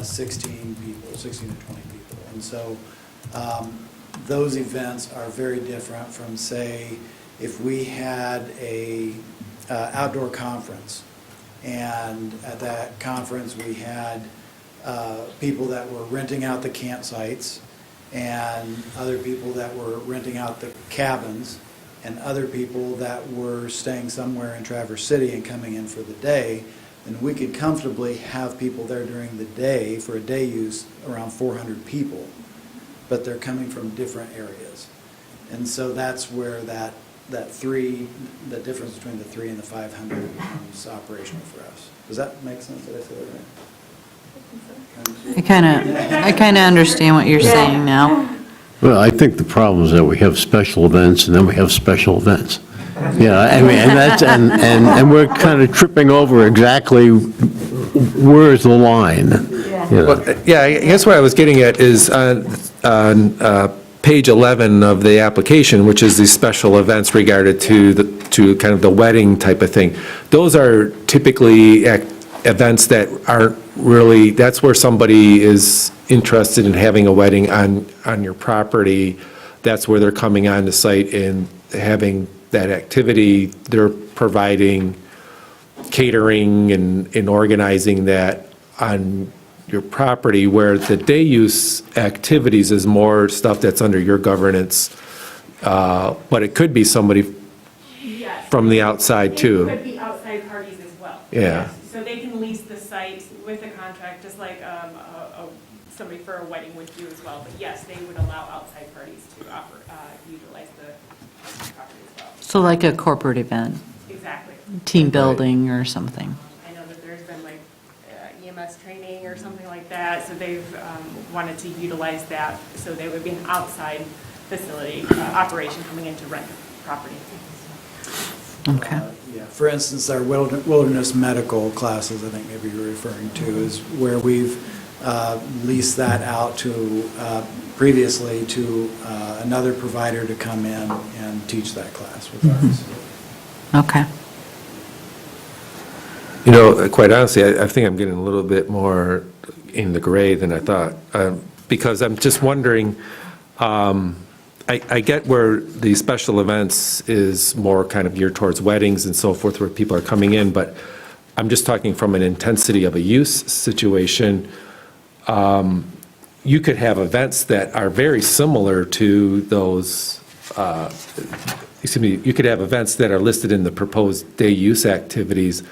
16 people, 16 to 20 people. And so those events are very different from, say, if we had a outdoor conference, and at that conference we had people that were renting out the campsites, and other people that were renting out the cabins, and other people that were staying somewhere in Traverse City and coming in for the day, then we could comfortably have people there during the day for a day use around 400 people, but they're coming from different areas. And so that's where that the difference between the 3 and the 500 becomes operational for us. Does that make sense? Did I say that right? I kind of understand what you're saying now. Well, I think the problem is that we have special events and then we have special events. Yeah, I mean, and we're kind of tripping over exactly where's the line. you know. Well, yeah, I guess what I was getting at is on page 11 of the application, which is the special events regarded to kind of the wedding type of thing. Those are typically events that aren't really, that's where somebody is interested in having a wedding on your property. That's where they're coming on the site and having that activity. They're providing catering and organizing that on your property, where the day use activities is more stuff that's under your governance. But it could be somebody Yes. from the outside too. It could be outside parties as well. Yeah. Yes. So they can lease the site with a contract, just like somebody for a wedding would do as well. But yes, they would allow outside parties to utilize the property as well. So like a corporate event, Exactly. team building or something. I know that there's been like EMS training or something like that, so they've wanted to utilize that, so they would be an outside facility operation coming in to rent property. Okay. Yeah, for instance, our wilderness medical classes, I think maybe you're referring to, is where we've leased that out to, previously to another provider to come in and teach that class with our facility. Okay. You know, quite honestly, I think I'm getting a little bit more in the gray than I thought, because I'm just wondering, I get where the special events is more kind of geared towards weddings and so forth, where people are coming in, but I'm just talking from an intensity of a use situation. You could have events that are very similar to those, you could have events that are listed in the proposed day use activities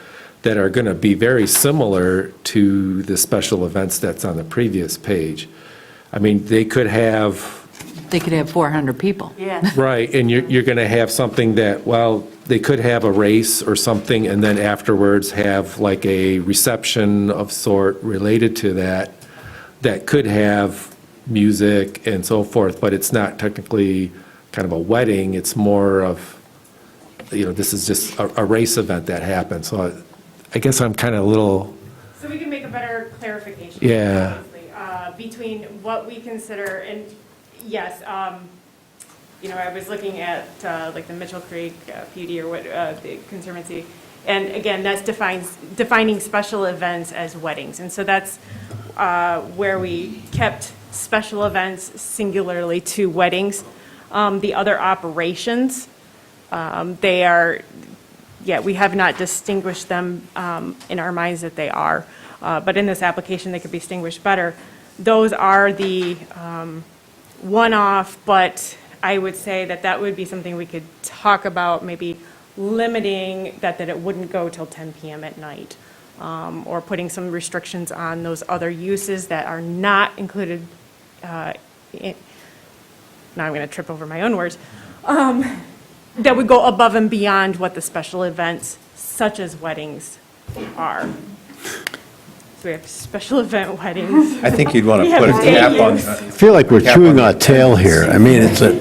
that are going to be very similar to the special events that's on the previous page. I mean, they could have 400 people. Yeah. right, and you're going to have something that, well, they could have a race or something, and then afterwards have like a reception of sort related to that, that could have music and so forth, but it's not technically kind of a wedding, it's more of, this is just a race event that happened. So I guess I'm kind of a little, So we can make a better clarification. Yeah. Obviously, between what we consider, and yes, I was looking at like the Mitchell Creek PUD or what, the Conservancy, and again, that's defining special events as weddings. And so that's where we kept special events singularly to weddings. The other operations, they are, we have not distinguished them in our minds that they are, but in this application, they could be distinguished better. Those are the one-off, but I would say that would be something we could talk about, maybe limiting that it wouldn't go till 10 PM at night, or putting some restrictions on those other uses that are not included now I'm going to trip over my own words, that would go above and beyond what the special events, such as weddings, are. So we have special event weddings. I think you'd want We to put a have day cap on. use. I feel like we're chewing our tail here. I mean, it's a,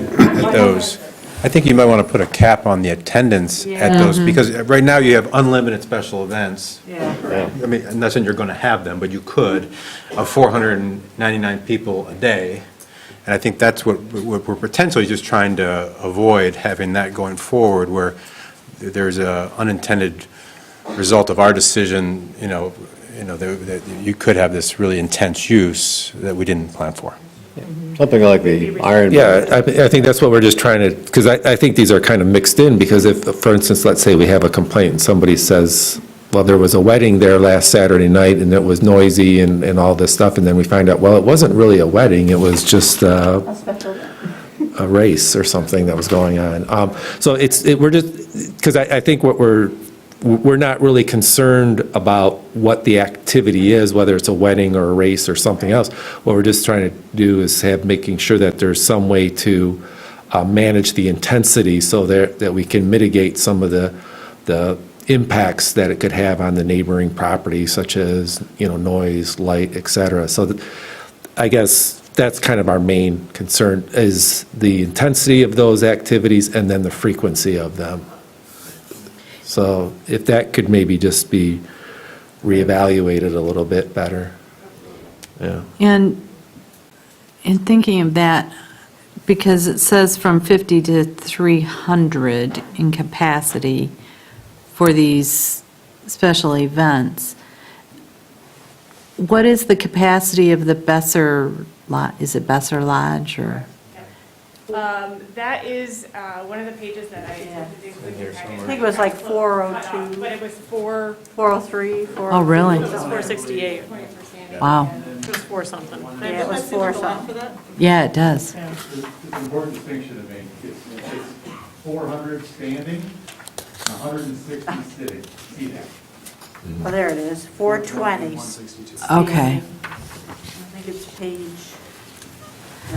Those. I think you might want to put a cap on the attendance at those, because right now you have unlimited special events. Yeah. I mean, I'm not saying you're going to have them, but you could, of 499 people a day. And I think that's what we're potentially just trying to avoid, having that going forward, where there's a unintended result of our decision, that you could have this really intense use that we didn't plan for. something like the Iron. yeah, I think that's what we're just trying to, because I think these are kind of mixed in, because if, for instance, let's say we have a complaint and somebody says, well, there was a wedding there last Saturday night and it was noisy and all this stuff, and then we find out, well, it wasn't really a wedding, it was just a race or something that was going on. So we're just, because I think what we're not really concerned about what the activity is, whether it's a wedding or a race or something else. What we're just trying to do is making sure that there's some way to manage the intensity so that we can mitigate some of the impacts that it could have on the neighboring property, such as, noise, light, et cetera. So I guess that's kind of our main concern, is the intensity of those activities and then the frequency of them. So if that could maybe just be reevaluated a little bit better. Yeah. And in thinking of that, because it says from 50 to 300 in capacity for these special events, what is the capacity of the Besser Lodge? Is it Besser Lodge or? That is one of the pages that I included in your packet. I think it was like 402. But it was 403, 403. Oh, really? It was 468. Wow. It was 4 something. Yeah, it was 4 something. Yeah, it does. It's an important distinction to make. It's 400 standing, 160 seating. Oh, there it is, 420. Okay. I think it's page.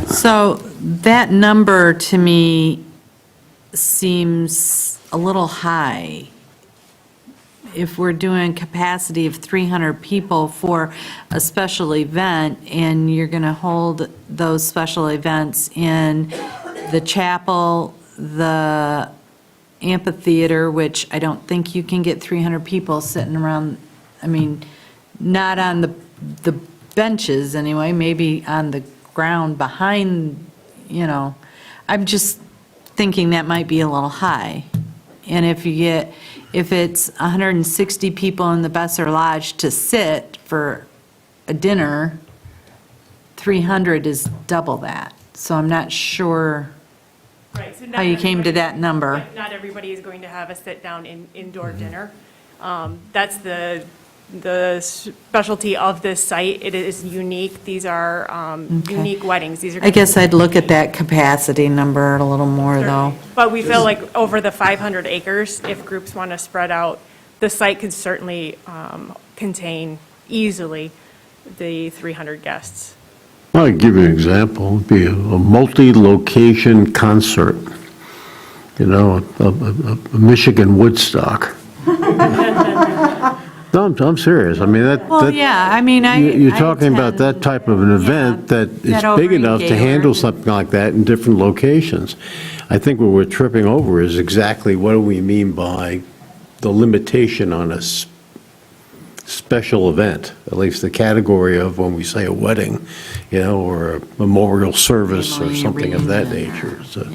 So that number to me seems a little high. If we're doing capacity of 300 people for a special event, and you're going to hold those special events in the chapel, the amphitheater, which I don't think you can get 300 people sitting around, I mean, not on the benches anyway, maybe on the ground behind, I'm just thinking that might be a little high. And if you get, if it's 160 people in the Besser Lodge to sit for a dinner, 300 is double that. So I'm not sure Right, so not how you came to everybody- that number. right, Not everybody is going to have a sit-down indoor dinner. That's the specialty of this site. It is unique. These are Okay. unique weddings. These are. I guess I'd look at that capacity number a little more, though. But we feel like over the 500 acres, if groups want to spread out, the site could certainly contain easily the 300 guests. I'll give you an example. It'd be a multi-location concert, you know, a Michigan Woodstock. No, I'm serious. I mean, Well, yeah, I mean, You're talking about that type of an event that is that big over enough to Gaylord. handle something like that in different locations. I think what we're tripping over is exactly what do we mean by the limitation on a special event, at least the category of when we say a wedding, you know, or a memorial service or Family something of that reunion. nature. So,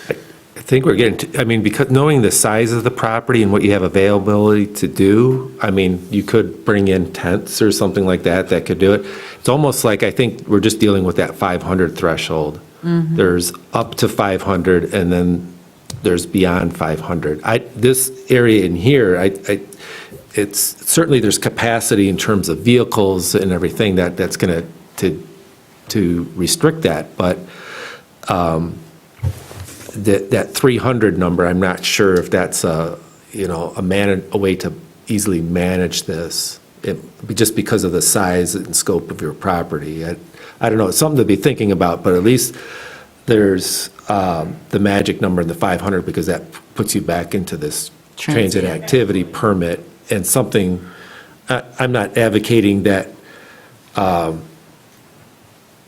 I think we're getting, I mean, because knowing the size of the property and what you have availability to do, I mean, you could bring in tents or something like that that could do it. It's almost like, I think we're just dealing with that 500 threshold. There's up to 500, and then there's beyond 500. This area in here, it's, certainly there's capacity in terms of vehicles and everything that's going to restrict that, but that 300 number, I'm not sure if that's a way to easily manage this, just because of the size and scope of your property. I don't know, it's something to be thinking about, but at least there's the magic number in the 500, because that puts you back into this transit activity permit, and something, I'm not advocating that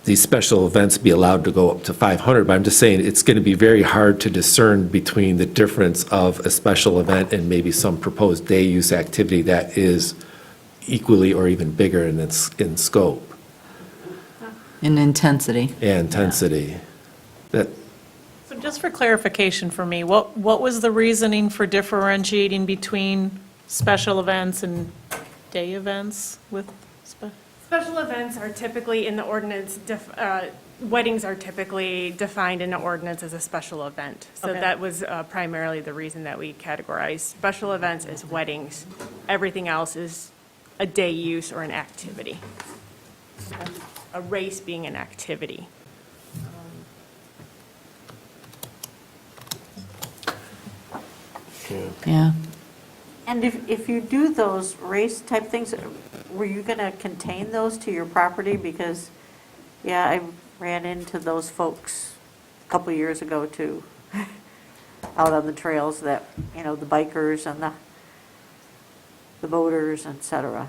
these special events be allowed to go up to 500, but I'm just saying it's going to be very hard to discern between the difference of a special event and maybe some proposed day use activity that is equally or even bigger in scope In intensity. and intensity. That, So just for clarification for me, what was the reasoning for differentiating between special events and day events with Special events are typically in the ordinance, weddings are typically defined in the ordinance as a special event. So Okay. that was primarily the reason that we categorized special events as weddings. Everything else is a day use or an activity. A race being an activity. Yeah. And if you do those race type things, were you going to contain those to your property? Because, yeah, I ran into those folks a couple years ago too, out on the trails that, you know, the bikers and the boaters, et cetera.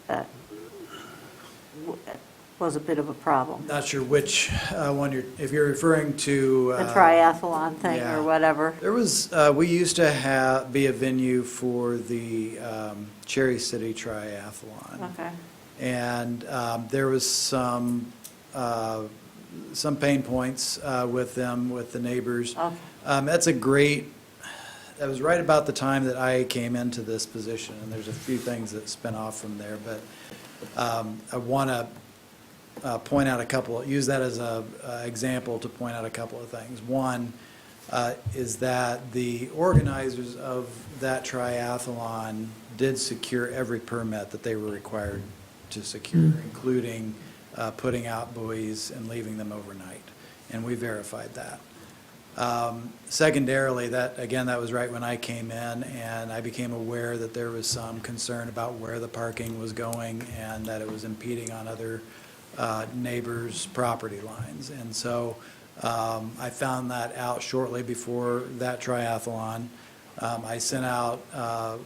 That was a bit of a problem. Not sure which one if you're referring to. The triathlon thing yeah. or whatever. There was, we used to be a venue for the Cherry City Triathlon. Okay. And there was some pain points with them, with the neighbors. Okay. That was right about the time that I came into this position, and there's a few things that spin off from there, but I want to point out use that as an example to point out a couple of things. One is that the organizers of that triathlon did secure every permit that they were required to secure, including putting out buoys and leaving them overnight, and we verified that. Secondarily, that was right when I came in, and I became aware that there was some concern about where the parking was going and that it was impeding on other neighbors' property lines. And so I found that out shortly before that triathlon. I sent out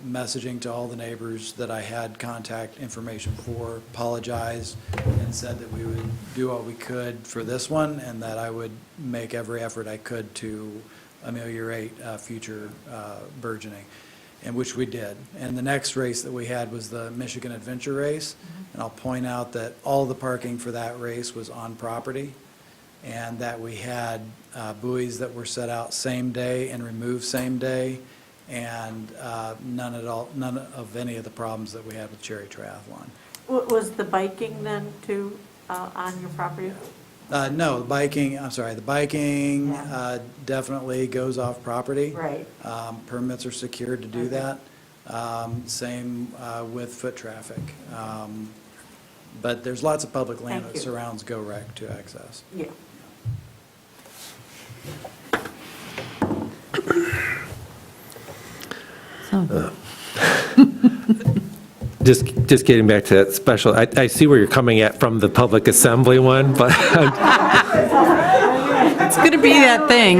messaging to all the neighbors that I had contact information for, apologized, and said that we would do what we could for this one, and that I would make every effort I could to ameliorate future burgeoning, and which we did. And the next race that we had was the Michigan Adventure Race, and I'll point out that all the parking for that race was on property, and that we had buoys that were set out same day and removed same day, and none of any of the problems that we had with Cherry Triathlon. Was the biking then too on your property? No, the biking definitely goes off property. Right. Permits are secured to do Okay. that. Same with foot traffic. But there's lots of public land Thank that you. surrounds Go Rec to access. Yeah. Just getting back to that special, I see where you're coming at from the public assembly one, but, It's going to be that thing.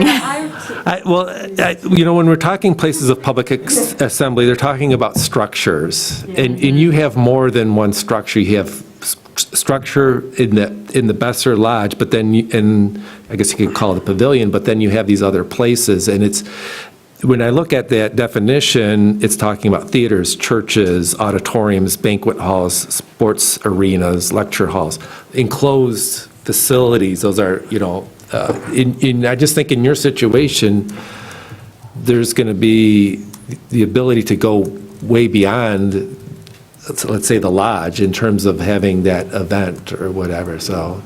when we're talking places of public assembly, they're talking about structures. And you have more than one structure. You have structure in the Besser Lodge, but then, and I guess you could call it a pavilion, but then you have these other places. And when I look at that definition, it's talking about theaters, churches, auditoriums, banquet halls, sports arenas, lecture halls, enclosed facilities. Those are, I just think in your situation, there's going to be the ability to go way beyond, let's say, the lodge in terms of having that event or whatever. So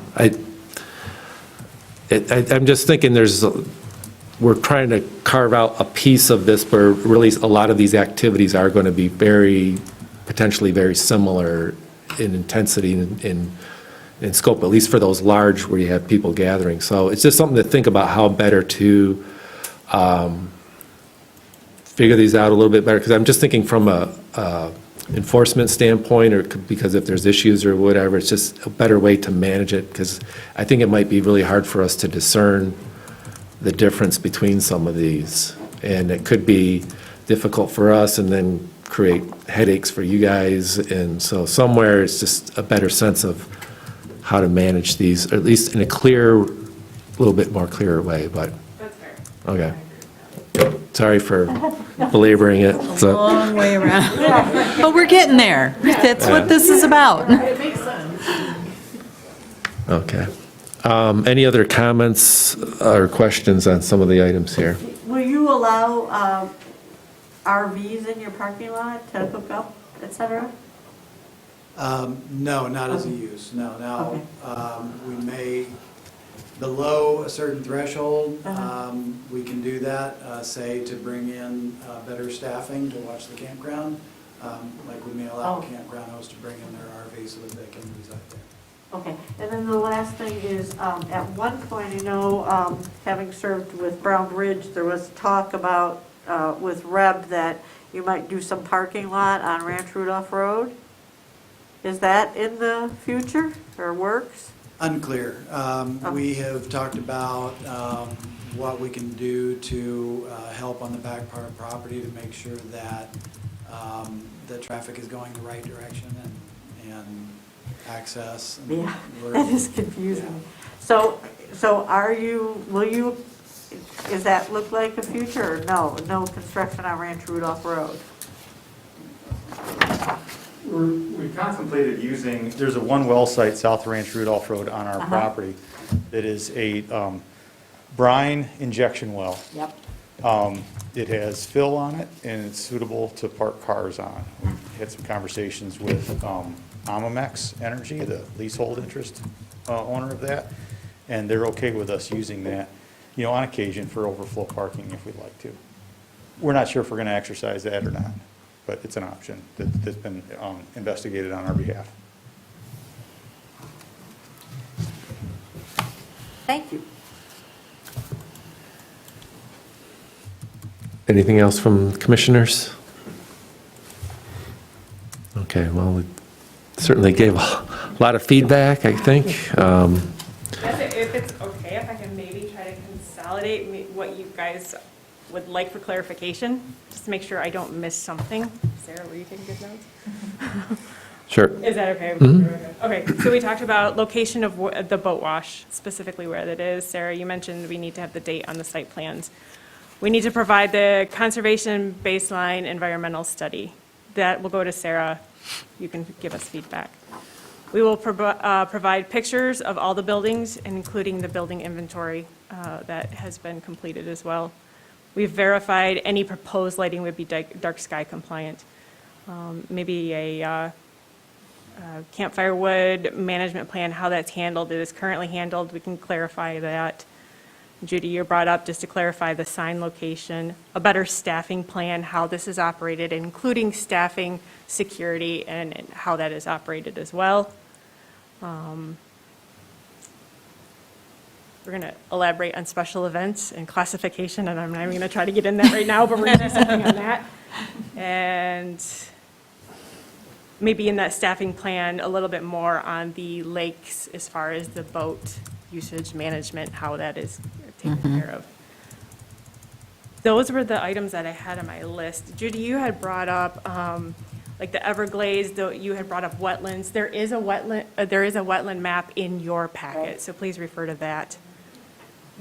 I'm just thinking we're trying to carve out a piece of this where really a lot of these activities are going to be potentially very similar in intensity and in scope, at least for those large where you have people gathering. So it's just something to think about how better to figure these out a little bit better, because I'm just thinking from a enforcement standpoint, or because if there's issues or whatever, it's just a better way to manage it, because I think it might be really hard for us to discern the difference between some of these. And it could be difficult for us and then create headaches for you guys. And so somewhere it's just a better sense of how to manage these, or at least in a little bit more clearer way, but. That's fair. Okay. Sorry for belaboring it. So. Long way around. But we're getting there. That's what this is about. It makes sense. Okay. Any other comments or questions on some of the items here? Will you allow RVs in your parking lot to hook up, et cetera? No, not as a use, no. Now, we may, below a certain threshold, we can do that, say to bring in better staffing to watch the campground. Like we may allow campground hosts to bring in their RV so that they can reside there. Okay, and then the last thing is, at one point, I know, having served with Brown Ridge, there was talk about, with Reb, that you might do some parking lot on Ranch Rudolph Road. Is that in the future, or works? Unclear. We have talked about what we can do to help on the back part of property to make sure that the traffic is going the right direction and access. And Yeah, that is confusing. So does that look like a future, or no construction on Ranch Rudolph Road? We contemplated using, there's a one well site south of Ranch Rudolph Road on our property that is a brine injection well. Yep. It has fill on it, and it's suitable to park cars on. We had some conversations with Amamex Energy, the leasehold interest owner of that, and they're okay with us using that, on occasion for overflow parking if we'd like to. We're not sure if we're going to exercise that or not, but it's an option that's been investigated on our behalf. Thank you. Anything else from commissioners? Okay, well, we certainly gave a lot of feedback, I think. If it's okay, if I can maybe try to consolidate what you guys would like for clarification, just to make sure I don't miss something. Sarah, were you taking good notes? Sure. Is that okay? Okay, so we talked about location of the boat wash, specifically where that is. Sarah, you mentioned we need to have the date on the site plans. We need to provide the conservation baseline environmental study. That will go to Sarah. You can give us feedback. We will provide pictures of all the buildings, including the building inventory that has been completed as well. We've verified any proposed lighting would be dark sky compliant. Maybe a campfire wood management plan, how that's handled, it is currently handled, we can clarify that. Judy, you brought up, just to clarify, the sign location, a better staffing plan, how this is operated, including staffing, security, and how that is operated as well. We're going to elaborate on special events and classification, and I'm not even going to try to get in that right now, but we're going to do something on that. And maybe in that staffing plan, a little bit more on the lakes as far as the boat usage management, how that is taken care of. Those were the items that I had on my list. Judy, you had brought up, like the Everglades, you had brought up wetlands. There is a wetland map in your packet, so please refer to that.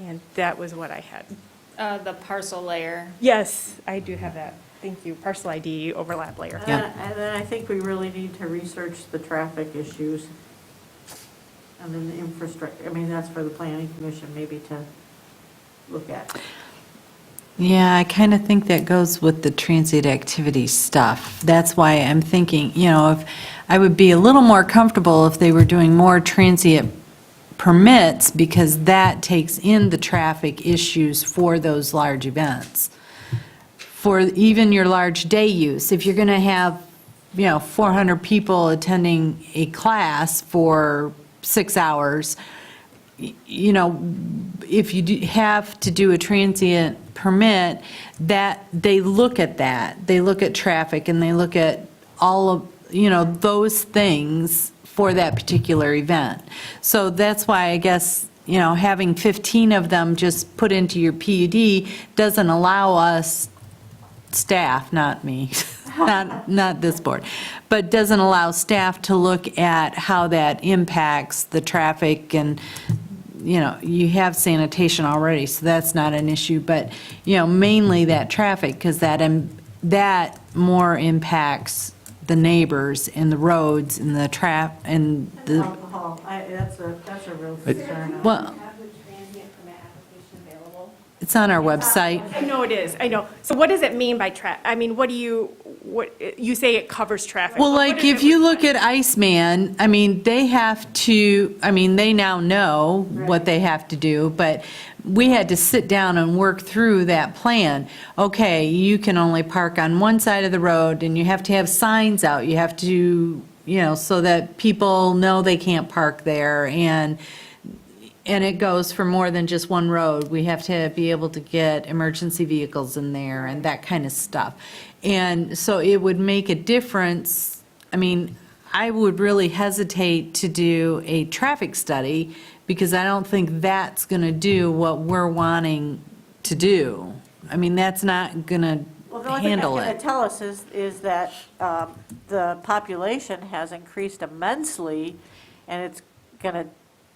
And that was what I had. The parcel layer. Yes, I do have that. Thank you. Parcel ID overlap layer. And then I think we really need to research the traffic issues. And then the infrastructure, I mean, that's for the planning commission maybe to look at. Yeah, I kind of think that goes with the transient activity stuff. That's why I'm thinking, if I would be a little more comfortable if they were doing more transient permits, because that takes in the traffic issues for those large events. For even your large day use, if you're going to have, 400 people attending a class for 6 hours, if you have to do a transient permit, that they look at that. They look at traffic and they look at all of, those things for that particular event. So that's why I guess, having 15 of them just put into your PUD doesn't allow us, staff, not me, not this board, but doesn't allow staff to look at how that impacts the traffic. And you have sanitation already, so that's not an issue, but mainly that traffic, because that more impacts the neighbors and the roads and the and the. Alcohol, that's a real concern. Well, it's on our website. I know it is, I know. So what does it mean by I mean, what you say it covers traffic. Well, but what like, does if it- you look at Iceman, they have to, they now know what they have to do, but we had to sit down and work through that plan. Okay, you can only park on one side of the road, and you have to have signs out. You have to, so that people know they can't park there, and it goes for more than just one road. We have to be able to get emergency vehicles in there and that kind of stuff. And so it would make a difference. I would really hesitate to do a traffic study, because I don't think that's going to do what we're wanting to do. That's not going to Well, the only thing handle that's going it. to tell us is that the population has increased immensely, and it's going to.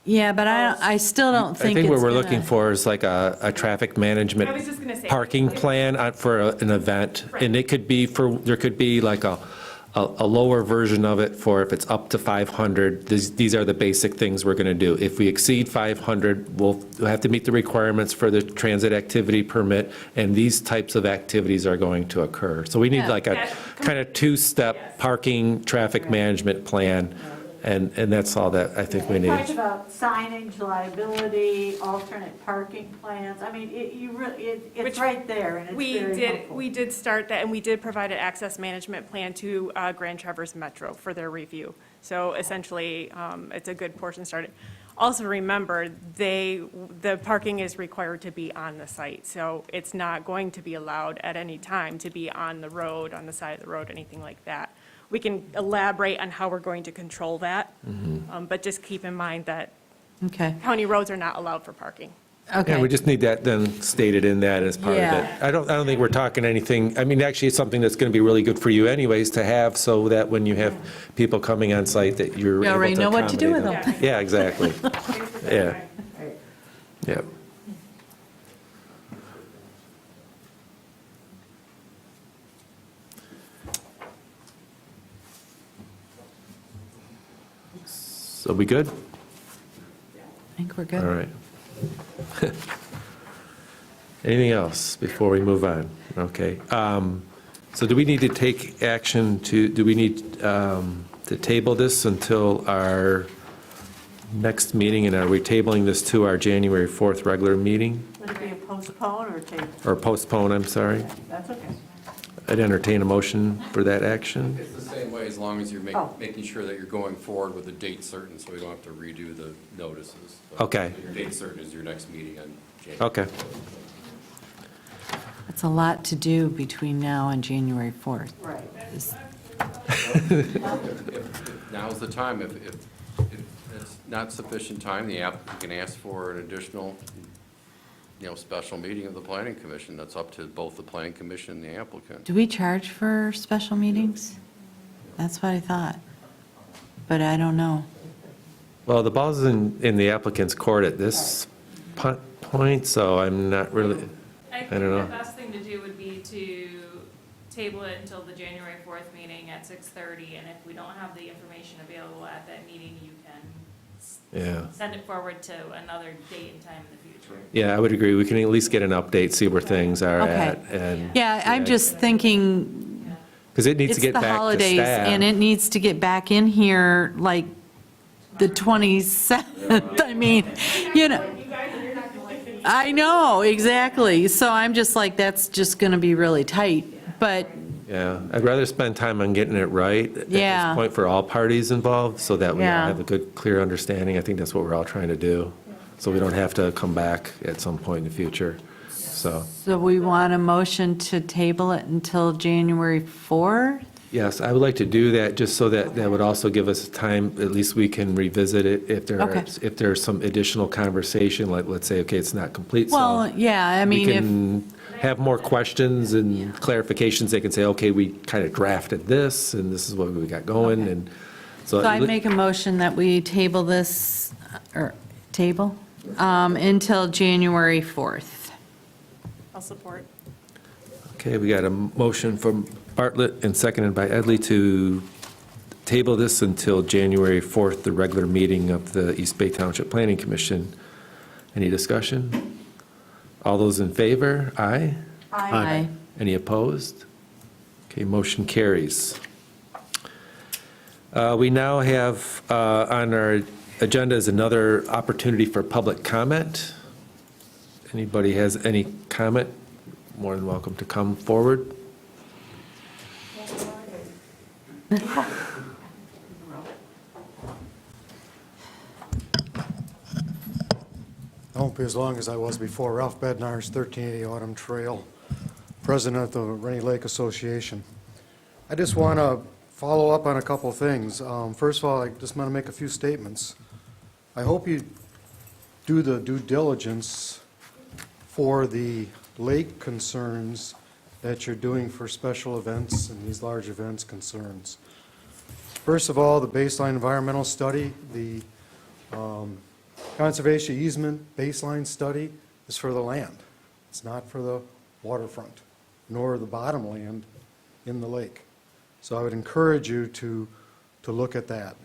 Yeah, but I still don't think I think what it's we're gonna- looking for is like a traffic management I was just gonna say- parking plan for an event. And it could be there could be like a lower version of it for if it's up to 500. These are the basic things we're going to do. If we exceed 500, we'll have to meet the requirements for the transit activity permit, and these types of activities are going to occur. So we need like a kind of two-step parking traffic management plan. And that's all that I think we We need. talked about signage, liability, alternate parking plans. It's right there, and it's very helpful. We did start that, and we did provide an access management plan to Grand Traverse Metro for their review. So essentially, it's a good portion started. Also, remember, the parking is required to be on the site, so it's not going to be allowed at any time to be on the road, on the side of the road, anything like that. We can elaborate on how we're going to control that, but just keep in mind that Okay. county roads are not allowed for parking. Okay. Yeah, we just need that then stated in that as part of Yeah. it. I don't think we're talking anything, actually, it's something that's going to be really good for you anyways to have, so that when you have people coming on site, that you're We able to already know what to do with accommodate them. Yeah, exactly. Yeah. Yeah. So we good? I think we're good. All right. Anything else before we move on? Okay. So do we need to take action do we need to table this until our next meeting? And are we tabling this to our January 4th regular meeting? Would it be a postpone or take? Or postpone, I'm sorry? That's okay. I'd entertain a motion for that action. It's the same way, as long as you're Oh. making sure that you're going forward with a date certain, so we don't have to redo the notices. But Okay. Your date certain is your next meeting on January. Okay. It's a lot to do between now and January 4th. Right. Now's the time. If it's not sufficient time, the applicant can ask for an additional, special meeting of the planning commission. That's up to both the planning commission and the applicant. Do we charge for special meetings? That's what I thought, but I don't know. Well, the ball's in the applicant's court at this point, so I'm not really, I I think don't know. the best thing to do would be to table it until the January 4th meeting at 6:30, and if we don't have the information available at that meeting, you can Yeah. send it forward to another date and time in the future. Yeah, I would agree. We can at least get an update, see where things are Okay. at. And Yeah, I'm just thinking, because it needs it's to get the back to holidays, staff. and it needs to get back in here like the 27th. I mean, I know, exactly. So I'm just like, that's just going to be really tight. But Yeah, I'd rather spend time on getting it right at Yeah. this point for all parties involved, so that we all Yeah. have a good, clear understanding. I think that's what we're all trying to do, so we don't have to come back at some point in the future, so. So we want a motion to table it until January 4th? Yes, I would like to do that, just so that that would also give us time, at least we can revisit it Okay. if there's some additional conversation, like, let's say, okay, it's not complete, so. Well, yeah, I mean, We if, can have more questions and clarifications. They can say, okay, we kind of drafted this, and this is what we got going, and so. so I make a motion that we table this, until January 4th. I'll support. Okay, we got a motion from Bartlett and seconded by Edley to table this until January 4th, the regular meeting of the East Bay Township Planning Commission. Any discussion? All those in favor? Aye. Aye. Any opposed? Okay, motion carries. We now have on our agenda is another opportunity for public comment. Anybody has any comment, more than welcome to come forward. I won't be as long as I was before. Ralph Bednar's 1380 Autumn Trail, president of the Rainy Lake Association. I just want to follow up on a couple of things. First of all, I just want to make a few statements. I hope you do the due diligence for the lake concerns that you're doing for special events and these large events concerns. First of all, the baseline environmental study, the conservation easement baseline study is for the land. It's not for the waterfront, nor the bottom land in the lake. So I would encourage you to look at that.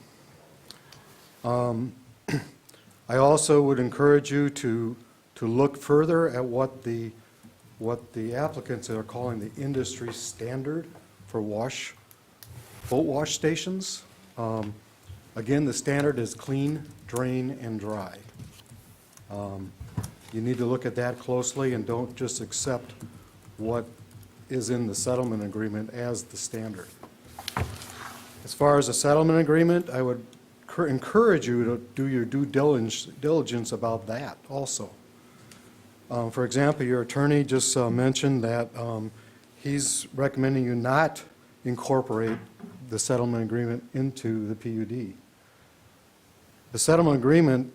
I also would encourage you to look further at what the applicants are calling the industry standard for boat wash stations. Again, the standard is clean, drain, and dry. You need to look at that closely and don't just accept what is in the settlement agreement as the standard. As far as a settlement agreement, I would encourage you to do your due diligence about that also. For example, your attorney just mentioned that he's recommending you not incorporate the settlement agreement into the PUD. The settlement agreement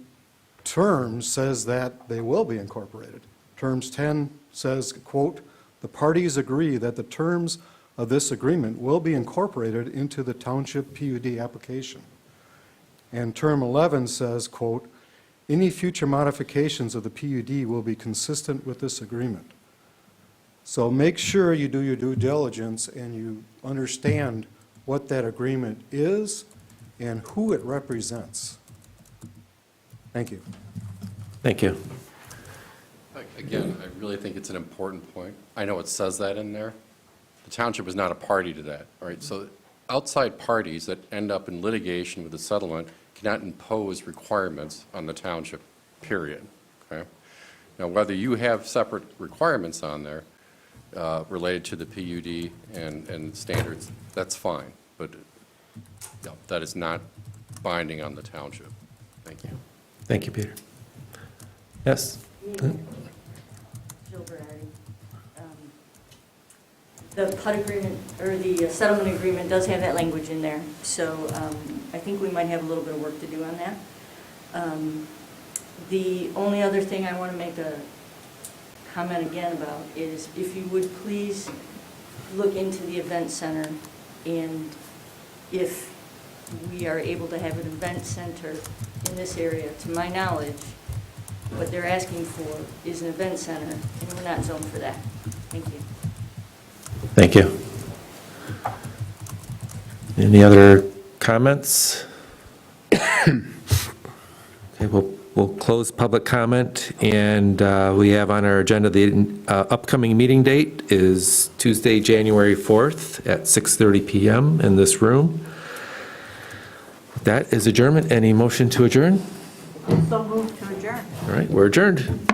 terms says that they will be incorporated. Terms 10 says, quote, "The parties agree that the terms of this agreement will be incorporated into the township PUD application." And term 11 says, quote, "Any future modifications of the PUD will be consistent with this agreement." So make sure you do your due diligence and you understand what that agreement is and who it represents. Thank you. Thank you. Again, I really think it's an important point. I know it says that in there. The township is not a party to that, all right? So outside parties that end up in litigation with the settlement cannot impose requirements on the township, period, okay? Now, whether you have separate requirements on there related to the PUD and standards, that's fine, but no, that is not binding on the township. Thank you. Thank you, Peter. Yes? Jill Berardi. The PUD agreement, or the settlement agreement does have that language in there, so I think we might have a little bit of work to do on that. The only other thing I want to make a comment again about is if you would please look into the event center, and if we are able to have an event center in this area, to my knowledge, what they're asking for is an event center, and we're not zoned for that. Thank you. Thank you. Any other comments? Okay, we'll close public comment, and we have on our agenda the upcoming meeting date is Tuesday, January 4th at 6:30 PM in this room. That is adjournment. Any motion to adjourn? So moved to adjourn. All right, we're adjourned.